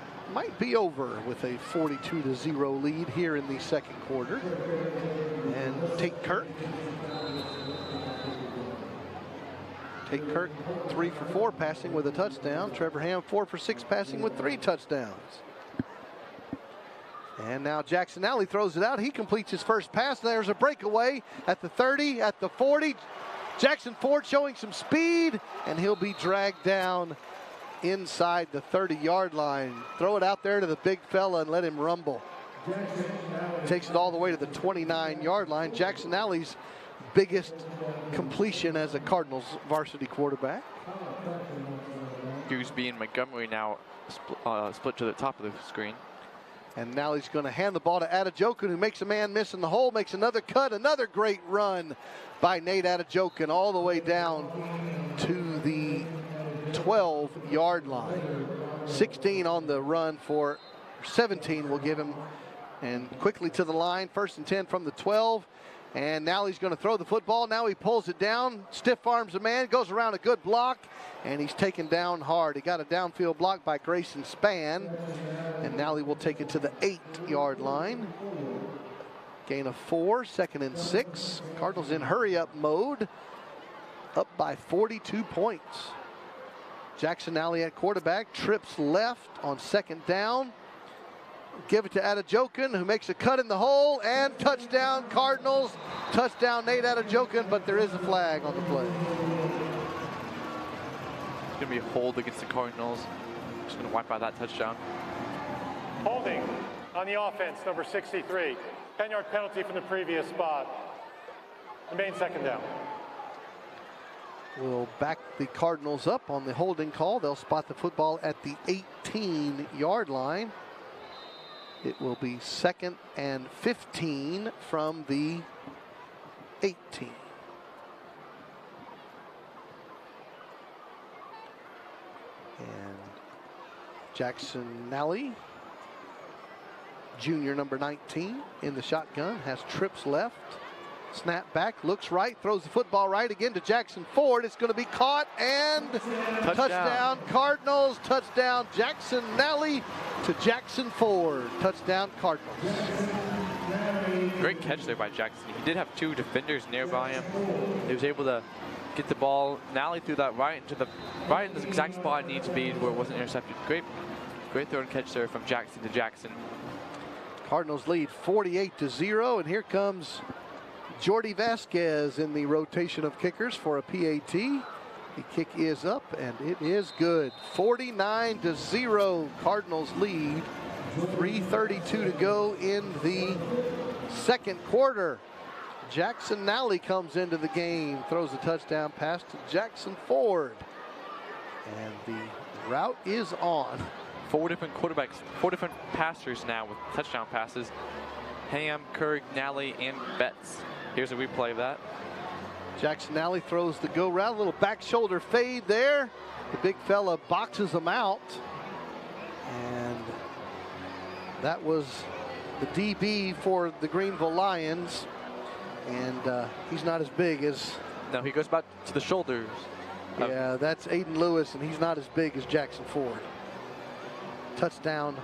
be over with a 42-0 lead here in the 2nd quarter. And Tate Kirk. 3 for 4 passing with a touchdown. Trevor Ham 4 for 6 passing with 3 touchdowns. And now Jackson Alley throws it out. He completes his first pass. There's a breakaway at the 30, at the 40. Jackson Ford showing some speed, and he'll be dragged down inside the 30-yard line. Throw it out there to the big fella and let him rumble. Takes it all the way to the 29-yard line. Jackson Alley's biggest completion as a Cardinals varsity quarterback. Gooseby and Montgomery now split to the top of the screen. And now he's going to hand the ball to Adejoken, who makes a man miss in the hole, makes another cut, another great run by Nate Adejoken all the way down to the 12-yard line. 16 on the run for 17 will give him, and quickly to the line, 1st and 10 from the 12. And now he's going to throw the football. Now he pulls it down, stiff arms a man, goes around a good block, and he's taken down hard. He got a downfield block by Grayson Spann, and now he will take it to the 8-yard line. Gain of 4, 2nd and 6. Cardinals in hurry-up mode, up by 42 points. Jackson Alley at quarterback, trips left on 2nd down. Give it to Adejoken, who makes a cut in the hole, and touchdown Cardinals. Touchdown Nate Adejoken, but there is a flag on the play. It's going to be a hold against the Cardinals. Just going to wipe out that touchdown. Holding on the offense, number 63. 10-yard penalty from the previous spot. Remain 2nd down. We'll back the Cardinals up on the holding call. They'll spot the football at the 18-yard line. It will be 2nd and 15 from the 18. And Jackson Nally, junior number 19 in the shotgun, has trips left. Snap back, looks right, throws the football right again to Jackson Ford. It's going to be caught, and touchdown Cardinals. Touchdown Jackson Nally to Jackson Ford. Touchdown Cardinals. Great catch there by Jackson. He did have 2 defenders nearby him. He was able to get the ball. Nally threw that right in the exact spot it needed to be where it wasn't intercepted. Great throw and catch there from Jackson to Jackson. Cardinals lead 48-0, and here comes Jordy Vasquez in the rotation of kickers for a PAT. The kick is up, and it is good. 49-0, Cardinals lead. 3:32 to go in the 2nd quarter. Jackson Nally comes into the game, throws a touchdown pass to Jackson Ford. And the route is on. 4 different quarterbacks, 4 different passers now with touchdown passes. Ham, Kurg, Nally, and Betts. Here's a replay of that. Jackson Nally throws the go route, a little back shoulder fade there. The big fella boxes him out. And that was the DB for the Greenville Lions. And he's not as big as... No, he goes back to the shoulders. Yeah, that's Aiden Lewis, and he's not as big as Jackson Ford. Touchdown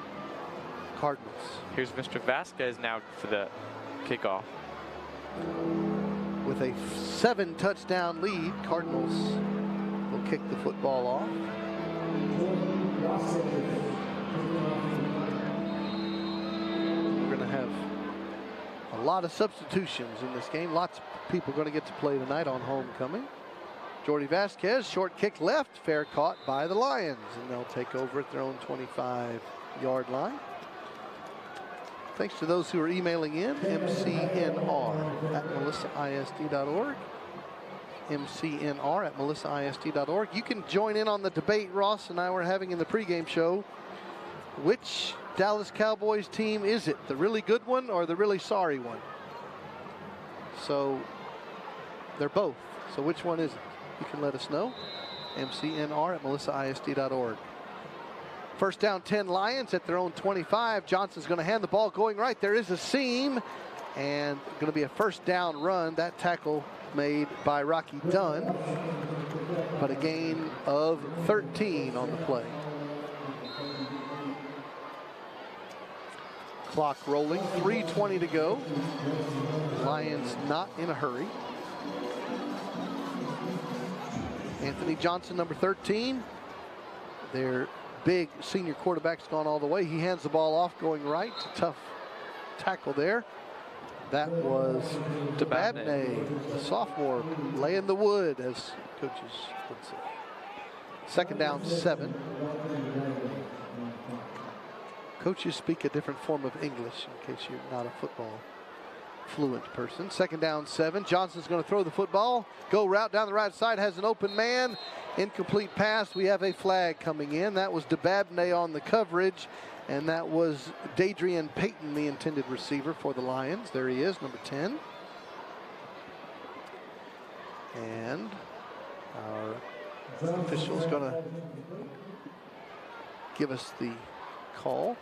Cardinals. Here's Mr. Vasquez now for the kickoff. With a 7-touchdown lead, Cardinals will kick the football off. We're going to have a lot of substitutions in this game. Lots of people going to get to play tonight on homecoming. Jordy Vasquez, short kick left, fair caught by the Lions, and they'll take over at their own 25-yard line. Thanks to those who are emailing in, mcnr@melissaisd.org. mcnr@melissaisd.org. You can join in on the debate Ross and I were having in the pregame show. Which Dallas Cowboys team is it? The really good one or the really sorry one? So they're both. So which one is it? You can let us know. mcnr@melissaisd.org. 1st down 10 Lions at their own 25. Johnson's going to hand the ball going right. There is a seam, and going to be a 1st down run. That tackle made by Rocky Dunn, but a gain of 13 on the play. Clock rolling, 3:20 to go. Lions not in a hurry. Anthony Johnson, number 13. Their big senior quarterback's gone all the way. He hands the ball off going right. Tough tackle there. That was Dababneh, a sophomore, laying the wood, as coaches would say. 2nd down 7. Coaches speak a different form of English in case you're not a football fluent person. 2nd down 7. Johnson's going to throw the football. Go route down the right side, has an open man. Incomplete pass. We have a flag coming in. That was DeBabney on the coverage, and that was Dadrian Payton, the intended receiver for the Lions. There he is, number 10. And our official's going to give us the call.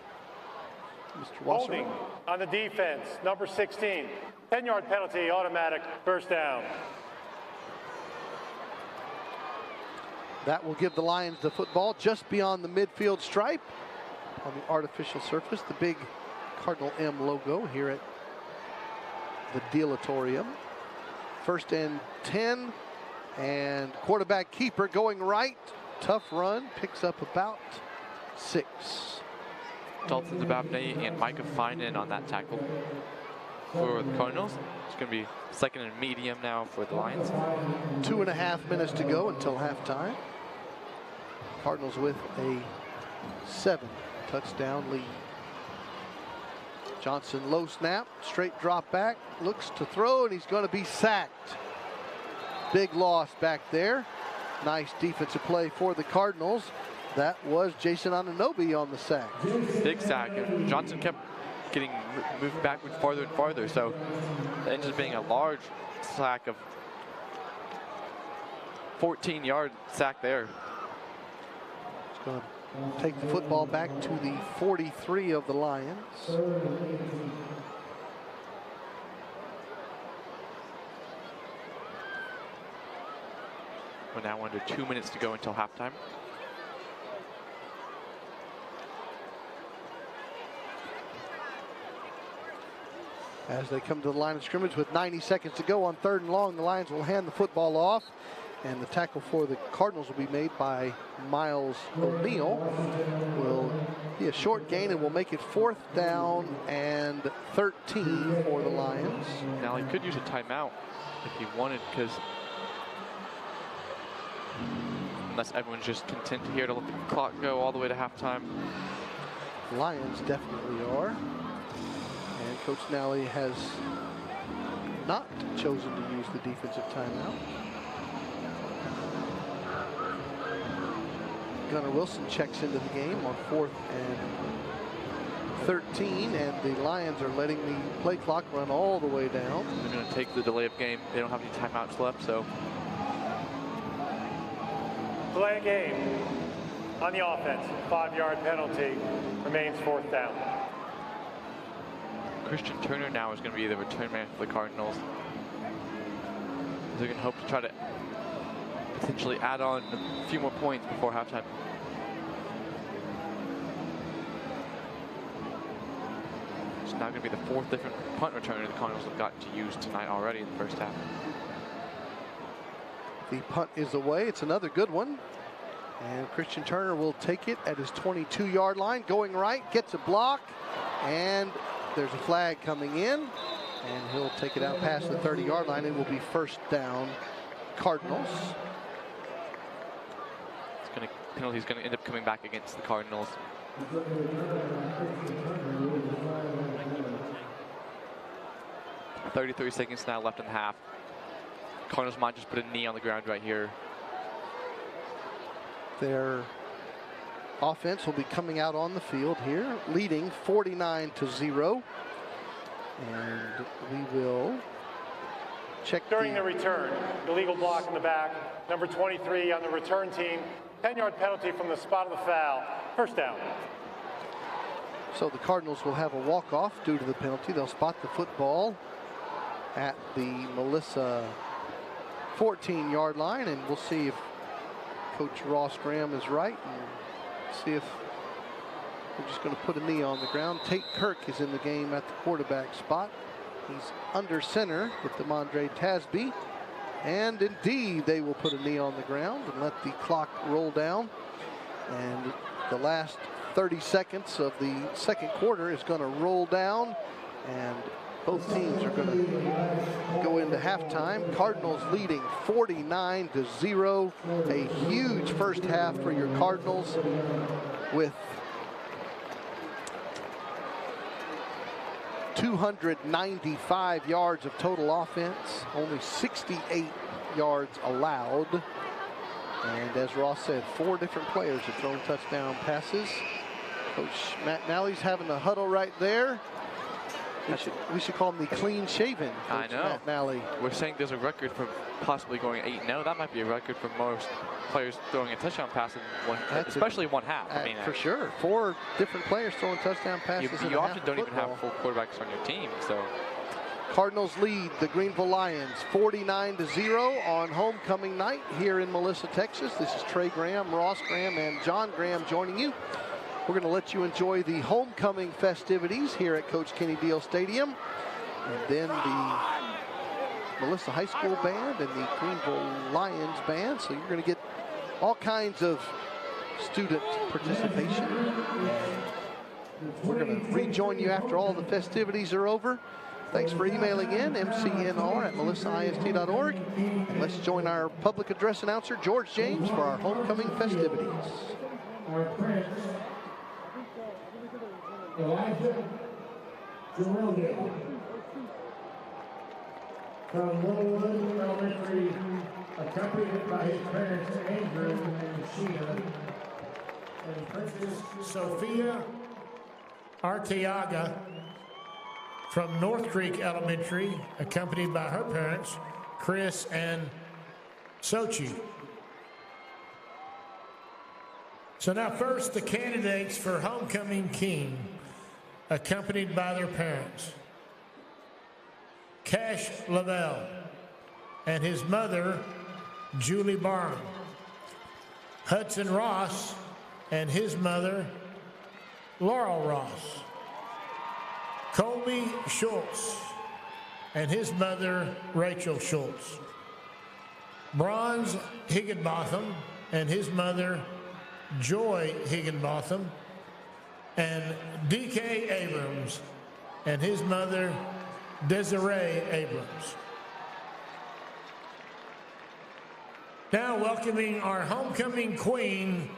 Mr. Wasserman. Holding on the defense, number 16. 10-yard penalty, automatic, first down. That will give the Lions the football just beyond the midfield stripe on the artificial surface, the big Cardinal M logo here at the Dealatorium. 1st and 10, and quarterback keeper going right. Tough run, picks up about 6. Dalton DeBabney and Micah Finan on that tackle for the Cardinals. It's going to be 2nd and medium now for the Lions. 2.5 minutes to go until halftime. Cardinals with a 7-touchdown lead. Johnson low snap, straight drop back, looks to throw, and he's going to be sacked. Big loss back there. Nice defensive play for the Cardinals. That was Jason Anunoby on the sack. Big sack. And Johnson kept getting moved backward farther and farther, so it ended up being a large sack of 14-yard sack there. It's going to take the football back to the 43 of the Lions. We're now under 2 minutes to go until halftime. As they come to the line of scrimmage with 90 seconds to go on 3rd and long, the Lions will hand the football off, and the tackle for the Cardinals will be made by Miles O'Neill. Will be a short gain, and will make it 4th down and 13 for the Lions. Now he could use a timeout if he wanted, because unless everyone's just content here to let the clock go all the way to halftime. Lions definitely are. And Coach Nally has not chosen to use the defensive timeout. Gunnar Wilson checks into the game on 4th and 13, and the Lions are letting the play clock run all the way down. They're going to take the delay of game. They don't have any timeouts left, so. Delay game on the offense. 5-yard penalty, remains 4th down. Christian Turner now is going to be the return man for the Cardinals. They're going to hope to try to potentially add on a few more points before halftime. It's now going to be the 4th different punt returner the Cardinals have gotten to use tonight already in the first half. The punt is away. It's another good one. And Christian Turner will take it at his 22-yard line. Going right, gets a block, and there's a flag coming in, and he'll take it out past the 30-yard line. It will be 1st down, Cardinals. Penalty's going to end up coming back against the Cardinals. .33 seconds now left in the half. Cardinals might just put a knee on the ground right here. Their offense will be coming out on the field here, leading 49-0. And we will check during the return. Illegal block in the back. Number 23 on the return team. 10-yard penalty from the spot of the foul. 1st down. So the Cardinals will have a walk-off due to the penalty. They'll spot the football at the Melissa 14-yard line, and we'll see if Coach Ross Graham is right, and see if we're just going to put a knee on the ground. Tate Kirk is in the game at the quarterback spot. He's under center with Demondre Tasby. And indeed, they will put a knee on the ground and let the clock roll down. And the last 30 seconds of the 2nd quarter is going to roll down. And both teams are going to go into halftime. Cardinals leading 49-0. A huge first half for your Cardinals with 295 yards of total offense, only 68 yards allowed. And as Ross said, 4 different players have thrown touchdown passes. Coach Matt Nally's having a huddle right there. We should call him the clean-shaven I know. Matt Nally. We're saying there's a record for possibly going 8-0. That might be a record for most players throwing a touchdown pass in especially one half. I mean, for sure. 4 different players throwing touchdown passes. You often don't even have full quarterbacks on your team. So Cardinals lead the Greenville Lions 49-0 on homecoming night here in Melissa, Texas. This is Trey Graham, Ross Graham, and John Graham joining you. We're going to let you enjoy the homecoming festivities here at Coach Kenny Deal Stadium. And then the Melissa High School Band and the Greenville Lions Band. So you're going to get all kinds of student participation. We're going to rejoin you after all the festivities are over. Thanks for emailing in, mcnr@melissaist.org. Let's join our public address announcer, George James, for our homecoming festivities. Elijah Geronimo from Littlewood Elementary, accompanied by his parents Andrew and Sheena, and Princess Sophia Arteaga from North Creek Elementary, accompanied by her parents Chris and Sochi. So now first, the candidates for Homecoming King, accompanied by their parents. Cash Lavelle and his mother, Julie Barham. Hudson Ross and his mother, Laurel Ross. Colby Schultz and his mother, Rachel Schultz. Bronze Higginbotham and his mother, Joy Higginbotham, and D.K. Abrams and his mother, Desiree Abrams. Now welcoming our homecoming queen,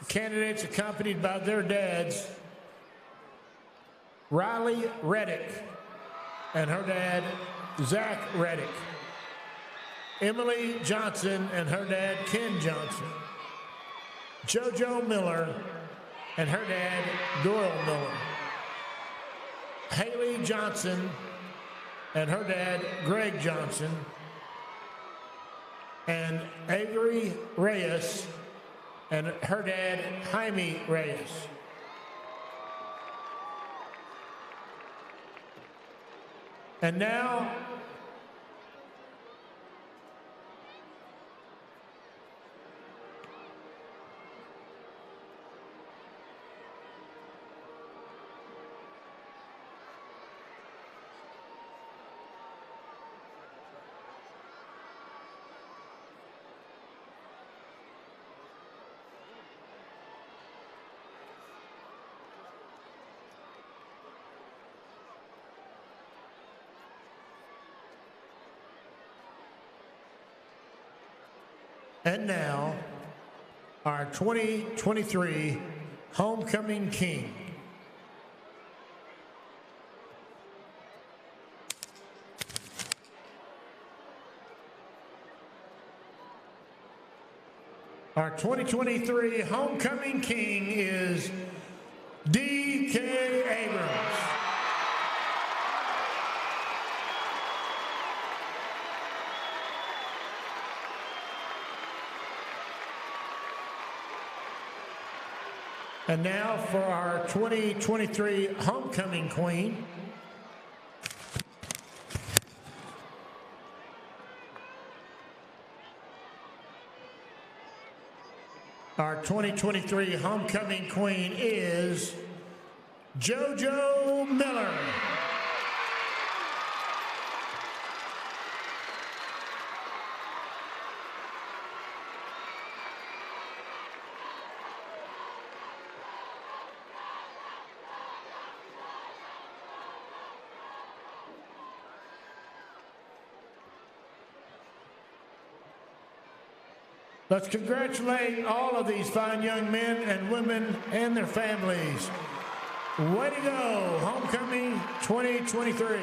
candidates accompanied by their dads, Riley Reddick and her dad, Zach Reddick. Emily Johnson and her dad, Ken Johnson. JoJo Miller and her dad, Doyle Miller. Haley Johnson and her dad, Greg Johnson. And Avery Reyes and her dad, Jaime Reyes. And now, our 2023 Homecoming King. Our 2023 Homecoming King is D.K. Abrams. And now for our 2023 Homecoming Queen. Our 2023 Homecoming Queen is JoJo Miller. Let's congratulate all of these fine young men and women and their families Way to go, Homecoming 2023.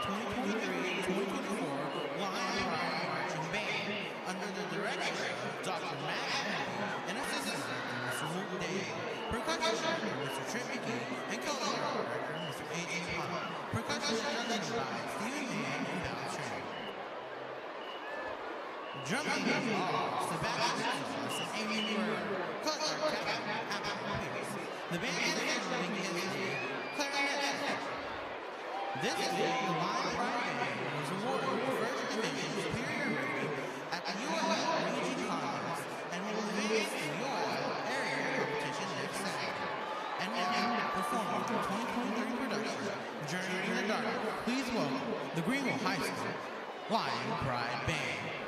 2023-2024 Lion Pride Marching Band under the direction of Dr. Matt Hamilton and Assistant Director Mr. Luke Day, Percussion Director Mr. Trent McGee, and Cultural Director Mr. A.J. Pond. Percussion instructed by Stephen Mann and Bell Trent. Drumming are Sebastian Solis and Amy Guerrero. Culture Captain Apple Pierce. The band is handling his clarinet section. This week, the Lion Pride Band was awarded the First Division Superior Rating at the UOL Region Conference and will advance to the UOL Area Competition next Saturday. And now, performing the 2023 production, Journey in the Dark, please welcome the Greenville High School Lion Pride Band.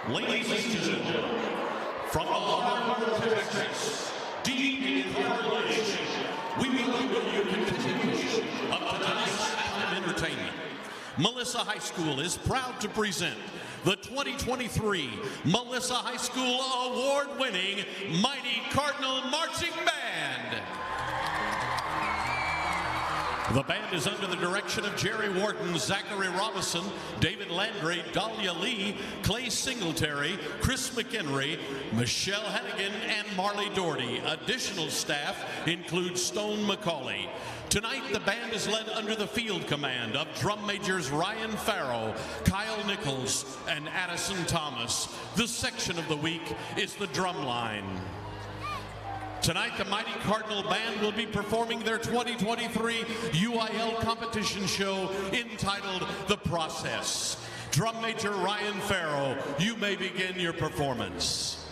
Ladies and gentlemen, from the heart of Texas, deep in our nation, we welcome you to the continuation of tonight's entertainment. Melissa High School is proud to present the 2023 Melissa High School award-winning Mighty Cardinal Marching Band. The band is under the direction of Jerry Wharton, Zachary Robinson, David Landry, Dahlia Lee, Clay Singletary, Chris McHenry, Michelle Hannigan, and Marley Doherty. Additional staff include Stone McCauley. Tonight, the band is led under the field command of drum majors Ryan Farrow, Kyle Nichols, and Addison Thomas. The section of the week is the drum line. Tonight, the Mighty Cardinal Band will be performing their 2023 UIL competition show entitled The Process. Drum major Ryan Farrow, you may begin your performance.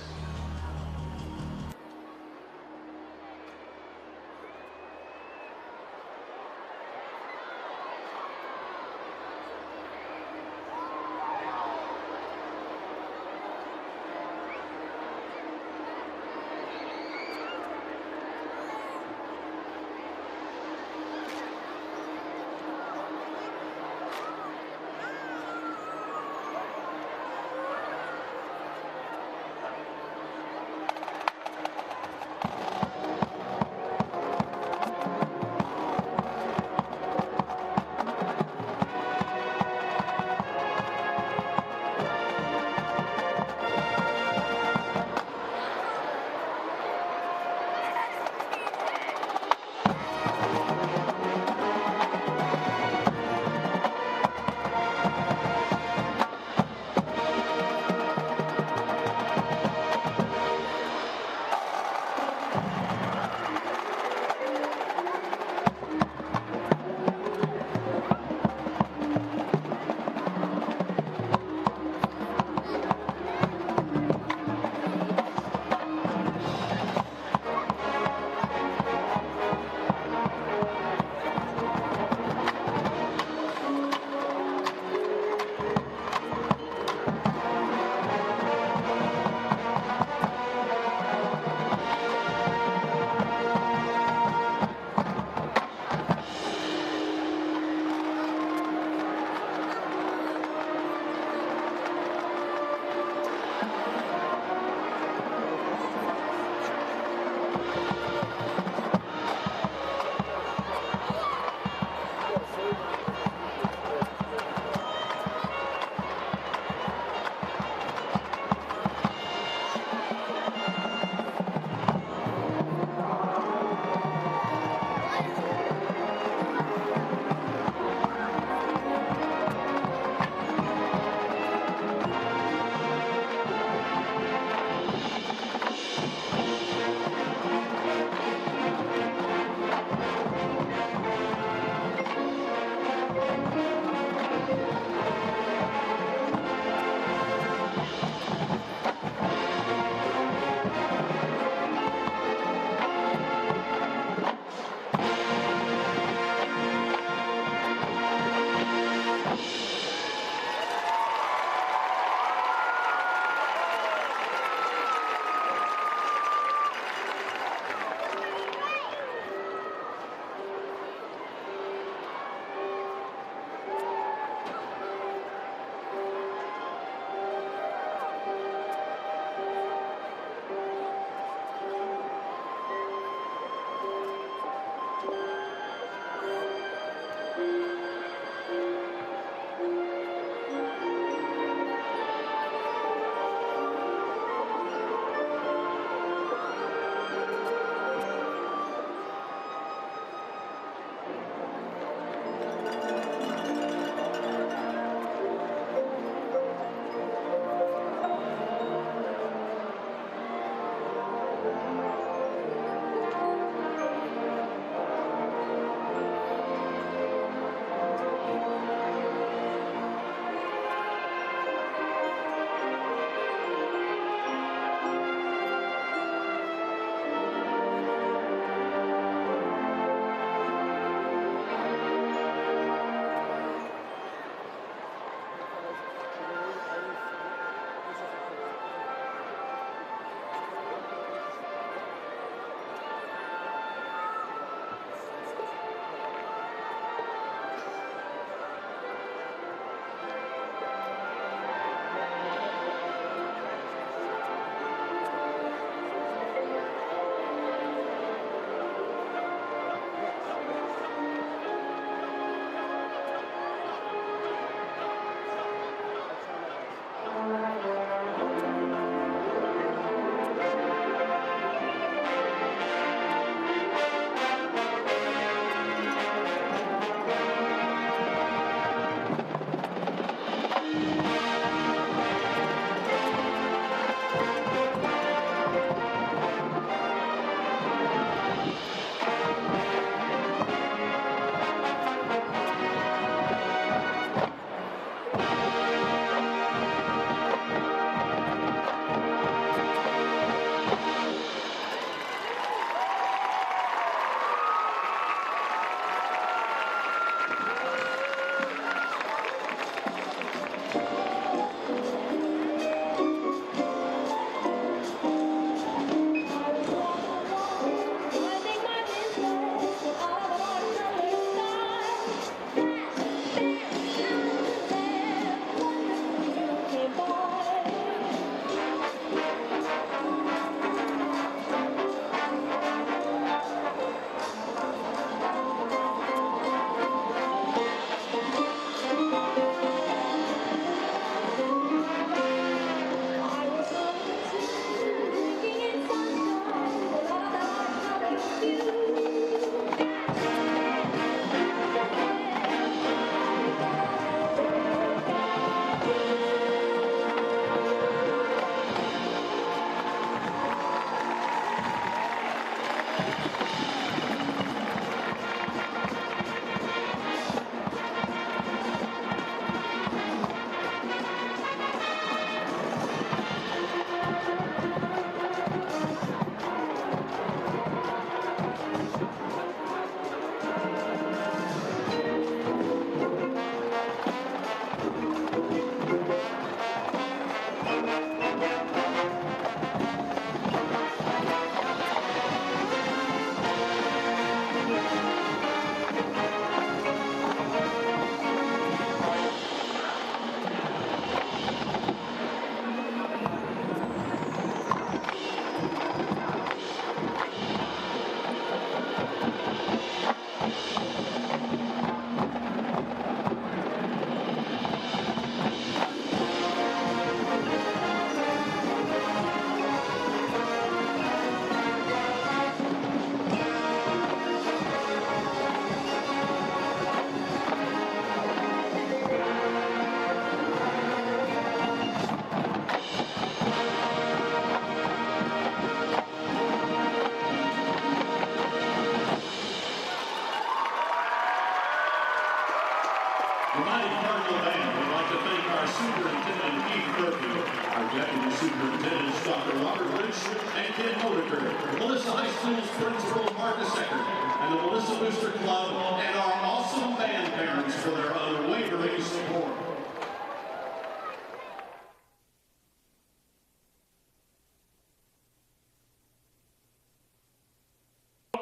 United Cardinal Band would like to thank our Superintendent Keith Murphy, our Deputy Superintendents Dr. Robert Lynch and Ken Hodeker, Melissa High School's Principal Marcus Eckert, and the Melissa Booster Club, and our awesome band parents for their unwavering support.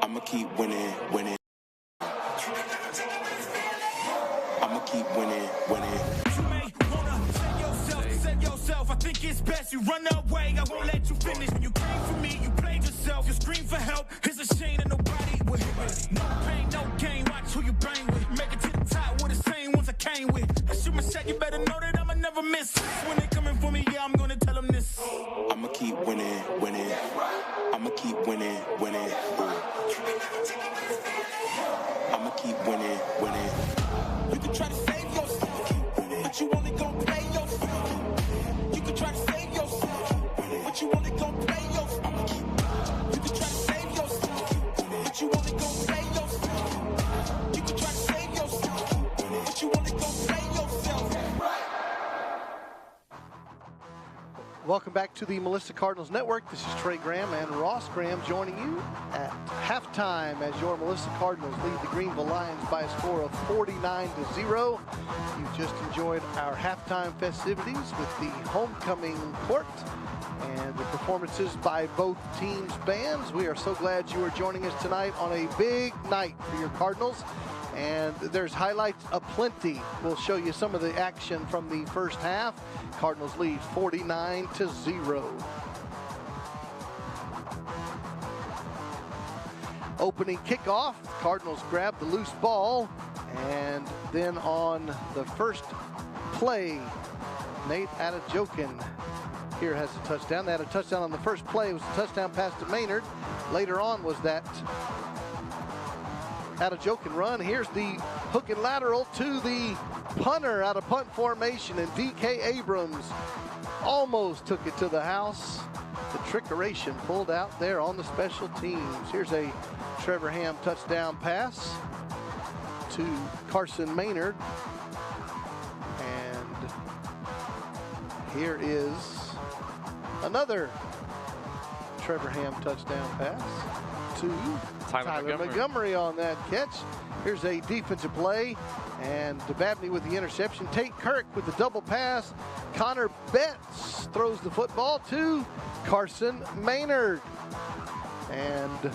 I'ma keep winning, winning. I'ma keep winning, winning. You may wanna save yourself. I think it's best you run away. I won't let you finish. When you came for me, you played yourself. You scream for help. It's a shame that nobody will hit with. No pain, no gain. Watch who you bang with. Make it to the top with the same ones I came with. I shoot my shot. You better know that I'ma never miss. When they coming for me, yeah, I'm gonna tell them this. I'ma keep winning, winning. I'ma keep winning, winning. I'ma keep winning, winning. You can try to save yourself, but you only gon' play yourself. You can try to save yourself, but you only gon' play yourself. You can try to save yourself, but you only gon' play yourself. You can try to save yourself, but you only gon' play yourself. Welcome back to the Melissa Cardinals Network. This is Trey Graham and Ross Graham joining you at halftime as your Melissa Cardinals lead the Greenville Lions by a score of 49-0. You've just enjoyed our halftime festivities with the homecoming court and the performances by both teams' bands. We are so glad you are joining us tonight on a big night for your Cardinals. And there's highlights aplenty. We'll show you some of the action from the first half. Cardinals lead 49-0. Opening kickoff, Cardinals grab the loose ball, and then on the first play, Nate Adejokin here has a touchdown. They had a touchdown on the first play. It was a touchdown pass to Maynard. Later on was that Adejokin run. Here's the hook and lateral to the punter out of punt formation, and D.K. Abrams almost took it to the house. The trickeration pulled out there on the special teams. Here's a Trevor Ham touchdown pass to Carson Maynard. And here is another Trevor Ham touchdown pass to Tyler Montgomery on that catch. Here's a defensive play, and DeBabney with the interception. Tate Kirk with the double pass. Connor Betts throws the football to Carson Maynard, and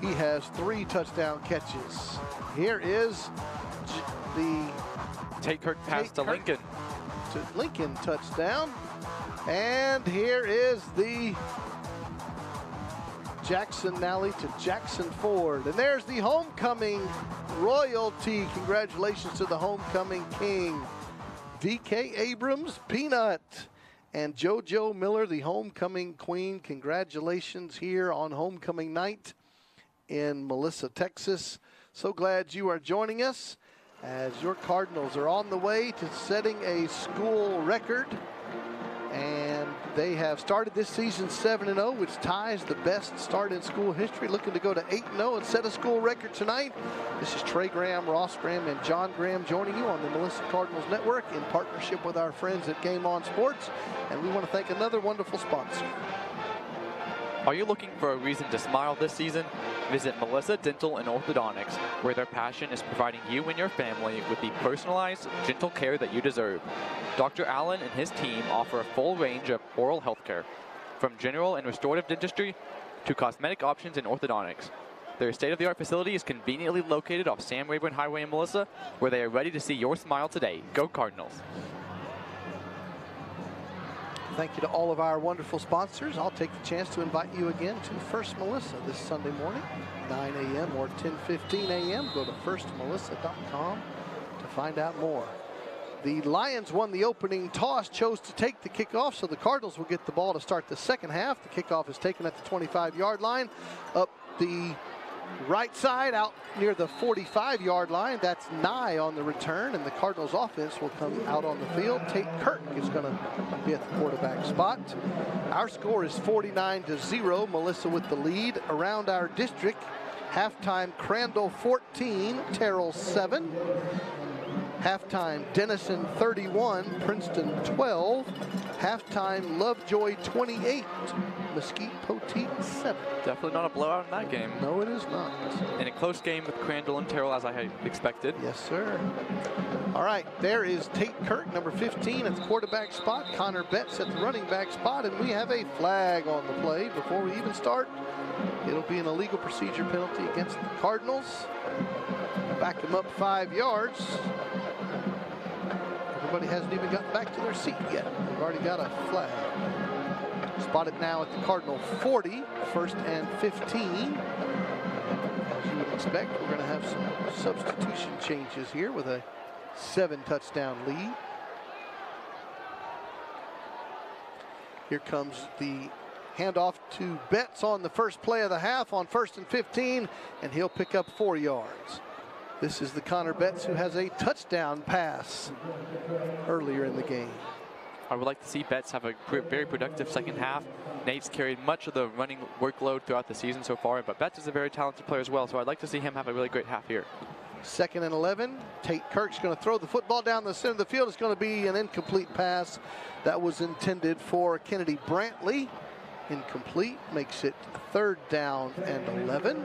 he has 3 touchdown catches. Here is the Tate Kirk pass to Lincoln. To Lincoln touchdown, and here is the Jackson Nally to Jackson Ford. And there's the homecoming royalty. Congratulations to the homecoming king, D.K. Abrams, Peanut, and JoJo Miller, the homecoming queen. Congratulations here on homecoming night in Melissa, Texas. So glad you are joining us as your Cardinals are on the way to setting a school record. And they have started this season 7-0, which ties the best start in school history, looking to go to 8-0 and set a school record tonight. This is Trey Graham, Ross Graham, and John Graham joining you on the Melissa Cardinals Network in partnership with our friends at Game On Sports. And we want to thank another wonderful sponsor. Are you looking for a reason to smile this season? Visit Melissa Dental and Orthodontics, where their passion is providing you and your family with the personalized, gentle care that you deserve. Dr. Allen and his team offer a full range of oral health care, from general and restorative dentistry to cosmetic options and orthodontics. Their state-of-the-art facility is conveniently located off Sam Rayburn Highway in Melissa, where they are ready to see your smile today. Go Cardinals! Thank you to all of our wonderful sponsors. I'll take the chance to invite you again to First Melissa this Sunday morning, 9 a.m. or 10:15 a.m. Go to firstmelissa.com to find out more. The Lions won the opening toss, chose to take the kickoff, so the Cardinals will get the ball to start the second half. The kickoff is taken at the 25-yard line, up the right side out near the 45-yard line. That's Nye on the return, and the Cardinals offense will come out on the field. Tate Kirk is going to be at the quarterback spot. Our score is 49-0. Melissa with the lead. Around our district, halftime Crandall 14, Terrell 7. Halftime Denison 31, Princeton 12. Halftime Lovejoy 28, Mesquite Poteet 7. Definitely not a blowout in that game. No, it is not. In a close game with Crandall and Terrell, as I had expected. Yes, sir. All right, there is Tate Kirk, number 15 at the quarterback spot. Connor Betts at the running back spot, and we have a flag on the play. Before we even start, it'll be an illegal procedure penalty against the Cardinals. Back them up 5 yards. Everybody hasn't even gotten back to their seat yet. We've already got a flag. Spotted now at the Cardinal 40, 1st and 15. As you would expect, we're going to have some substitution changes here with a 7-touchdown lead. Here comes the handoff to Betts on the first play of the half on 1st and 15, and he'll pick up 4 yards. This is the Connor Betts who has a touchdown pass earlier in the game. I would like to see Betts have a very productive second half. Nate's carried much of the running workload throughout the season so far, but Betts is a very talented player as well, so I'd like to see him have a really great half here. 2nd and 11. Tate Kirk's going to throw the football down the center of the field. It's going to be an incomplete pass that was intended for Kennedy Brantley. Incomplete, makes it 3rd down and 11.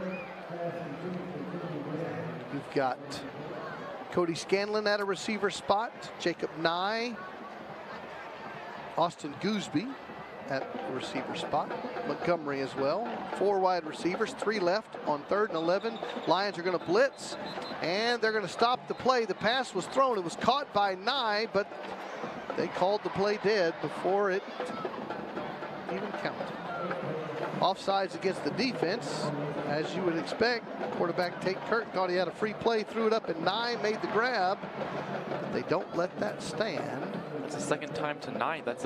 You've got Cody Scanlon at a receiver spot, Jacob Nye, Austin Gooseby at the receiver spot, Montgomery as well. 4 wide receivers, 3 left on 3rd and 11. Lions are going to blitz, and they're going to stop the play. The pass was thrown. It was caught by Nye, but they called the play dead before it even counted. Offsides against the defense, as you would expect. Quarterback Tate Kirk thought he had a free play, threw it up, and Nye made the grab. But they don't let that stand. That's the 2nd time tonight. That's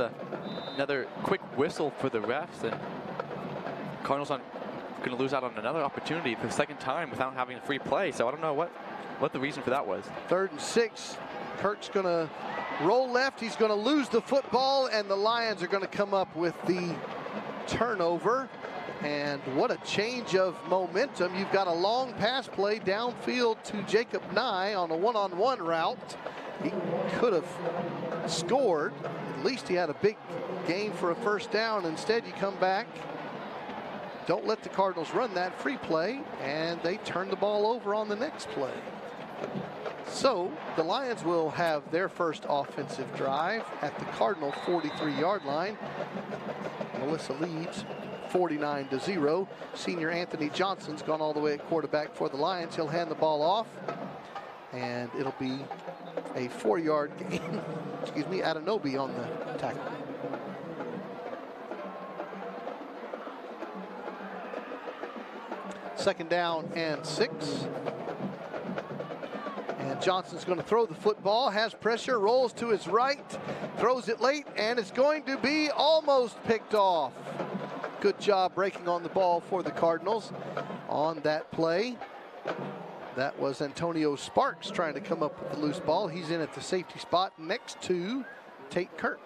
another quick whistle for the refs, and Cardinals are going to lose out on another opportunity for the 2nd time without having a free play. So I don't know what the reason for that was. 3rd and 6. Kirk's going to roll left. He's going to lose the football, and the Lions are going to come up with the turnover. And what a change of momentum. You've got a long pass play downfield to Jacob Nye on a one-on-one route. He could have scored. At least he had a big gain for a 1st down. Instead, you come back, don't let the Cardinals run that free play, and they turn the ball over on the next play. So the Lions will have their first offensive drive at the Cardinal 43-yard line. Melissa leads 49-0. Senior Anthony Johnson's gone all the way at quarterback for the Lions. He'll hand the ball off, and it'll be a 4-yard gain. Excuse me, Adenobi on the tackle. Second down and 6. And Johnson's going to throw the football, has pressure, rolls to his right, throws it late, and it's going to be almost picked off. Good job breaking on the ball for the Cardinals on that play. That was Antonio Sparks trying to come up with the loose ball. He's in at the safety spot next to Tate Kirk.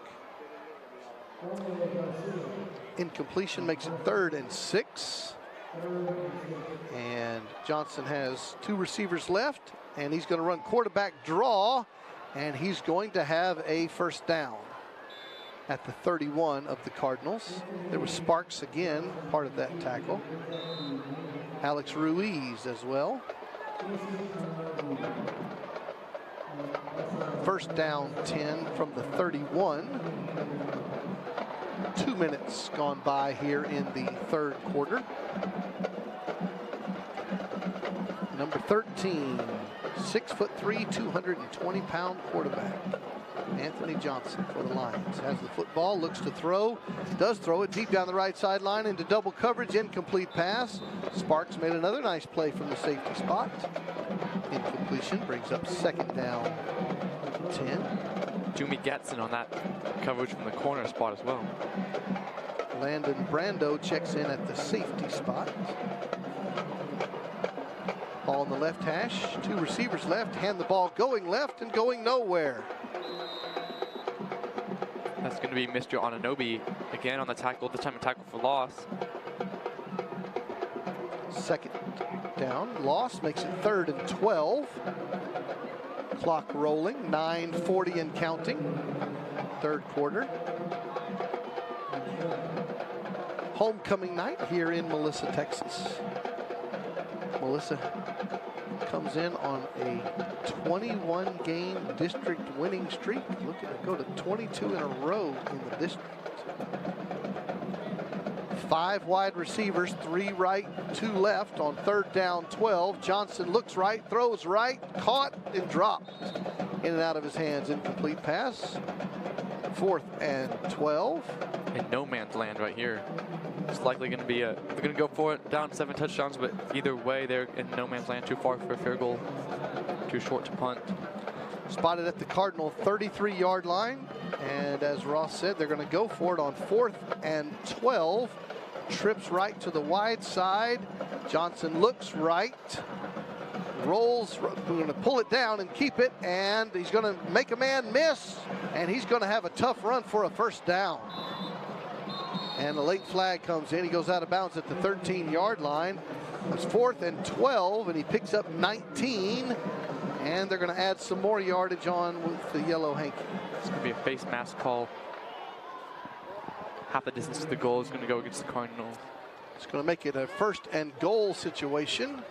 Incompletion makes it 3rd and 6. And Johnson has 2 receivers left, and he's going to run quarterback draw, and he's going to have a 1st down. at the 31 of the Cardinals. There was Sparks again, part of that tackle. Alex Ruiz as well. First down 10 from the 31. 2 minutes gone by here in the third quarter. Number 13, 6'3", 220-pound quarterback, Anthony Johnson for the Lions. Has the football, looks to throw, does throw it deep down the right sideline into double coverage, incomplete pass. Sparks made another nice play from the safety spot. Incompletion brings up second down 10. Jimmy Gatson on that coverage from the corner spot as well. Landon Brando checks in at the safety spot. Ball on the left hash, 2 receivers left, hand the ball going left and going nowhere. That's going to be Mr. Ananobi again on the tackle, this time a tackle for loss. Second down, loss makes it 3rd and 12. Clock rolling, 9:40 and counting. Third quarter. Homecoming night here in Melissa, Texas. Melissa comes in on a 21-game district winning streak, looking to go to 22 in a row in the district. 5 wide receivers, 3 right, 2 left on 3rd down 12. Johnson looks right, throws right, caught and dropped. In and out of his hands, incomplete pass. 4th and 12. In no man's land right here. It's likely going to be they're going to go for it, down 7 touchdowns, but either way, they're in no man's land, too far for a field goal, too short to punt. Spotted at the Cardinal 33-yard line, and as Ross said, they're going to go for it on 4th and 12. Trips right to the wide side. Johnson looks right, rolls, we're going to pull it down and keep it, and he's going to make a man miss, and he's going to have a tough run for a first down. And the late flag comes in. He goes out of bounds at the 13-yard line. It's 4th and 12, and he picks up 19. And they're going to add some more yardage on with the yellow hanky. It's going to be a face mask call. Half the distance to the goal is going to go against the Cardinals. It's going to make it a 1st and goal situation.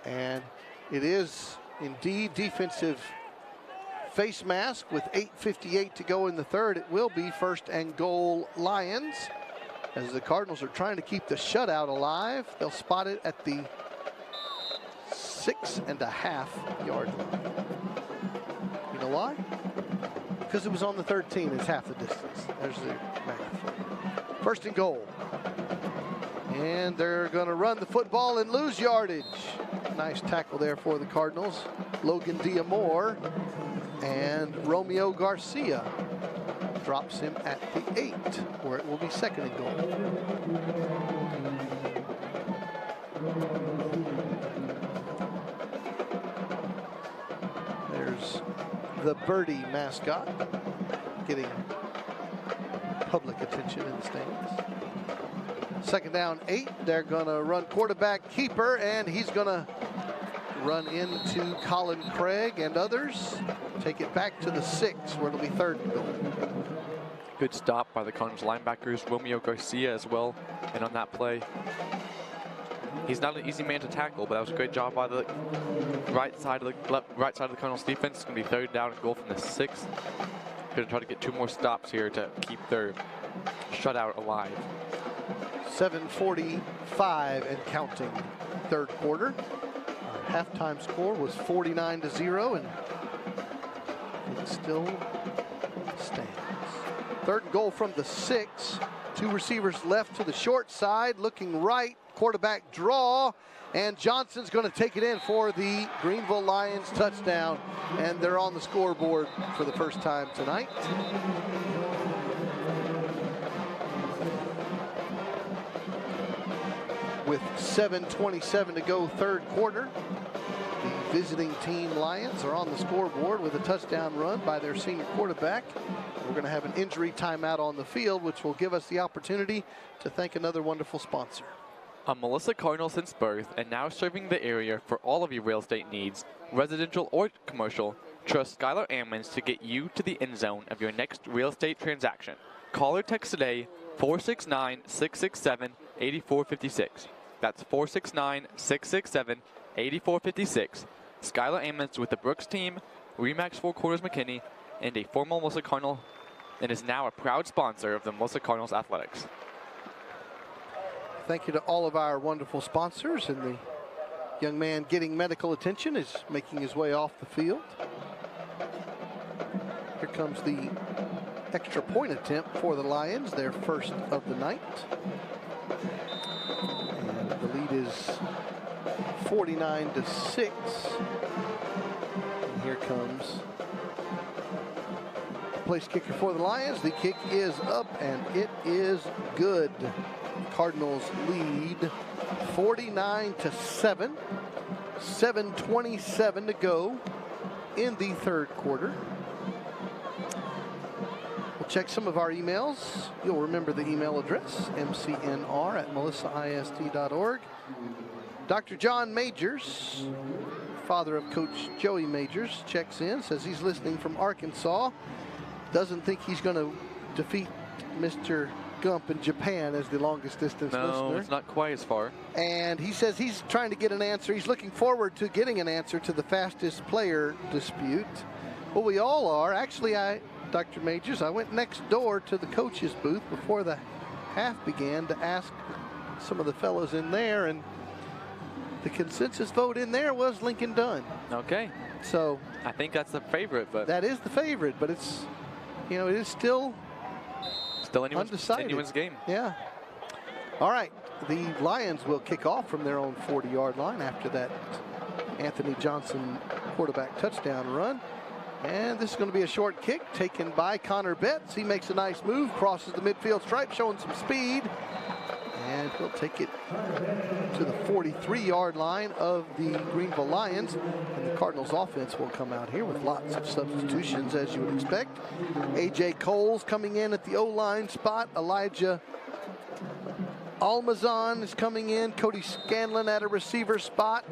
And it is indeed defensive face mask with 8:58 to go in the third. It will be 1st and goal Lions as the Cardinals are trying to keep the shutout alive. They'll spot it at the 6.5-yard line. You know why? Because it was on the 13. It's half the distance. There's the math. 1st and goal. And they're going to run the football and lose yardage. Nice tackle there for the Cardinals. Logan Diamore. And Romeo Garcia drops him at the 8, where it will be 2nd and goal. There's the Birdie mascot getting public attention in the stands. 2nd down 8. They're going to run quarterback keeper, and he's going to run into Colin Craig and others. Take it back to the 6, where it'll be 3rd and goal. Good stop by the Cardinals linebackers, Romeo Garcia as well, and on that play. He's not an easy man to tackle, but that was a great job by the right side of the Cardinals defense. It's going to be 3rd down and goal from the 6. Going to try to get 2 more stops here to keep their shutout alive. 7:45 and counting, third quarter. Our halftime score was 49-0, and it still stands. 3rd and goal from the 6. 2 receivers left to the short side, looking right. Quarterback draw, and Johnson's going to take it in for the Greenville Lions touchdown, and they're on the scoreboard for the first time tonight. With 7:27 to go, third quarter, the visiting team Lions are on the scoreboard with a touchdown run by their senior quarterback. We're going to have an injury timeout on the field, which will give us the opportunity to thank another wonderful sponsor. A Melissa Cardinal since birth and now serving the area for all of your real estate needs, residential or commercial. Trust Skylar Ammons to get you to the end zone of your next real estate transaction. Call or text today 469-667-8456. That's 469-667-8456. Skylar Ammons with the Brooks team, Remax Four Quarters McKinney, and a former Melissa Cardinal, and is now a proud sponsor of the Melissa Cardinals Athletics. Thank you to all of our wonderful sponsors, and the young man getting medical attention is making his way off the field. Here comes the extra point attempt for the Lions, their first of the night. And the lead is 49-6. And here comes place kicker for the Lions. The kick is up and it is good. Cardinals lead 49-7. 7:27 to go in the third quarter. We'll check some of our emails. You'll remember the email address, mcnr@melissaist.org. Dr. John Majors, father of Coach Joey Majors, checks in, says he's listening from Arkansas. Doesn't think he's going to defeat Mr. Gump in Japan as the longest distance listener. No, it's not quite as far. And he says he's trying to get an answer. He's looking forward to getting an answer to the fastest player dispute. Well, we all are. Actually, Dr. Majors, I went next door to the coach's booth before the half began to ask some of the fellows in there, and the consensus vote in there was Lincoln Dunn. Okay. So I think that's the favorite, but that is the favorite, but it's, you know, it is still anyone's game. Yeah. All right. The Lions will kick off from their own 40-yard line after that Anthony Johnson quarterback touchdown run. And this is going to be a short kick taken by Connor Betts. He makes a nice move, crosses the midfield stripe, showing some speed. And he'll take it to the 43-yard line of the Greenville Lions. And the Cardinals offense will come out here with lots of substitutions, as you would expect. A.J. Coles coming in at the O-line spot. Elijah Almazan is coming in. Cody Scanlon at a receiver spot.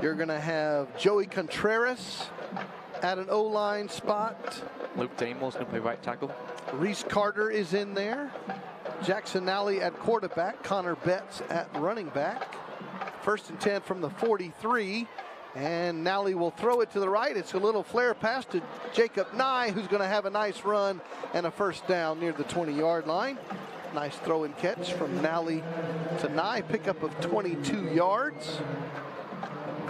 You're going to have Joey Contreras at an O-line spot. Luke Damel's going to play right tackle. Reese Carter is in there. Jackson Nally at quarterback. Connor Betts at running back. 1st and 10 from the 43. And Nally will throw it to the right. It's a little flare pass to Jacob Nye, who's going to have a nice run and a first down near the 20-yard line. Nice throw and catch from Nally to Nye. Pickup of 22 yards.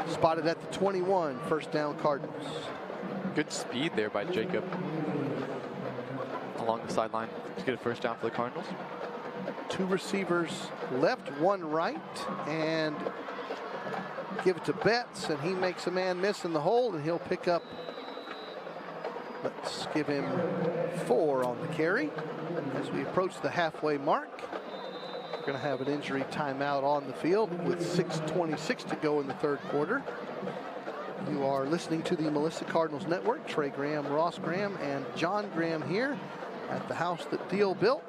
Spotted at the 21. First down, Cardinals. Good speed there by Jacob along the sideline to get a first down for the Cardinals. 2 receivers left, 1 right, and give it to Betts, and he makes a man miss in the hole, and he'll pick up, let's give him 4 on the carry as we approach the halfway mark. We're going to have an injury timeout on the field with 6:26 to go in the third quarter. You are listening to the Melissa Cardinals Network. Trey Graham, Ross Graham, and John Graham here at the house that Deal built.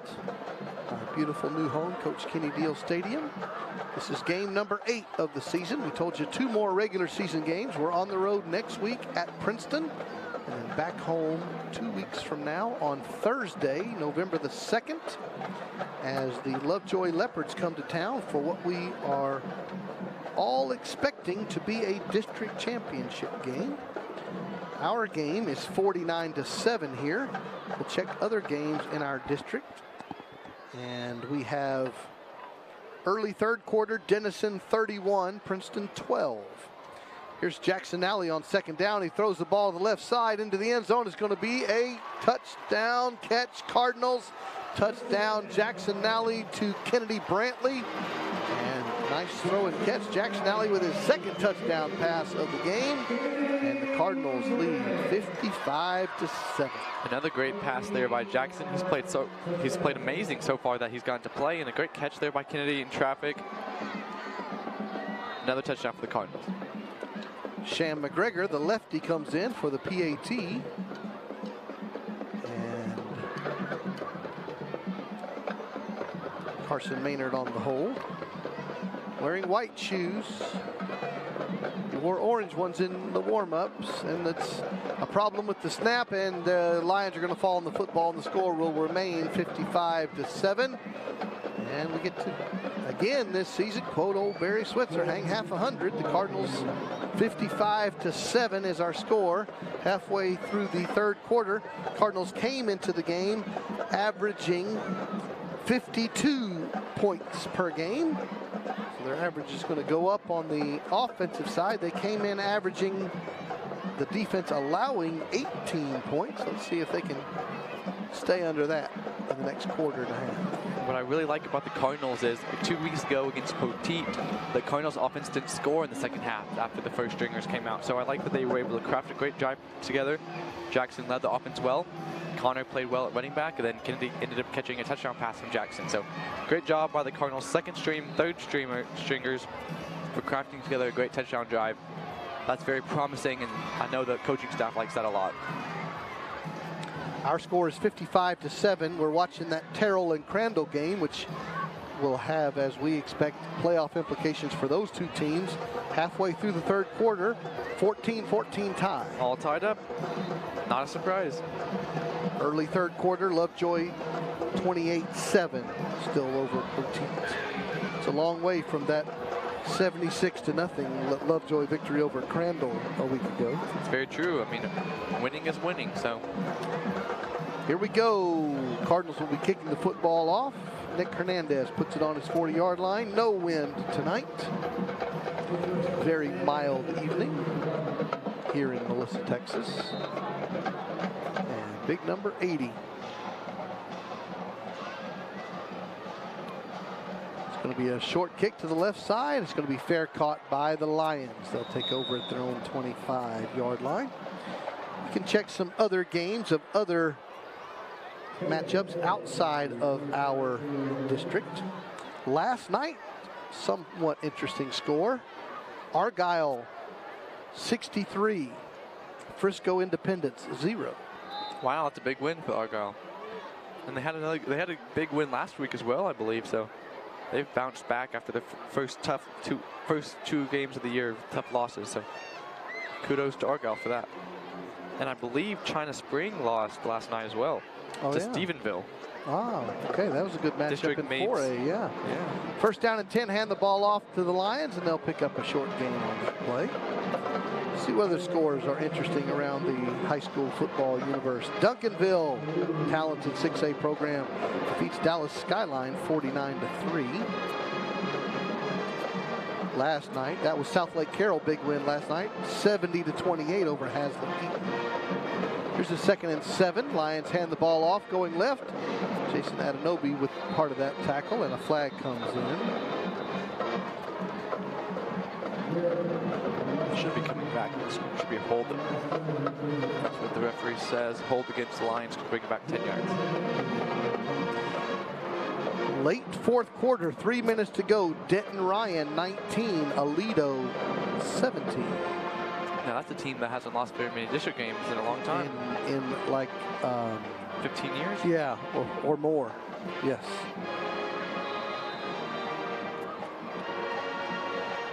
Our beautiful new home, Coach Kenny Deal Stadium. This is game number 8 of the season. We told you 2 more regular season games. We're on the road next week at Princeton, and then back home 2 weeks from now on Thursday, November the 2nd, as the Lovejoy Leopards come to town for what we are all expecting to be a district championship game. Our game is 49-7 here. We'll check other games in our district. And we have early third quarter, Denison 31, Princeton 12. Here's Jackson Nally on 2nd down. He throws the ball to the left side into the end zone. It's going to be a touchdown catch. Cardinals touchdown. Jackson Nally to Kennedy Brantley. And nice throw and catch. Jackson Nally with his 2nd touchdown pass of the game. And the Cardinals lead 55-7. Another great pass there by Jackson. He's played amazing so far that he's gotten to play, and a great catch there by Kennedy in traffic. Another touchdown for the Cardinals. Sham McGregor, the lefty, comes in for the PAT. And Carson Maynard on the hold. Wearing white shoes. wore orange ones in the warm-ups, and it's a problem with the snap, and the Lions are going to fall on the football, and the score will remain 55-7. And we get to, again this season, quote old Barry Switzer, hang half 100. The Cardinals 55-7 is our score. Halfway through the third quarter, Cardinals came into the game averaging 52 points per game. So their average is going to go up on the offensive side. They came in averaging, the defense allowing 18 points. Let's see if they can stay under that in the next quarter and a half. What I really like about the Cardinals is 2 weeks ago against Poteet, the Cardinals offense didn't score in the second half after the first stringers came out. So I like that they were able to craft a great drive together. Jackson led the offense well. Connor played well at running back, and then Kennedy ended up catching a touchdown pass from Jackson. So great job by the Cardinals' second string, third stringers for crafting together a great touchdown drive. That's very promising, and I know the coaching staff likes that a lot. Our score is 55-7. We're watching that Terrell and Crandall game, which will have, as we expect, playoff implications for those two teams. Halfway through the third quarter, 14-14 tie. All tied up. Not a surprise. Early third quarter, Lovejoy 28-7, still over Poteet. It's a long way from that 76-0 Lovejoy victory over Crandall a week ago. It's very true. I mean, winning is winning, so. Here we go. Cardinals will be kicking the football off. Nick Hernandez puts it on his 40-yard line. No wind tonight. Very mild evening here in Melissa, Texas. And big number 80. It's going to be a short kick to the left side. It's going to be fair caught by the Lions. They'll take over at their own 25-yard line. You can check some other games of other matchups outside of our district. Last night, somewhat interesting score. Argyle 63, Frisco Independence 0. Wow, that's a big win for Argyle. And they had a big win last week as well, I believe. So they've bounced back after the first two games of the year, tough losses. So kudos to Argyle for that. And I believe China Spring lost last night as well. Oh, to yeah. Stephenville. Ah, okay, that was a good matchup District in mates. 4A, yeah. First down and 10, hand the ball off to the Lions, and they'll pick up a short gain on that play. See what other scores are interesting around the high school football universe. Duncanville, talented 6A program, defeats Dallas Skyline 49-3. Last night, that was South Lake Carroll, big win last night, 70-28 over Haslet. Here's a 2nd and 7. Lions hand the ball off, going left. Jason Adenobi with part of that tackle, and a flag comes in. Should be coming back. This should be a hold. That's what the referee says. Hold against the Lions to bring it back 10 yards. Late fourth quarter, 3 minutes to go. Denton Ryan 19, Aledo 17. Now that's a team that hasn't lost very many district games in a long time. In like 15 years? Yeah, or more. Yes.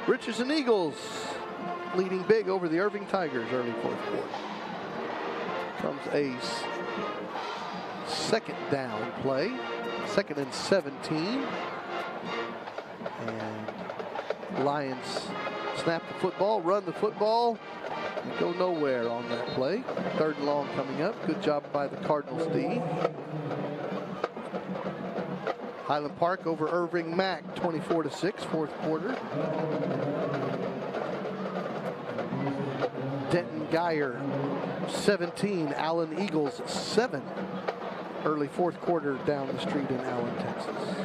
Richardson Eagles leading big over the Irving Tigers early fourth quarter. Comes a second down play. 2nd and 17. And Lions snap the football, run the football, and go nowhere on that play. 3rd and long coming up. Good job by the Cardinals D. Highland Park over Irving Mac, 24-6, fourth quarter. Denton Geyer, 17. Allen Eagles, 7. Early fourth quarter down the street in Allen, Texas.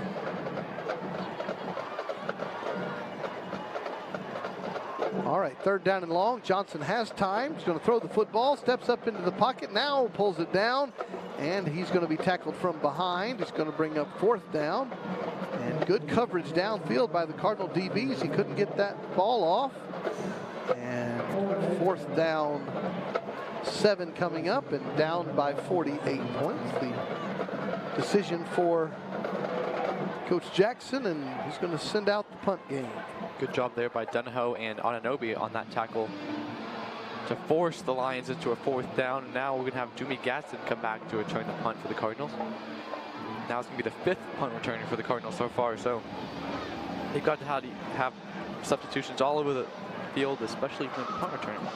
All right, 3rd down and long. Johnson has time. He's going to throw the football, steps up into the pocket, now pulls it down, and he's going to be tackled from behind. He's going to bring up 4th down. And good coverage downfield by the Cardinal DBs. He couldn't get that ball off. And 4th down, 7 coming up, and down by 48 points. The decision for Coach Jackson, and he's going to send out the punt game. Good job there by Donahoe and Ananobi on that tackle to force the Lions into a 4th down. And now we're going to have Dumi Gatson come back to return the punt for the Cardinals. Now it's going to be the 5th punt returner for the Cardinals so far. So they've got to have substitutions all over the field, especially from the punt returner.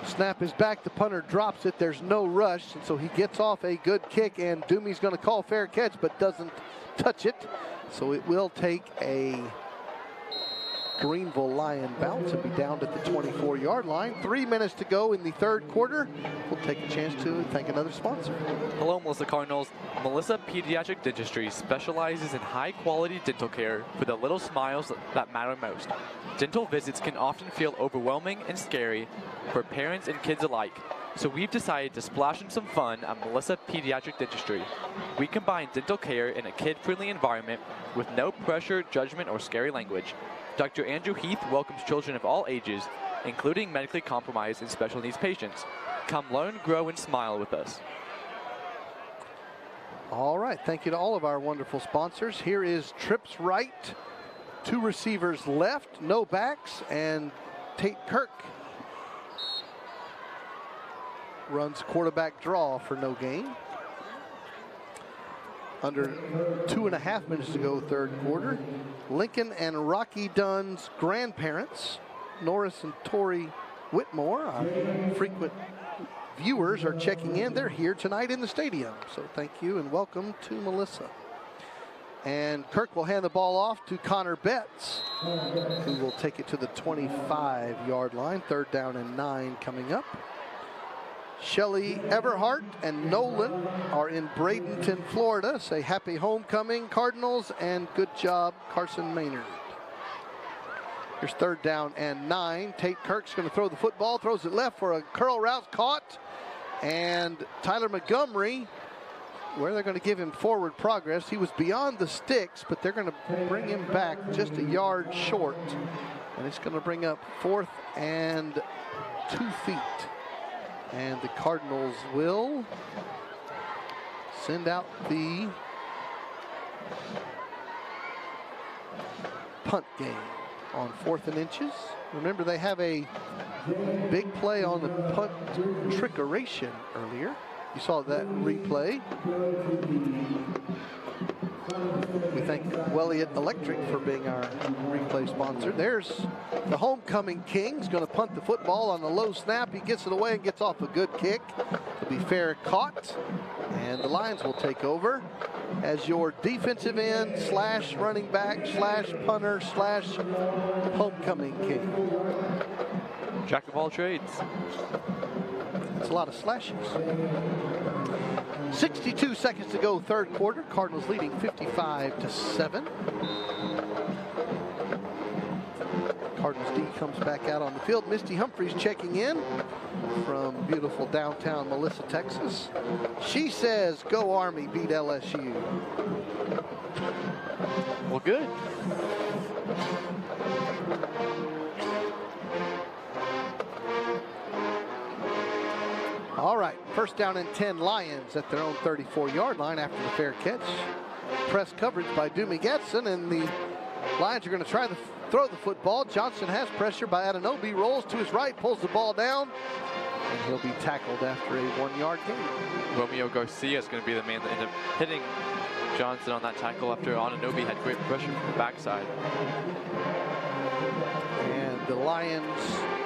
Snap is back. The punter drops it. There's no rush, and so he gets off a good kick, and Dumi's going to call fair catch, but doesn't touch it. So it will take a Greenville Lion bounce and be down at the 24-yard line. 3 minutes to go in the 3rd quarter. We'll take a chance to thank another sponsor. Hello, Melissa Cardinals. Melissa Pediatric Dentistry specializes in high-quality dental care for the little smiles that matter most. Dental visits can often feel overwhelming and scary for parents and kids alike. So we've decided to splash in some fun at Melissa Pediatric Dentistry. We combine dental care in a kid-friendly environment with no pressure, judgment, or scary language. Dr. Andrew Heath welcomes children of all ages, including medically compromised and special needs patients. Come learn, grow, and smile with us. All right, thank you to all of our wonderful sponsors. Here is trips right, 2 receivers left, no backs, and Tate Kirk runs quarterback draw for no gain. Under 2.5 minutes to go, 3rd quarter. Lincoln and Rocky Dunn's grandparents, Norris and Tori Whitmore, our frequent viewers, are checking in. They're here tonight in the stadium. So thank you and welcome to Melissa. And Kirk will hand the ball off to Connor Betts, who will take it to the 25-yard line. 3rd down and 9 coming up. Shelly Everhart and Nolan are in Bradenton, Florida. Say happy homecoming, Cardinals, and good job, Carson Maynard. Here's 3rd down and 9. Tate Kirk's going to throw the football, throws it left for a curl route, caught. And Tyler Montgomery, where they're going to give him forward progress. He was beyond the sticks, but they're going to bring him back just a yard short. And it's going to bring up 4th and 2 feet. And the Cardinals will send out the punt game on 4th and inches. Remember, they have a big play on the punt trickeration earlier. You saw that replay. We thank Welliot Electric for being our replay sponsor. There's the homecoming Kings going to punt the football on the low snap. He gets it away and gets off a good kick. It'll be fair caught. And the Lions will take over as your defensive end / running back / punter / homecoming king. Jack of all trades. That's a lot of slashes. 62 seconds to go, 3rd quarter. Cardinals leading 55-7. Cardinals D comes back out on the field. Misty Humphreys checking in from beautiful downtown Melissa, Texas. She says, go Army, beat LSU. Well, good. All right, 1st down and 10, Lions at their own 34-yard line after the fair catch. Press coverage by Dumi Getson, and the Lions are going to try to throw the football. Johnson has pressure by Adenobi, rolls to his right, pulls the ball down, and he'll be tackled after a 1-yard gain. Romeo Garcia is going to be the man that ended up hitting Johnson on that tackle after Ananobi had great pressure from the backside. And the Lions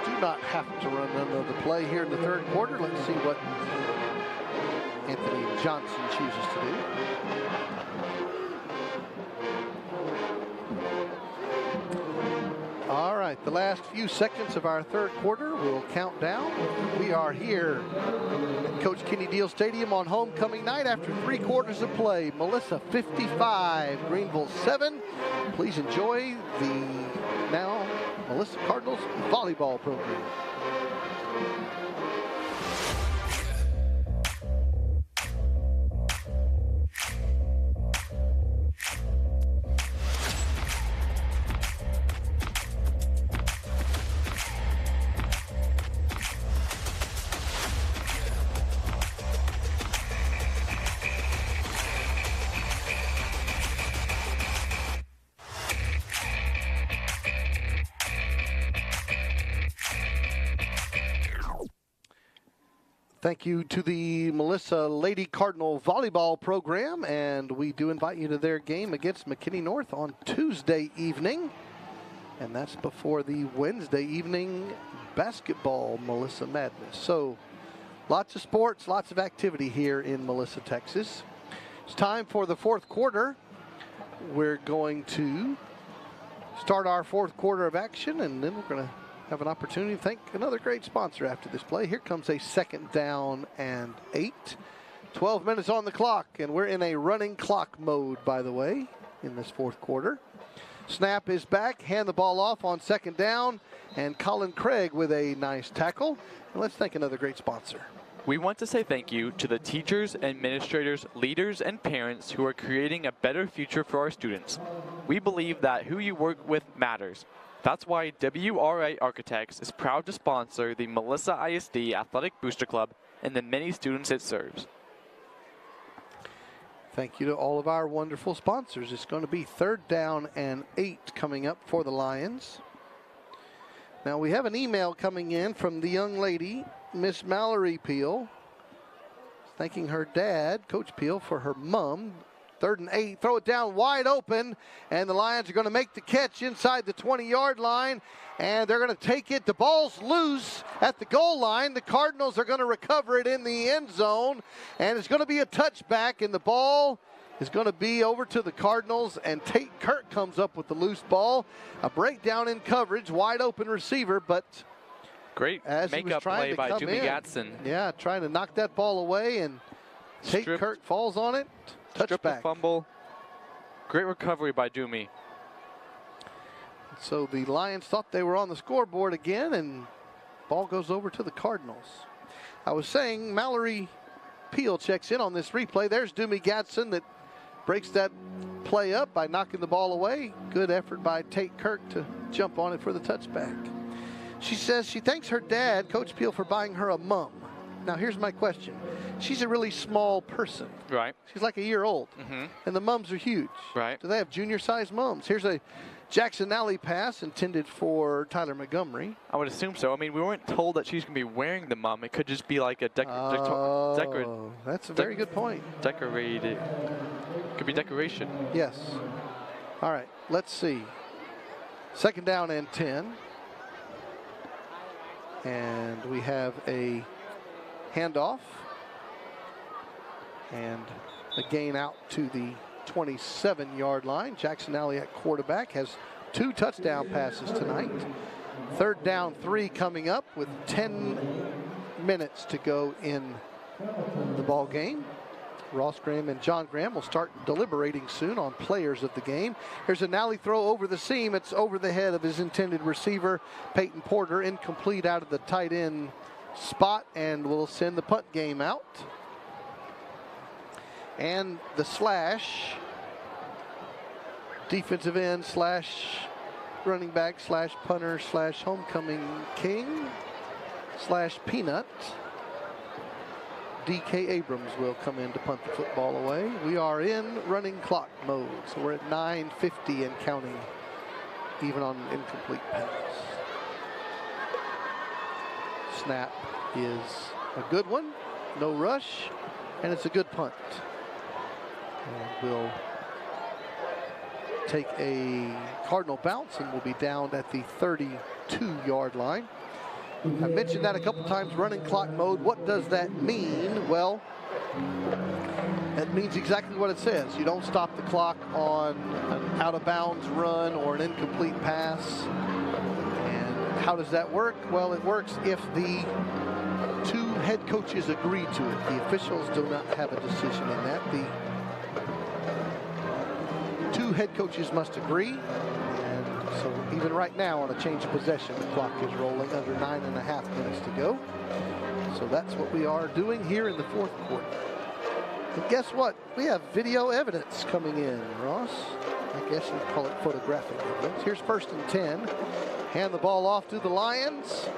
do not have to run another play here in the 3rd quarter. Let's see what Anthony Johnson chooses to do. All right, the last few seconds of our 3rd quarter will count down. We are here at Coach Kenny Deal Stadium on homecoming night after 3 quarters of play. Melissa 55, Greenville 7. Please enjoy the now Melissa Cardinals volleyball program. Thank you to the Melissa Lady Cardinal volleyball program, and we do invite you to their game against McKinney North on Tuesday evening, and that's before the Wednesday evening basketball Melissa Madness. So lots of sports, lots of activity here in Melissa, Texas. It's time for the fourth quarter. We're going to start our fourth quarter of action, and then we're going to have an opportunity to thank another great sponsor after this play. Here comes a 2nd down and 8. 12 minutes on the clock, and we're in a running clock mode, by the way, in this fourth quarter. Snap is back, hand the ball off on 2nd down, and Colin Craig with a nice tackle. And let's thank another great sponsor. We want to say thank you to the teachers, administrators, leaders, and parents who are creating a better future for our students. We believe that who you work with matters. That's why WRA Architects is proud to sponsor the Melissa ISD Athletic Booster Club and the many students it serves. Thank you to all of our wonderful sponsors. It's going to be 3rd down and 8 coming up for the Lions. Now we have an email coming in from the young lady, Miss Mallory Peel, thanking her dad, Coach Peel, for her mom. 3rd and 8, throw it down wide open, and the Lions are going to make the catch inside the 20-yard line, and they're going to take it. The ball's loose at the goal line. The Cardinals are going to recover it in the end zone, and it's going to be a touchback, and the ball is going to be over to the Cardinals, and Tate Kirk comes up with the loose ball. A breakdown in coverage, wide open receiver, but great makeup play by Jimmy Gatson. Yeah, trying to knock that ball away, and Tate Kirk falls on it. Touchback. Fumble. Great recovery by Doomy. So the Lions thought they were on the scoreboard again, and ball goes over to the Cardinals. I was saying Mallory Peel checks in on this replay. There's Doomy Gatson that breaks that play up by knocking the ball away. Good effort by Tate Kirk to jump on it for the touchback. She says she thanks her dad, Coach Peel, for buying her a mum. Now, here's my question. She's a really small person. Right. She's like a year old. And the mums are huge. Right. Do they have junior-sized mums? Here's a Jackson Alley pass intended for Tyler Montgomery. I would assume so. I mean, we weren't told that she's going to be wearing the mum. It could just be like a that's a very good point. Decorated. Could be decoration. Yes. All right, let's see. 2nd down and 10. And we have a handoff. And a gain out to the 27-yard line. Jackson Alley at quarterback has 2 touchdown passes tonight. 3rd down 3 coming up with 10 minutes to go in the ball game. Ross Graham and John Graham will start deliberating soon on players of the game. Here's a Nally throw over the seam. It's over the head of his intended receiver, Peyton Porter, incomplete out of the tight end spot, and will send the punt game out. And the slash, defensive end slash running back slash punter slash homecoming king slash peanut, D.K. Abrams will come in to punt the football away. We are in running clock mode, so we're at 9:50 and counting, even on an incomplete pass. Snap is a good one, no rush, and it's a good punt. And we'll take a Cardinal bounce, and we'll be down at the 32-yard line. I mentioned that a couple times, running clock mode. What does that mean? Well, that means exactly what it says. You don't stop the clock on an out-of-bounds run or an incomplete pass. And how does that work? Well, it works if the 2 head coaches agree to it. The officials do not have a decision in that. The 2 head coaches must agree. So even right now on a change of possession, the clock is rolling under 9.5 minutes to go. So that's what we are doing here in the fourth quarter. And guess what? We have video evidence coming in, Ross. I guess you'd call it photographic evidence. Here's 1st and 10. Hand the ball off to the Lions.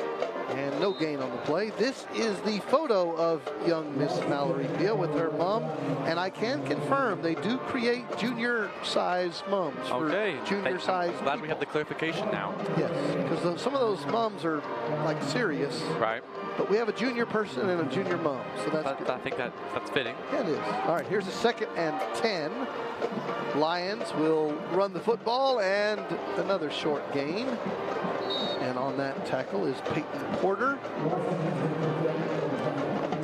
And no gain on the play. This is the photo of young Miss Mallory Peel with her mom. And I can confirm they do create junior-size mums for junior-size I'm glad we have the clarification now. Yes, because some of those mums are like serious. Right. But we have a junior person and a junior mom, so that's good. I think that's fitting. Yeah, it is. All right, here's a 2nd and 10. Lions will run the football, and another short gain. And on that tackle is Peyton Porter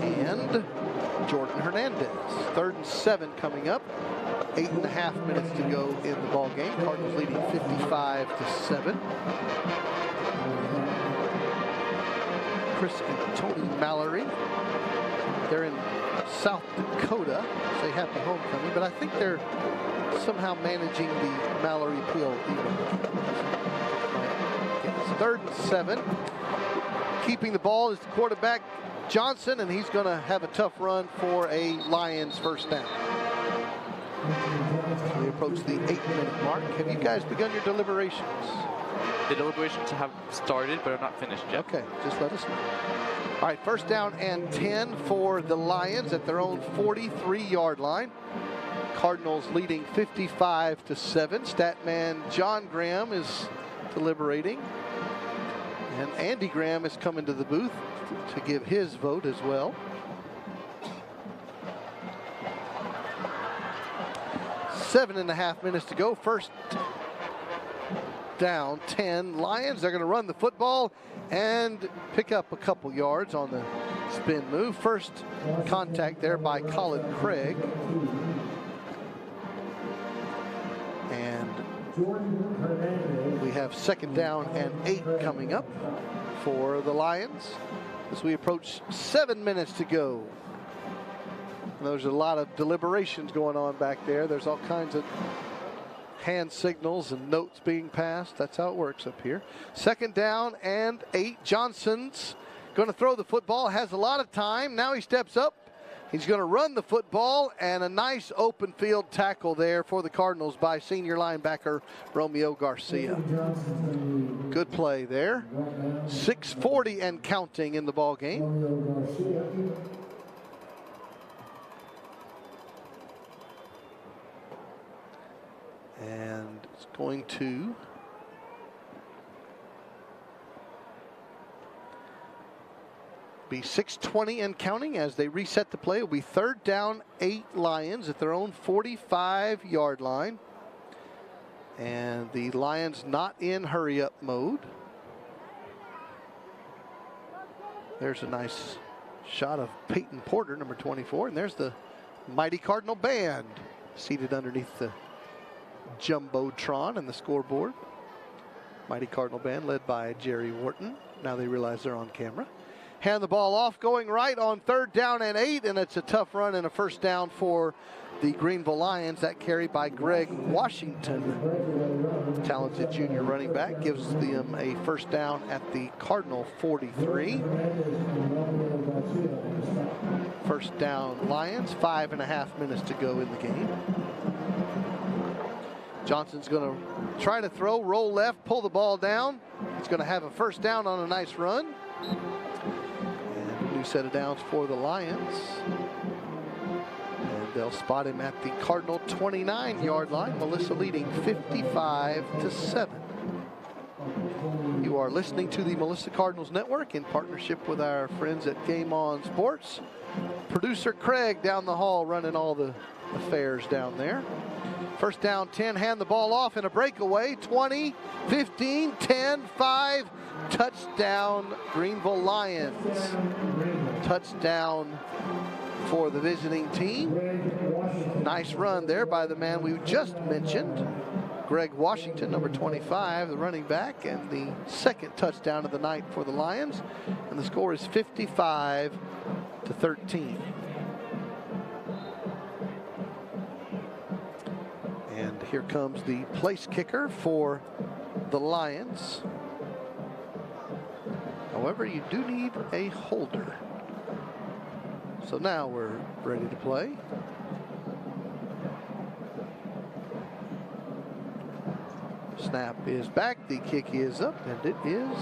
and Jordan Hernandez. 3rd and 7 coming up. 8.5 minutes to go in the ball game. Cardinals leading 55-7. Chris and Tony Mallory. They're in South Dakota. Say happy homecoming, but I think they're somehow managing the Mallory Peel. 3rd and 7. Keeping the ball is the quarterback Johnson, and he's going to have a tough run for a Lions first down. We approach the 8-minute mark. Have you guys begun your deliberations? The deliberations have started, but are not finished yet. Okay, just let us know. All right, first down and 10 for the Lions at their own 43-yard line. Cardinals leading 55-7. Statman John Graham is deliberating. And Andy Graham is coming to the booth to give his vote as well. 7.5 minutes to go. First down, 10 Lions. They're going to run the football and pick up a couple yards on the spin move. First contact there by Colin Craig. And we have 2nd down and 8 coming up for the Lions as we approach 7 minutes to go. And there's a lot of deliberations going on back there. There's all kinds of hand signals and notes being passed. That's how it works up here. 2nd down and 8. Johnson's going to throw the football. Has a lot of time. Now he steps up. He's going to run the football, and a nice open field tackle there for the Cardinals by senior linebacker Romeo Garcia. Good play there. 6:40 and counting in the ball game. And it's going to be 6:20 and counting as they reset the play. It'll be 3rd down, 8 Lions at their own 45-yard line. And the Lions not in hurry-up mode. There's a nice shot of Peyton Porter, number 24. And there's the mighty Cardinal band seated underneath the Jumbotron and the scoreboard. Mighty Cardinal band led by Jerry Wharton. Now they realize they're on camera. Hand the ball off, going right on 3rd down and 8, and it's a tough run and a first down for the Greenville Lions. That carry by Greg Washington, talented junior running back, gives them a first down at the Cardinal 43. First down Lions, 5.5 minutes to go in the game. Johnson's going to try to throw, roll left, pull the ball down. He's going to have a first down on a nice run. And a new set of downs for the Lions. And they'll spot him at the Cardinal 29-yard line. Melissa leading 55-7. You are listening to the Melissa Cardinals Network in partnership with our friends at Game On Sports. Producer Craig down the hall running all the affairs down there. First down, 10, hand the ball off in a breakaway. 20, 15, 10, 5, touchdown Greenville Lions. Touchdown for the visiting team. Nice run there by the man we just mentioned, Greg Washington, number 25, the running back, and the 2nd touchdown of the night for the Lions. And the score is 55-13. And here comes the place kicker for the Lions. However, you do need a holder. So now we're ready to play. Snap is back, the kick is up, and it is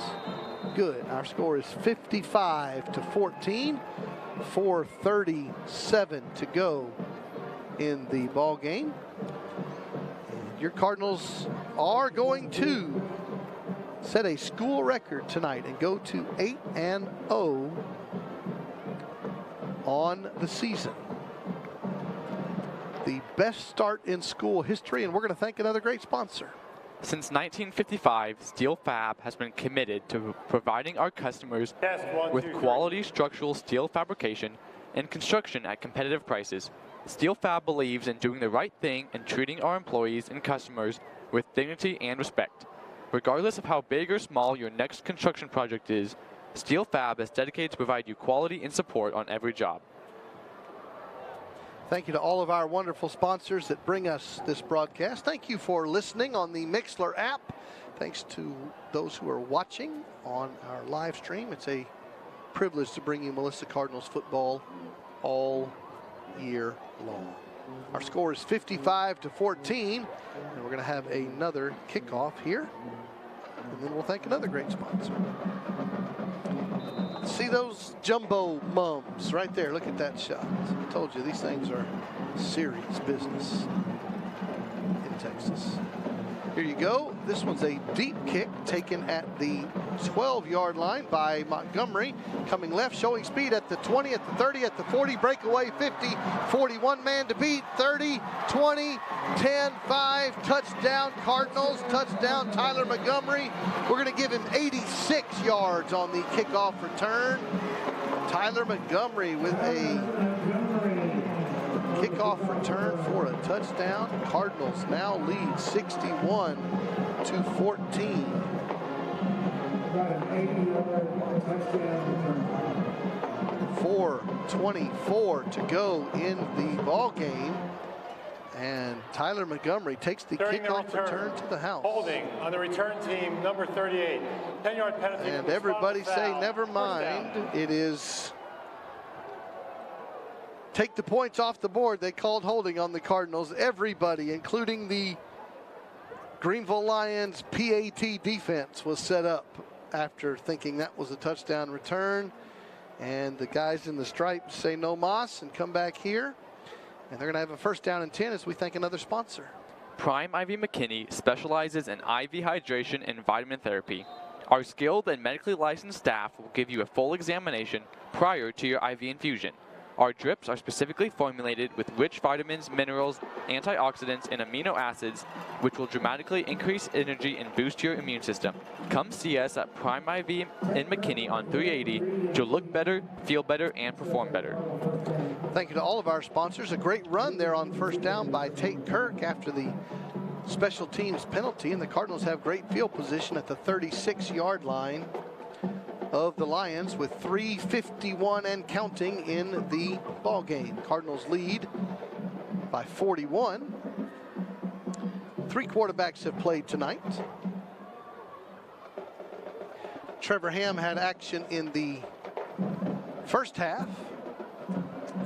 good. Our score is 55-14, 4:37 to go in the ball game. And your Cardinals are going to set a school record tonight and go to 8-0 on the season. The best start in school history, and we're going to thank another great sponsor. Since 1955, Steel Fab has been committed to providing our customers with quality structural steel fabrication and construction at competitive prices. Steel Fab believes in doing the right thing and treating our employees and customers with dignity and respect. Regardless of how big or small your next construction project is, Steel Fab is dedicated to provide you quality and support on every job. Thank you to all of our wonderful sponsors that bring us this broadcast. Thank you for listening on the Mixlr app. Thanks to those who are watching on our live stream. It's a privilege to bring you Melissa Cardinals football all year long. Our score is 55-14, and we're going to have another kickoff here, and then we'll thank another great sponsor. See those jumbo mums right there? Look at that shot. I told you these things are serious business in Texas. Here you go. This one's a deep kick taken at the 12-yard line by Montgomery. Coming left, showing speed at the 20, at the 30, at the 40, breakaway 50, 41 man to beat, 30, 20, 10, 5, touchdown Cardinals, touchdown Tyler Montgomery. We're going to give him 86 yards on the kickoff return. Tyler Montgomery with a kickoff return for a touchdown. Cardinals now lead 61-14. 4:24 to go in the ball game, and Tyler Montgomery takes the kickoff return to the house. Holding on the return team, number 38. 10-yard penalty. And everybody say never mind. It is take the points off the board. They called holding on the Cardinals. Everybody, including the Greenville Lions PAT defense, was set up after thinking that was a touchdown return. And the guys in the stripes say no mas and come back here. And they're going to have a first down and 10 as we thank another sponsor. Prime IV McKinney specializes in IV hydration and vitamin therapy. Our skilled and medically licensed staff will give you a full examination prior to your IV infusion. Our drips are specifically formulated with rich vitamins, minerals, antioxidants, and amino acids, which will dramatically increase energy and boost your immune system. Come see us at Prime IV in McKinney on 380 to look better, feel better, and perform better. Thank you to all of our sponsors. A great run there on first down by Tate Kirk after the special teams penalty, and the Cardinals have great field position at the 36-yard line of the Lions with 3:51 and counting in the ball game. Cardinals lead by 41. Three quarterbacks have played tonight. Trevor Ham had action in the first half.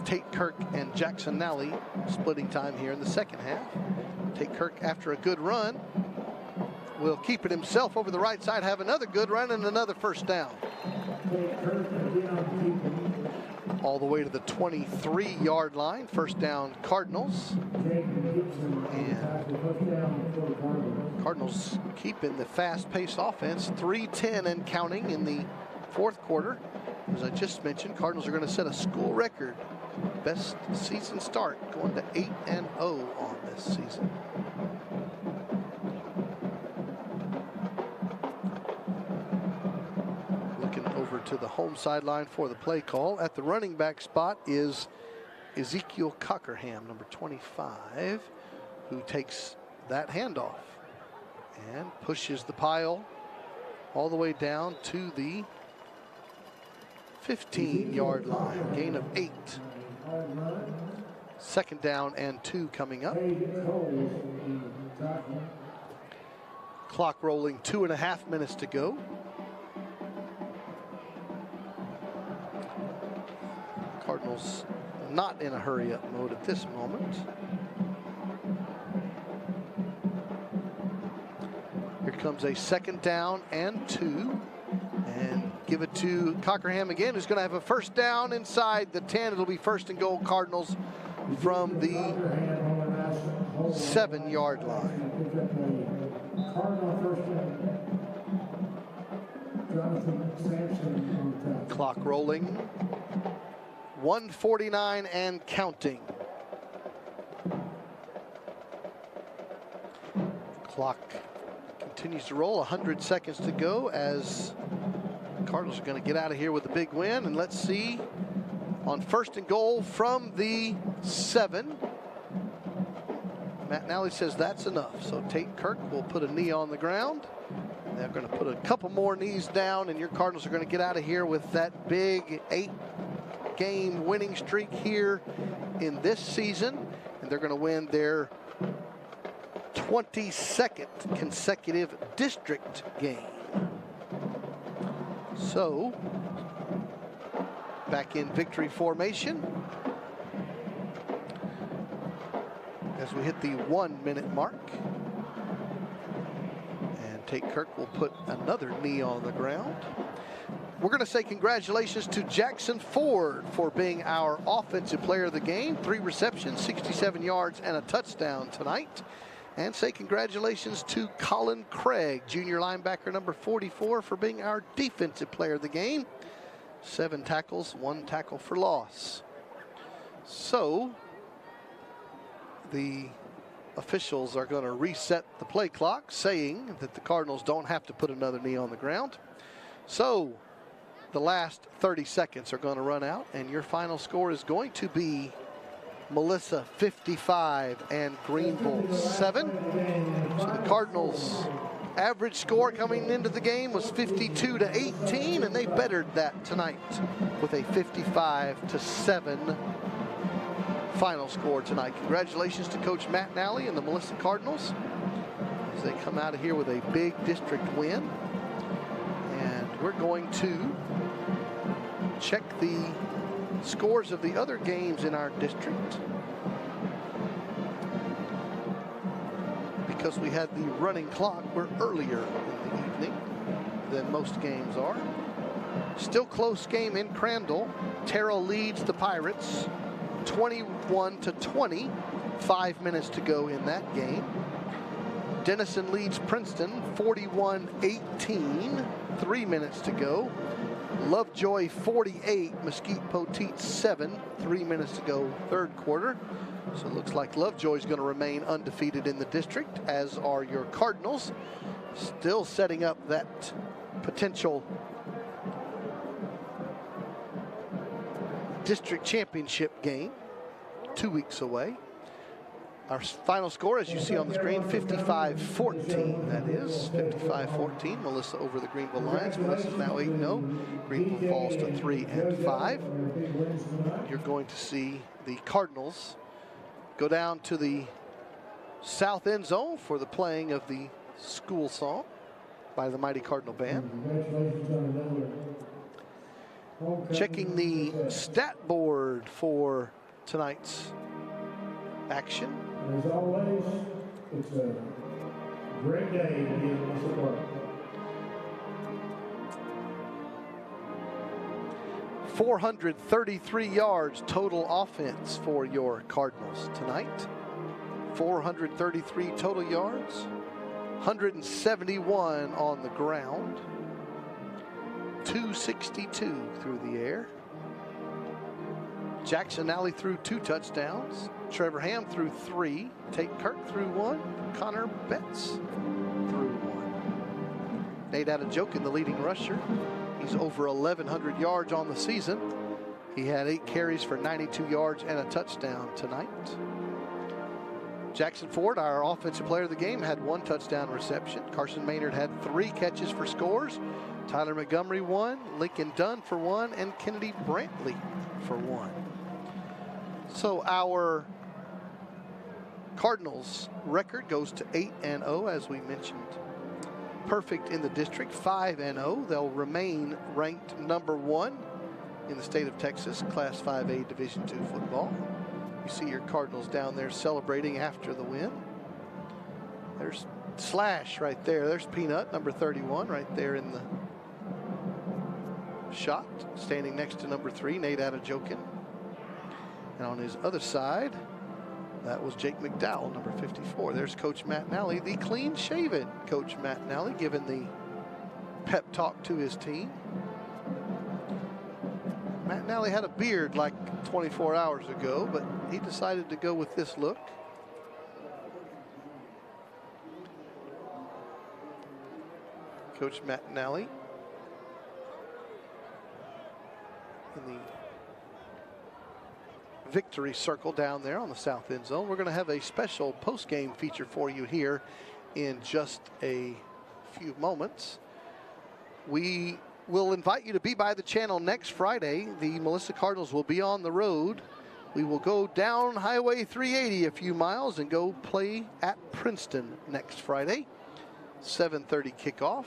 Tate Kirk and Jackson Nally splitting time here in the second half. Tate Kirk, after a good run, will keep it himself over the right side, have another good run and another first down. All the way to the 23-yard line. First down Cardinals. And Cardinals keeping the fast-paced offense. 3:10 and counting in the fourth quarter. As I just mentioned, Cardinals are going to set a school record. Best season start, going to 8-0 on this season. To the home sideline for the play call. At the running back spot is Ezekiel Cockerham, number 25, who takes that handoff and pushes the pile all the way down to the 15-yard line. Gain of 8. Second down and 2 coming up. Clock rolling, 2.5 minutes to go. Cardinals not in a hurry-up mode at this moment. Here comes a second down and 2. And give it to Cockerham again, who's going to have a first down inside the 10. It'll be first and goal Cardinals from the 7-yard line. Clock rolling. 1:49 and counting. Clock continues to roll. 100 seconds to go as Cardinals are going to get out of here with a big win. And let's see, on 1st and goal from the 7. Matt Nally says that's enough. So Tate Kirk will put a knee on the ground. They're going to put a couple more knees down, and your Cardinals are going to get out of here with that big 8-game winning streak here in this season. And they're going to win their 22nd consecutive district game. So, back in victory formation as we hit the 1-minute mark. And Tate Kirk will put another knee on the ground. We're going to say congratulations to Jackson Ford for being our offensive player of the game. 3 receptions, 67 yards, and a touchdown tonight. And say congratulations to Colin Craig, junior linebacker number 44, for being our defensive player of the game. 7 tackles, 1 tackle for loss. So the officials are going to reset the play clock, saying that the Cardinals don't have to put another knee on the ground. So the last 30 seconds are going to run out, and your final score is going to be Melissa 55 and Greenville 7. So the Cardinals' average score coming into the game was 52-18, and they bettered that tonight with a 55-7 final score tonight. Congratulations to Coach Matt Nally and the Melissa Cardinals as they come out of here with a big district win. And we're going to check the scores of the other games in our district, because we had the running clock. We're earlier in the evening than most games are. Still close game in Crandall. Terrell leads the Pirates 21-20. 5 minutes to go in that game. Denison leads Princeton 41-18. 3 minutes to go. Lovejoy 48, Mesquite Poteet 7, 3 minutes to go, 3rd quarter. So it looks like Lovejoy is going to remain undefeated in the district, as are your Cardinals. Still setting up that potential district championship game 2 weeks away. Our final score, as you see on the screen, 55-14. That is 55-14. Melissa over the Greenville Lions. Melissa's now 8-0. Greenville falls to 3-5. You're going to see the Cardinals go down to the south end zone for the playing of the school song by the Mighty Cardinal Band. Checking the stat board for tonight's action. As always, it's a great day to be in this park. 433 yards total offense for your Cardinals tonight. 433 total yards. 171 on the ground. 262 through the air. Jackson Nally threw 2 touchdowns. Trevor Ham threw 3. Tate Kirk threw 1. Connor Betts threw 1. Nate Adejokin, the leading rusher. He's over 1,100 yards on the season. He had 8 carries for 92 yards and a touchdown tonight. Jackson Ford, our offensive player of the game, had 1 touchdown reception. Carson Maynard had 3 catches for scores. Tyler Montgomery 1, Lincoln Dunn for 1, and Kennedy Brantley for 1. So our Cardinals record goes to 8-0, as we mentioned. Perfect in the district, 5-0. They'll remain ranked number 1 in the state of Texas, Class 5A Division II football. You see your Cardinals down there celebrating after the win. There's Slash right there. There's Peanut, number 31, right there in the shot, standing next to number 3, Nate Adejokin. And on his other side, that was Jake McDowell, number 54. There's Coach Matt Nally, the clean-shaven Coach Matt Nally, giving the pep talk to his team. Matt Nally had a beard like 24 hours ago, but he decided to go with this look. Coach Matt Nally in the victory circle down there on the south end zone. We're going to have a special post-game feature for you here in just a few moments. We will invite you to be by the channel next Friday. The Melissa Cardinals will be on the road. We will go down Highway 380 a few miles and go play at Princeton next Friday. 7:30 kickoff.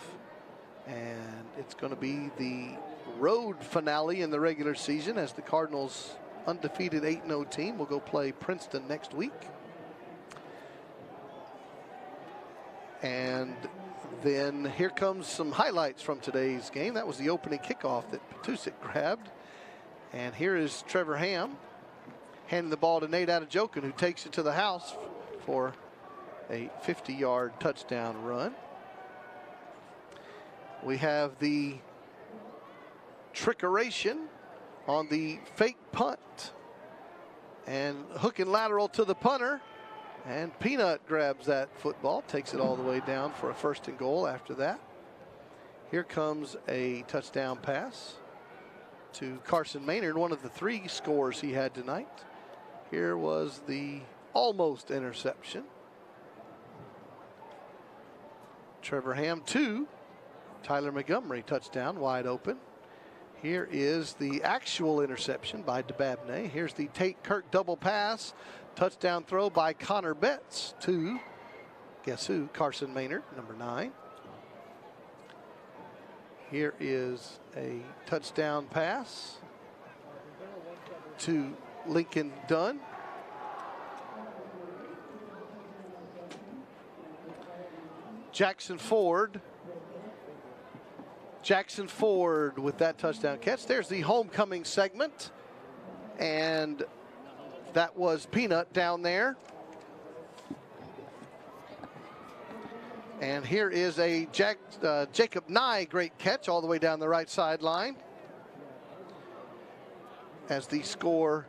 And it's going to be the road finale in the regular season as the Cardinals, undefeated 8-0 team, will go play Princeton next week. And then here comes some highlights from today's game. That was the opening kickoff that Petusik grabbed. And here is Trevor Ham handing the ball to Nate Adejokin, who takes it to the house for a 50-yard touchdown run. We have the trickeration on the fake punt. And hook and lateral to the punter. And Peanut grabs that football, takes it all the way down for a 1st and goal after that. Here comes a touchdown pass to Carson Maynard, one of the 3 scores he had tonight. Here was the almost interception. Trevor Ham 2. Tyler Montgomery touchdown, wide open. Here is the actual interception by DeBabney. Here's the Tate Kirk double pass. Touchdown throw by Connor Betts to, guess who? Carson Maynard, number 9. Here is a touchdown pass to Lincoln Dunn. Jackson Ford with that touchdown catch. There's the homecoming segment. And that was Peanut down there. And here is a Jacob Nye great catch all the way down the right sideline. As the score,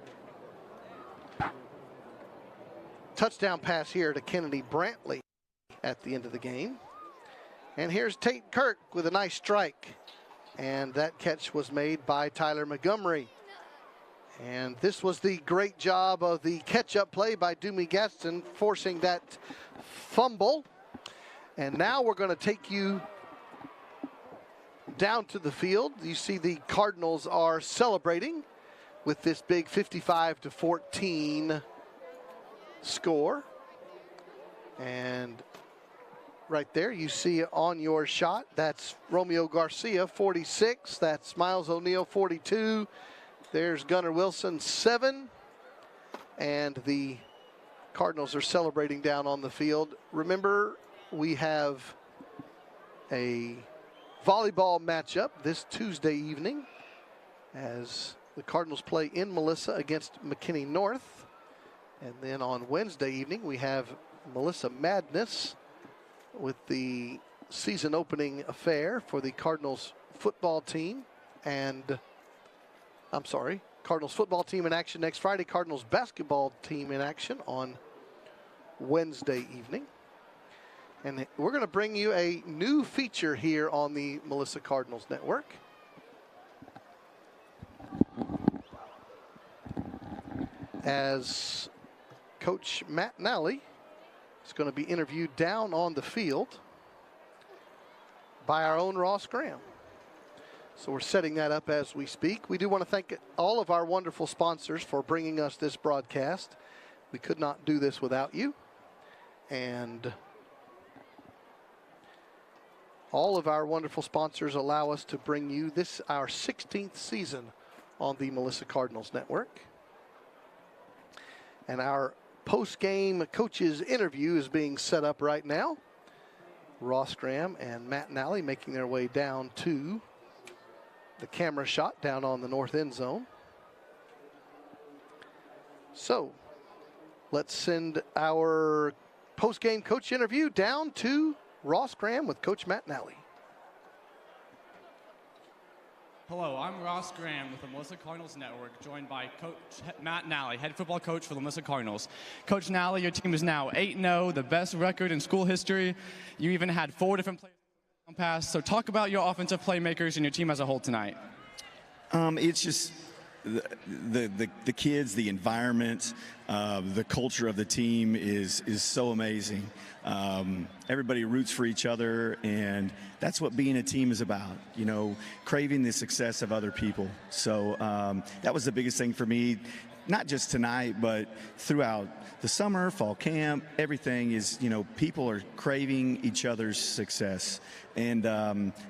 touchdown pass here to Kennedy Brantley at the end of the game. And here's Tate Kirk with a nice strike. And that catch was made by Tyler Montgomery. And this was the great job of the catch-up play by Doomy Gaston, forcing that fumble. And now we're going to take you down to the field. You see the Cardinals are celebrating with this big 55-14 score. And right there, you see on your shot, that's Romeo Garcia, 46. That's Miles O'Neill, 42. There's Gunnar Wilson, 7. And the Cardinals are celebrating down on the field. Remember, we have a volleyball matchup this Tuesday evening as the Cardinals play in Melissa against McKinney North. And then on Wednesday evening, we have Melissa Madness with the season opening affair for the Cardinals football team. And I'm sorry, Cardinals football team in action next Friday, Cardinals basketball team in action on Wednesday evening. And we're going to bring you a new feature here on the Melissa Cardinals Network. As Coach Matt Nally is going to be interviewed down on the field by our own Ross Graham. So we're setting that up as we speak. We do want to thank all of our wonderful sponsors for bringing us this broadcast. We could not do this without you. And all of our wonderful sponsors allow us to bring you this, our 16th season on the Melissa Cardinals Network. And our post-game coaches interview is being set up right now. Ross Graham and Matt Nally making their way down to the camera shot down on the north end zone. So let's send our post-game coach interview down to Ross Graham with Coach Matt Nally. Hello, I'm Ross Graham with the Melissa Cardinals Network, joined by Coach Matt Nally, head football coach for the Melissa Cardinals. Coach Nally, your team is now 8-0, the best record in school history. You even had 4 different players on pass. So talk about your offensive playmakers and your team as a whole tonight. It's just the kids, the environment, the culture of the team is so amazing. Everybody roots for each other, and that's what being a team is about, you know, craving the success of other people. So that was the biggest thing for me, not just tonight, but throughout the summer, fall camp, everything is, you know, people are craving each other's success. And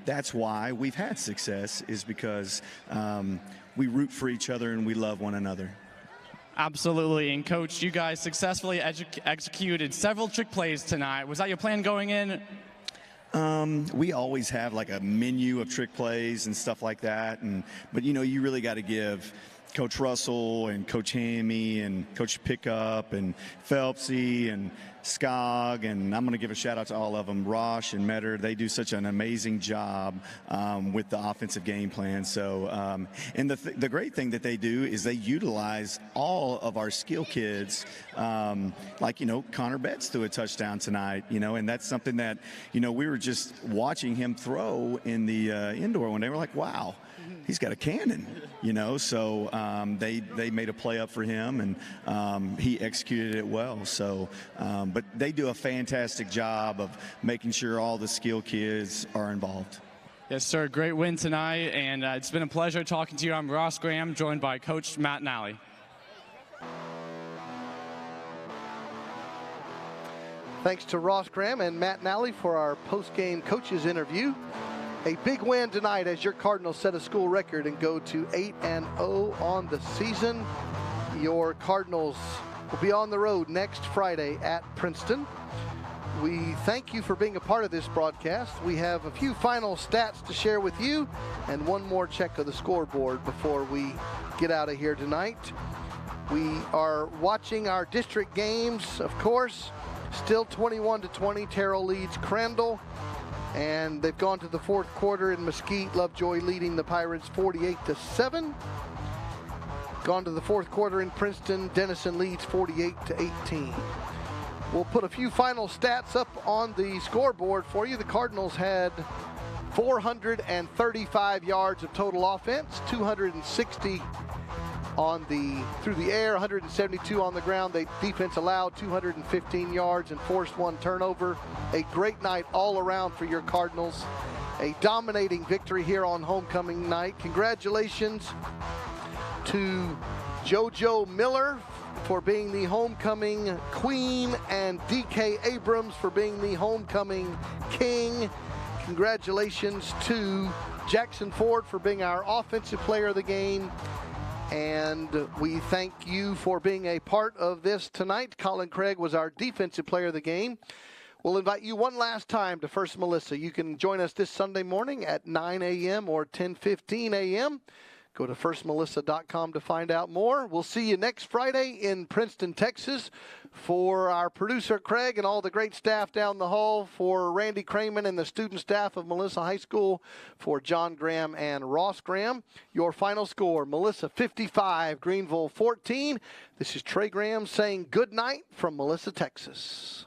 that's why we've had success, is because we root for each other and we love one another. Absolutely. And Coach, you guys successfully executed several trick plays tonight. Was that your plan going in? We always have like a menu of trick plays and stuff like that. But, you know, you really got to give Coach Russell and Coach Hammy and Coach Pickup and Phelpsy and Skog, and I'm going to give a shout out to all of them, Rosh and Metter. They do such an amazing job with the offensive game plan. So, and the great thing that they do is they utilize all of our skill kids, like, you know, Connor Betts threw a touchdown tonight, you know, and that's something that, you know, we were just watching him throw in the indoor one day. We're like, wow, he's got a cannon, you know. So they made a play up for him, and he executed it well. So, but they do a fantastic job of making sure all the skill kids are involved. Yes, sir. Great win tonight, and it's been a pleasure talking to you. I'm Ross Graham, joined by Coach Matt Nally. Thanks to Ross Graham and Matt Nally for our post-game coaches interview. A big win tonight as your Cardinals set a school record and go to 8-0 on the season. Your Cardinals will be on the road next Friday at Princeton. We thank you for being a part of this broadcast. We have a few final stats to share with you and one more check of the scoreboard before we get out of here tonight. We are watching our district games, of course. Still 21-20, Terrell leads Crandall. And they've gone to the fourth quarter in Mesquite. Lovejoy leading the Pirates 48-7. Gone to the fourth quarter in Princeton. Denison leads 48-18. We'll put a few final stats up on the scoreboard for you. The Cardinals had 435 yards of total offense, 260 through the air, 172 on the ground. The defense allowed 215 yards and forced 1 turnover. A great night all around for your Cardinals. A dominating victory here on homecoming night. Congratulations to JoJo Miller for being the homecoming queen and DK Abrams for being the homecoming king. Congratulations to Jackson Ford for being our offensive player of the game. And we thank you for being a part of this tonight. Colin Craig was our defensive player of the game. We'll invite you one last time to First Melissa. You can join us this Sunday morning at 9 a.m. or 10:15 a.m. Go to firstmelissa.com to find out more. We'll see you next Friday in Princeton, Texas. For our producer, Craig, and all the great staff down the hall, for Randy Craman and the student staff of Melissa High School, for John Graham and Ross Graham, your final score, Melissa 55, Greenville 14. This is Trey Graham saying good night from Melissa, Texas.